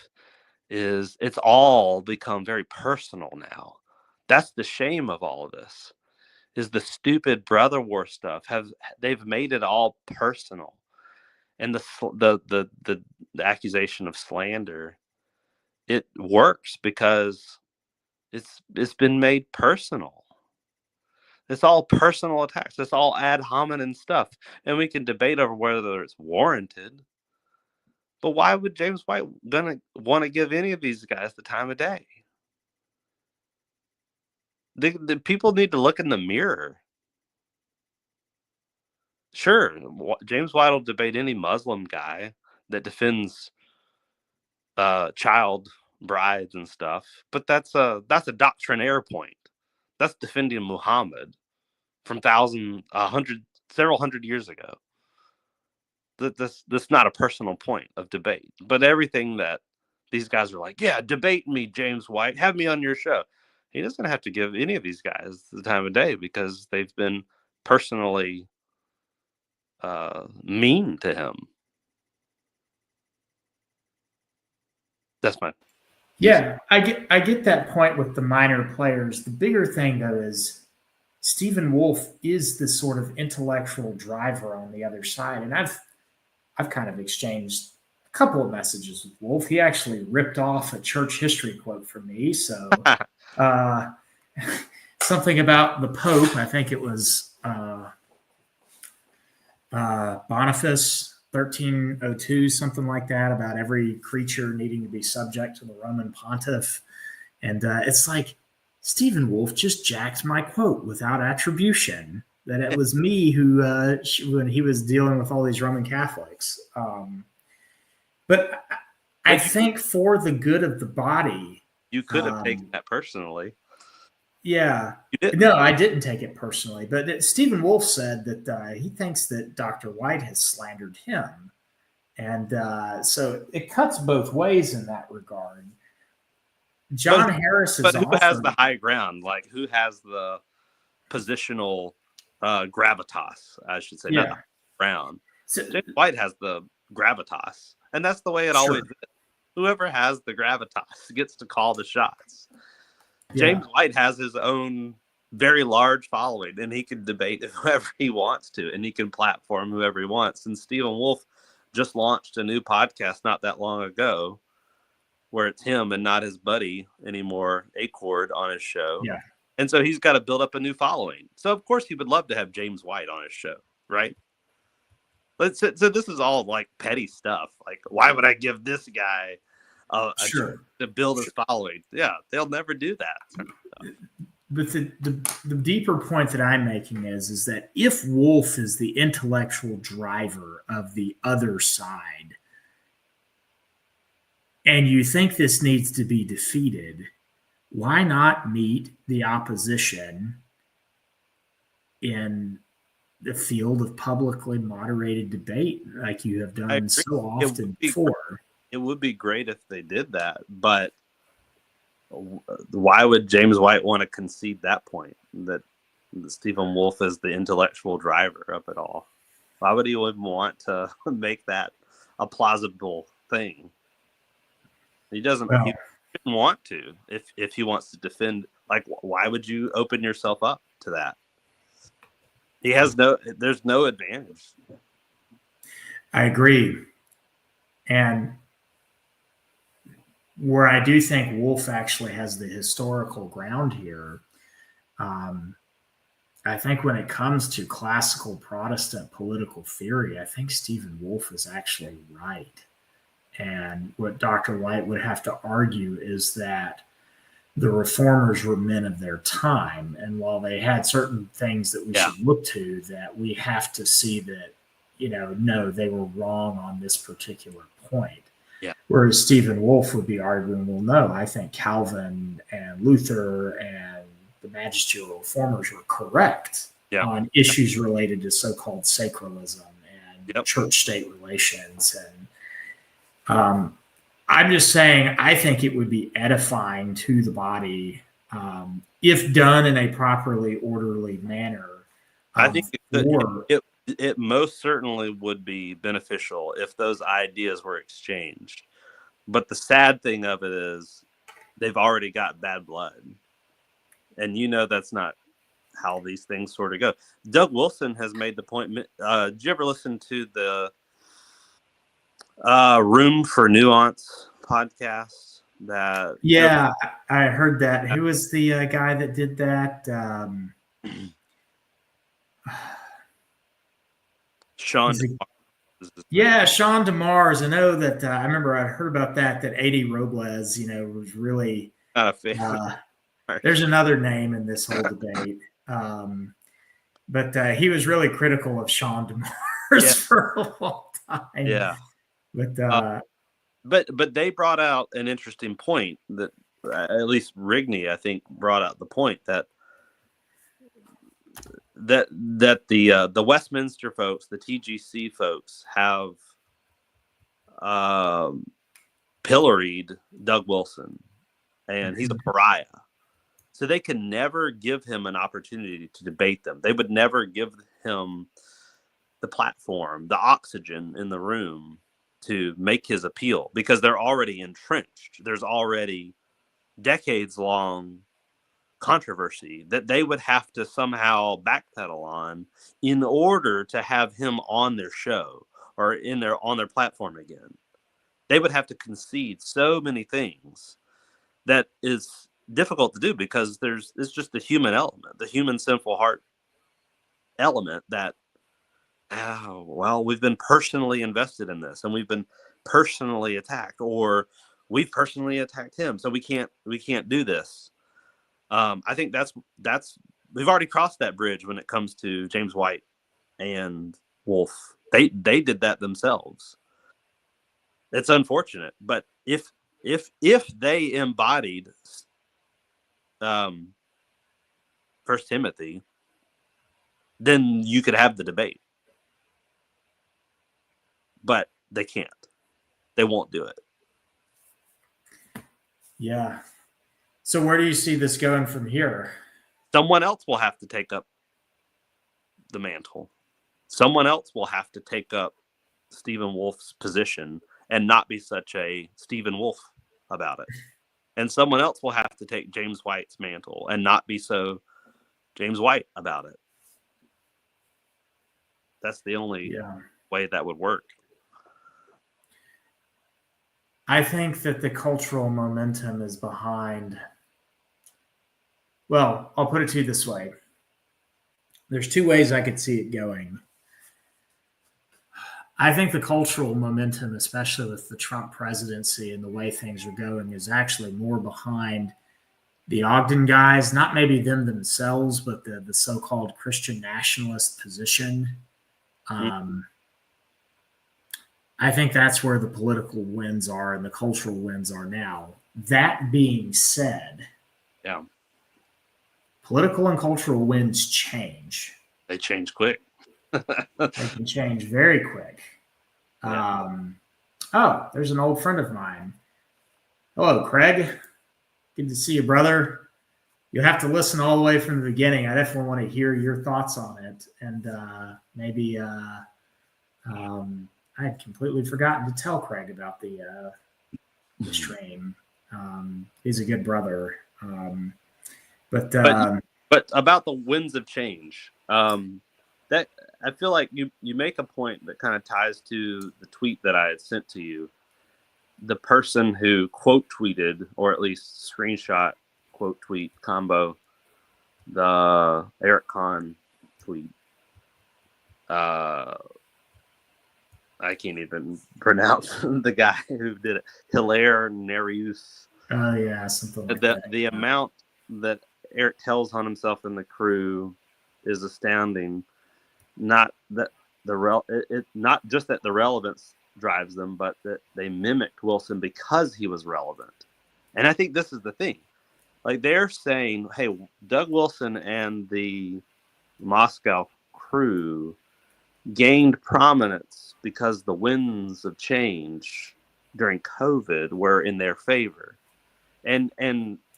is it's all become very personal now. That's the shame of all of this, is the stupid brother war stuff. They've made it all personal, and the accusation of slander, it works because it's been made personal. It's all personal attacks. It's all ad hominem stuff, and we can debate over whether it's warranted. But why would James White gonna want to give any of these guys the time of day? The people need to look in the mirror. Sure, James White will debate any Muslim guy that defends child brides and stuff, but that's a doctrinaire point. That's defending Muhammad from several hundred years ago. That's not a personal point of debate. But everything that these guys are like, yeah, debate me, James White, have me on your show. He doesn't have to give any of these guys the time of day, because they've been personally mean to him. That's my I get that point with the minor players. The bigger thing, though, is Stephen Wolfe is the sort of intellectual driver on the other side, and I've kind of exchanged a couple of messages with Wolfe. He actually ripped off a church history quote from me. So something about the Pope. I think it was Boniface 1302, something like that, about every creature needing to be subject to the Roman pontiff. And it's like, Stephen Wolfe just jacked my quote without attribution, that it was me who, when he was dealing with all these Roman Catholics. But I think for the good of the body. You could have taken that personally. Yeah. No, I didn't take it personally. But Stephen Wolfe said that he thinks that Dr. White has slandered him. And so it cuts both ways in that regard. John Harris is But who has the high ground? Like, who has the positional gravitas, I should say, not Yeah. Brown. So, James White has the gravitas, and that's the way it always is. Whoever has the gravitas gets to call the shots. James White has his own very large following, and he can debate whoever he wants to, and he can platform whoever he wants. And Stephen Wolf just launched a new podcast not that long ago where it's him and not his buddy anymore, Acord, on his show. Yeah. And so he's got to build up a new following. So, of course, he would love to have James White on his show, right? So this is all like petty stuff. Like, why would I give this guy a chance to build his following? Yeah, they'll never do that. But the deeper point that I'm making is that if Wolf is the intellectual driver of the other side, and you think this needs to be defeated, why not meet the opposition in the field of publicly moderated debate like you have done so often before? It would be great if they did that, but why would James White want to concede that point, that Stephen Wolf is the intellectual driver of it all? Why would he even want to make that a plausible thing? He doesn't. Well, he didn't want to. If he wants to defend, like, why would you open yourself up to that? He has there's no advantage. I agree. And where I do think Wolf actually has the historical ground here, I think when it comes to classical Protestant political theory, I think Stephen Wolf is actually right. And what Dr. White would have to argue is that the reformers were men of their time. And while they had certain things that we should look to, that we have to see that, no, they were wrong on this particular point. Yeah. Whereas Stephen Wolf would be arguing, well, no, I think Calvin and Luther and the magisterial reformers were correct on issues related to so-called sacralism and church-state relations. And I'm just saying, I think it would be edifying to the body if done in a properly orderly manner. I think it most certainly would be beneficial if those ideas were exchanged. But the sad thing of it is they've already got bad blood. And that's not how these things sort of go. Doug Wilson has made the point. Did you ever listen to the Room for Nuance podcast? I heard that. Who was the guy that did that? Sean. Sean DeMars. I know that. I remember I heard about that A.D. Robles, was really not a fan. There's another name in this whole debate, but he was really critical of Sean DeMars for a long time. Yeah. But they brought out an interesting point that at least Rigney, I think, brought out the point that the Westminster folks, the TGC folks, have pilloried Doug Wilson, and he's a pariah. So they can never give him an opportunity to debate them. They would never give him the platform, the oxygen in the room to make his appeal, because they're already entrenched. There's already decades-long controversy that they would have to somehow backpedal on in order to have him on their show or on their platform again. They would have to concede so many things that is difficult to do, because it's just the human element, the human sinful heart element that, we've been personally invested in this, and we've been personally attacked, or we've personally attacked him, so we can't do this. I think that's we've already crossed that bridge when it comes to James White and Wolf. They did that themselves. It's unfortunate, but if they embodied First Timothy, then you could have the debate. But they can't. They won't do it. Yeah. So where do you see this going from here? Someone else will have to take up the mantle. Someone else will have to take up Stephen Wolf's position and not be such a Stephen Wolf about it. And someone else will have to take James White's mantle and not be so James White about it. That's the only way that would work. I think that the cultural momentum is behind. Well, I'll put it to you this way. There's two ways I could see it going. I think the cultural momentum, especially with the Trump presidency and the way things are going, is actually more behind the Ogden guys, not maybe them themselves, but the so-called Christian nationalist position. I think that's where the political wins are and the cultural wins are now. That being said, political and cultural winds change. They change quick. They can change very quick. There's an old friend of mine. Hello, Craig. Good to see you, brother. You'll have to listen all the way from the beginning. I definitely want to hear your thoughts on it. And maybe I had completely forgotten to tell Craig about the stream. He's a good brother. But about the winds of change, that I feel like you make a point that kind of ties to the tweet that I had sent to you. The person who quote tweeted, or at least screenshot quote tweet combo, the Eric Kahn tweet. I can't even pronounce the guy who did it. Hilaire Nerius. Oh yeah, something like that. The amount that Eric tells on himself and the crew is astounding. Not that not just that the relevance drives them, but that they mimicked Wilson because he was relevant. And I think this is the thing. Like, they're saying, hey, Doug Wilson and the Moscow crew gained prominence because the winds of change during COVID were in their favor. And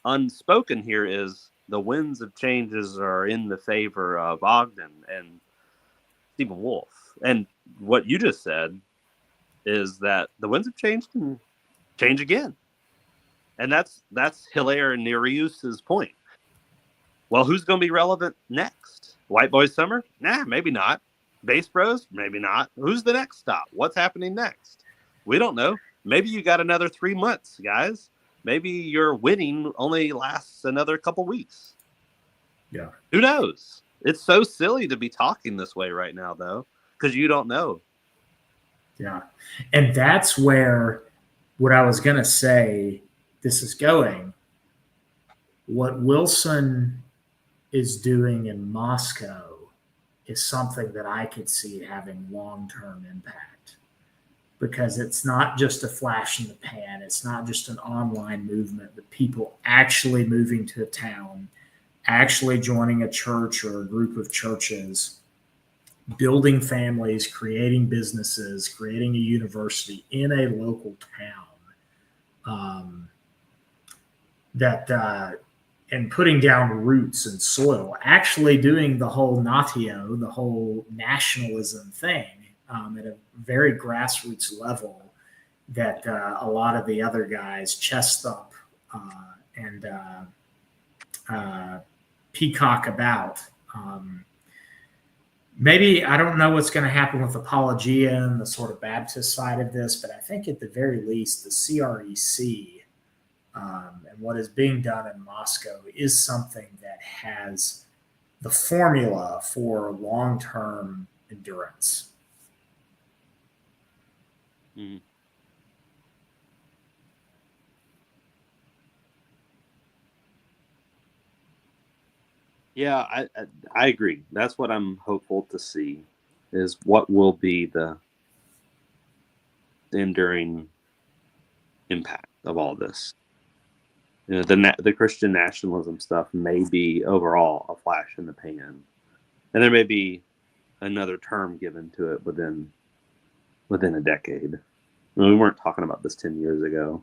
unspoken here is the winds of changes are in the favor of Ogden and Stephen Wolf. And what you just said is that the winds of change can change again. And that's Hilaire Nerius's point. Well, who's going to be relevant next? White Boy Summer? Nah, maybe not. Bass Bros? Maybe not. Who's the next stop? What's happening next? We don't know. Maybe you got another 3 months, guys. Maybe your winning only lasts another couple weeks. Yeah. Who knows? It's so silly to be talking this way right now, though, because you don't know. Yeah. And that's where what I was going to say, this is going. What Wilson is doing in Moscow is something that I could see having long-term impact, because it's not just a flash in the pan. It's not just an online movement, but people actually moving to a town, actually joining a church or a group of churches, building families, creating businesses, creating a university in a local town, and putting down roots and soil, actually doing the whole natio, the whole nationalism thing at a very grassroots level that a lot of the other guys chest thump and peacock about. Maybe, I don't know what's going to happen with Apologia and the sort of Baptist side of this, but I think at the very least, the CREC and what is being done in Moscow is something that has the formula for long-term endurance. Mm-hmm. Yeah, I agree. That's what I'm hopeful to see, is what will be the enduring impact of all this. You know, the Christian nationalism stuff may be overall a flash in the pan, and there may be another term given to it within a decade. I mean, we weren't talking about this 10 years ago,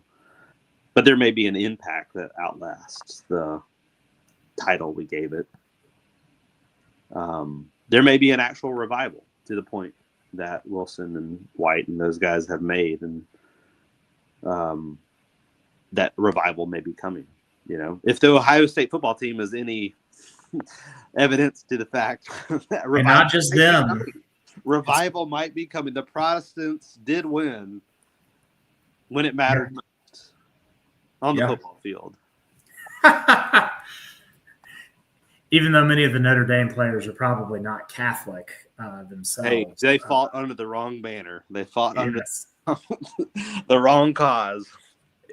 but there may be an impact that outlasts the title we gave it. there may be an actual revival to the point that Wilson and White and those guys have made, and that revival may be coming. You know, if the Ohio State football team is any evidence to the fact that and not just them, revival might be coming. The Protestants did win when it mattered most on the football field. Even though many of the Notre Dame players are probably not Catholic themselves. Hey, they fought under the wrong banner. They fought under the wrong cause.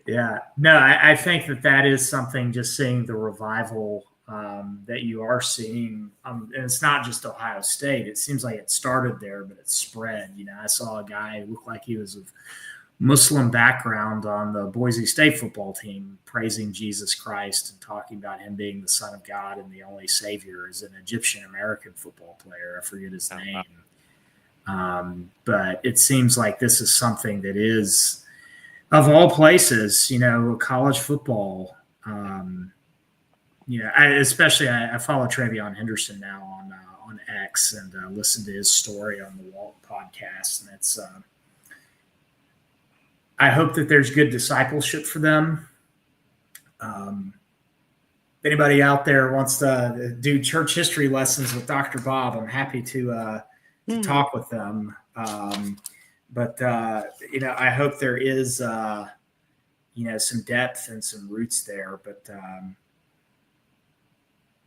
Yeah. No, I think that is something, just seeing the revival that you are seeing. And it's not just Ohio State. It seems like it started there, but it spread. You know, I saw a guy who looked like he was of Muslim background on the Boise State football team praising Jesus Christ and talking about him being the Son of God and the only Savior, as an Egyptian American football player. I forget his name. But it seems like this is something that is, of all places, you know, college football. You know, I follow Travion Henderson now on X, and listen to his story on the Walt podcast, and it's. I hope that there's good discipleship for them. If anybody out there wants to do church history lessons with Dr. Bob, I'm happy to talk with them. But you know, I hope there is, you know, some depth and some roots there. But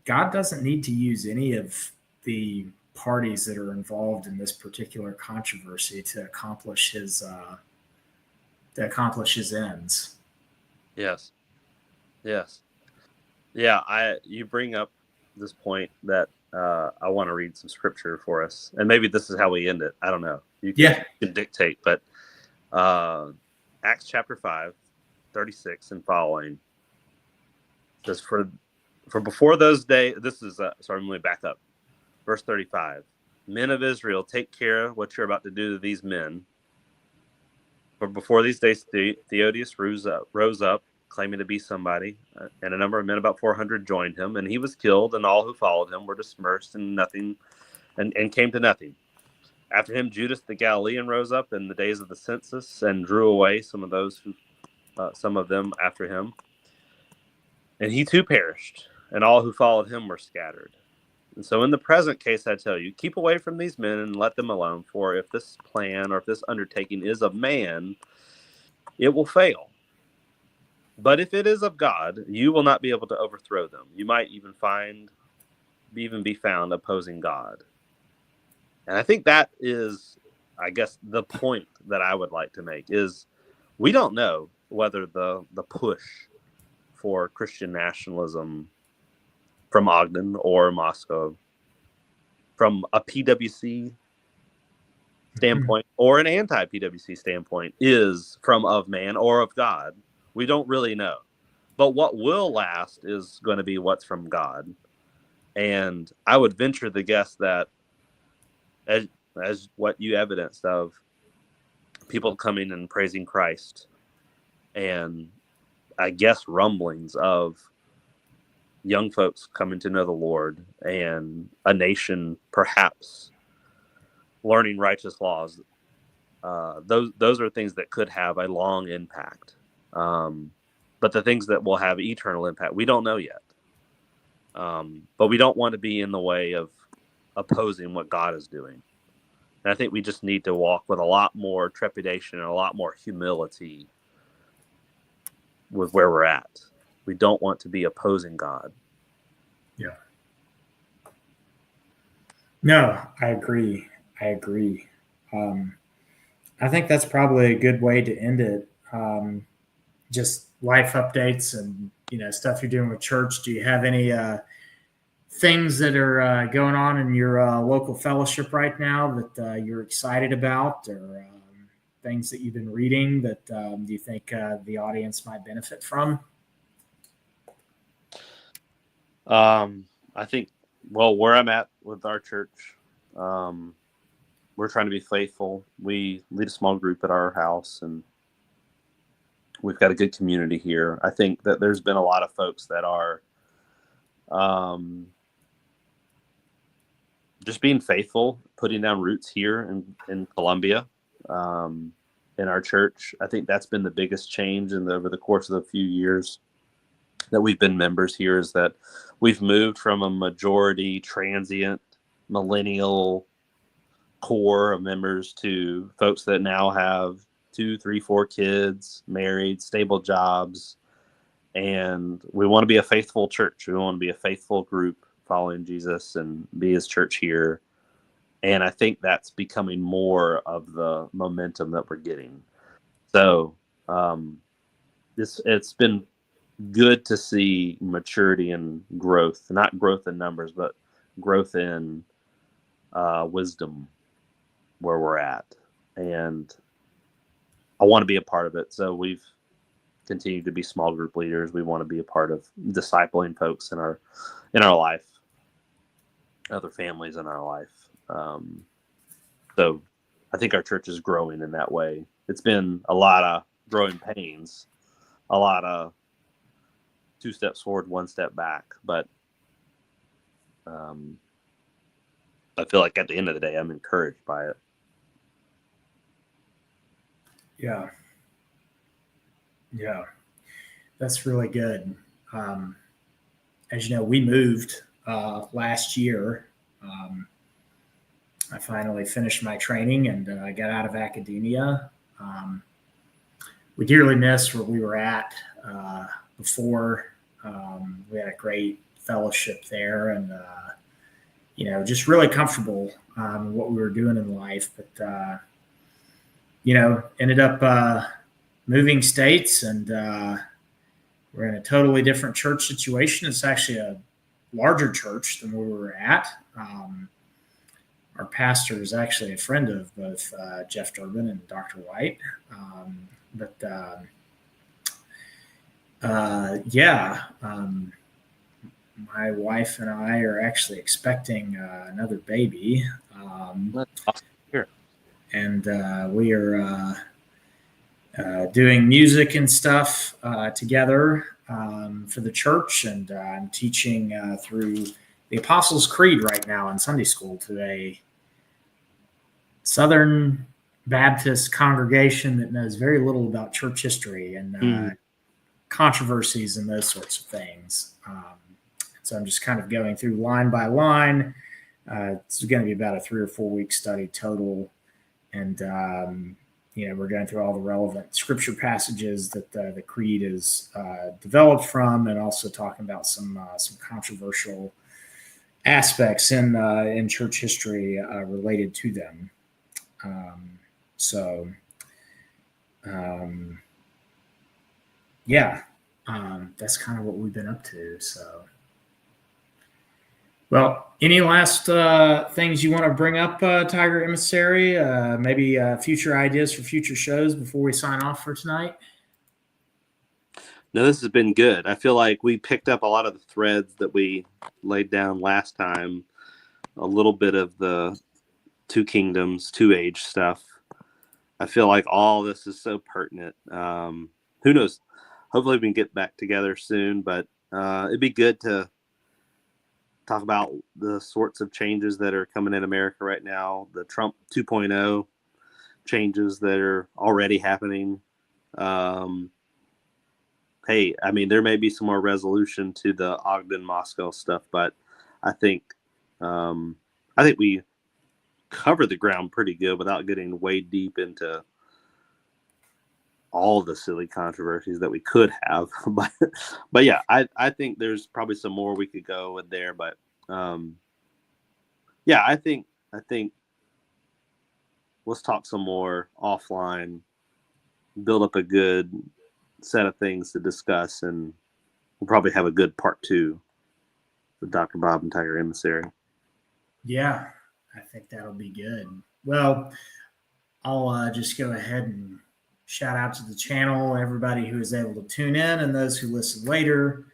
God doesn't need to use any of the parties that are involved in this particular controversy to accomplish his ends. Yes. Yeah. You bring up this point that I want to read some scripture for us, and maybe this is how we end it. I don't know. You can dictate, but Acts chapter 5, 36 and following says, for before those days, this is, sorry, let me back up. Verse 35, men of Israel, take care what you're about to do to these men. For before these days, Theodius rose up, claiming to be somebody, and a number of men, about 400, joined him, and he was killed, and all who followed him were dispersed, and came to nothing. After him, Judas the Galilean rose up in the days of the census, and drew away some of them after him, and he too perished, and all who followed him were scattered. And so in the present case, I tell you, keep away from these men and let them alone. For if this plan or if this undertaking is of man, it will fail. But if it is of God, you will not be able to overthrow them. You might even be found opposing God. And I think that is, I guess, the point that I would like to make is we don't know whether the push for Christian nationalism from Ogden or Moscow, from a PWC standpoint or an anti-PWC standpoint, is from of man or of God. We don't really know. But what will last is going to be what's from God. And I would venture the guess that, as what you evidenced of people coming and praising Christ, and I guess rumblings of young folks coming to know the Lord, and a nation perhaps learning righteous laws. Those are things that could have a long impact. But the things that will have eternal impact, we don't know yet. But we don't want to be in the way of opposing what God is doing. And I think we just need to walk with a lot more trepidation and a lot more humility with where we're at. We don't want to be opposing God. Yeah. No, I agree. I think that's probably a good way to end it. Just life updates and, you know, stuff you're doing with church. Do you have any things that are going on in your local fellowship right now that you're excited about, or things that you've been reading that do you think the audience might benefit from? I think, well, where I'm at with our church, we're trying to be faithful. We lead a small group at our house, and we've got a good community here. I think that there's been a lot of folks that are just being faithful, putting down roots here in Columbia, in our church. I think that's been the biggest change over the course of the few years that we've been members here, is that we've moved from a majority transient millennial core of members to folks that now have 2, 3, 4 kids, married, stable jobs. And we want to be a faithful church. We want to be a faithful group following Jesus and be his church here. And I think that's becoming more of the momentum that we're getting. So it's been good to see maturity and growth, not growth in numbers, but growth in wisdom where we're at. And I want to be a part of it. So we've continued to be small group leaders. We want to be a part of discipling folks in our life, other families in our life. So I think our church is growing in that way. It's been a lot of growing pains, a lot of 2 steps forward, 1 step back. But I feel like at the end of the day, I'm encouraged by it. Yeah. Yeah. That's really good. As you know, we moved last year. I finally finished my training and I got out of academia. We dearly missed where we were at before. We had a great fellowship there and, just really comfortable in what we were doing in life. But, ended up moving states and we're in a totally different church situation. It's actually a larger church than where we were at. Our pastor is actually a friend of both Jeff Durbin and Dr. White. My wife and I are actually expecting another baby. That's awesome. Here. And we are doing music and stuff together for the church. And I'm teaching through the Apostles' Creed right now in Sunday school to a Southern Baptist congregation that knows very little about church history and controversies and those sorts of things. So I'm just kind of going through line by line. It's going to be about a 3 or 4 week study total. And, we're going through all the relevant scripture passages that the Creed is developed from, and also talking about some controversial aspects in church history related to them. That's kind of what we've been up to. So, well, any last things you want to bring up, Tiger Emissary? Maybe future ideas for future shows before we sign off for tonight? No, this has been good. I feel like we picked up a lot of the threads that we laid down last time, a little bit of the 2 kingdoms, 2 age stuff. I feel like all this is so pertinent. Who knows? Hopefully we can get back together soon, but it'd be good to talk about the sorts of changes that are coming in America right now, the Trump 2.0 changes that are already happening. Hey, I mean, there may be some more resolution to the Ogden Moscow stuff, but I think we covered the ground pretty good without getting way deep into all the silly controversies that we could have. but yeah, I think there's probably some more we could go with there. But I think let's talk some more offline, build up a good set of things to discuss, and we'll probably have a good part 2 with Dr. Bob and Tiger Emissary. Yeah, I think that'll be good. Well, I'll just go ahead and shout out to the channel, everybody who is able to tune in, and those who listen later.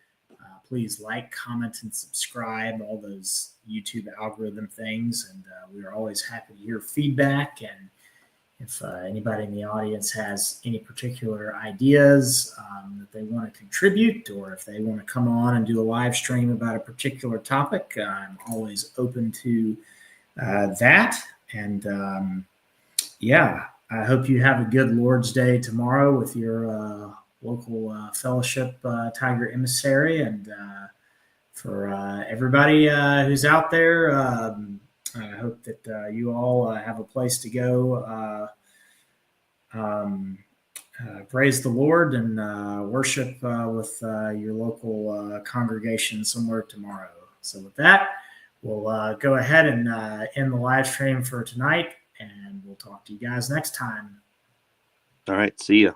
Please like, comment, and subscribe, all those YouTube algorithm things. And we are always happy to hear feedback. And if anybody in the audience has any particular ideas that they want to contribute, or if they want to come on and do a live stream about a particular topic, I'm always open to that. And yeah, I hope you have a good Lord's Day tomorrow with your local fellowship Tiger Emissary. And for everybody who's out there, I hope that you all have a place to go. Praise the Lord and worship with your local congregation somewhere tomorrow. So with that, we'll go ahead and end the live stream for tonight, and we'll talk to you guys next time. All right. See ya.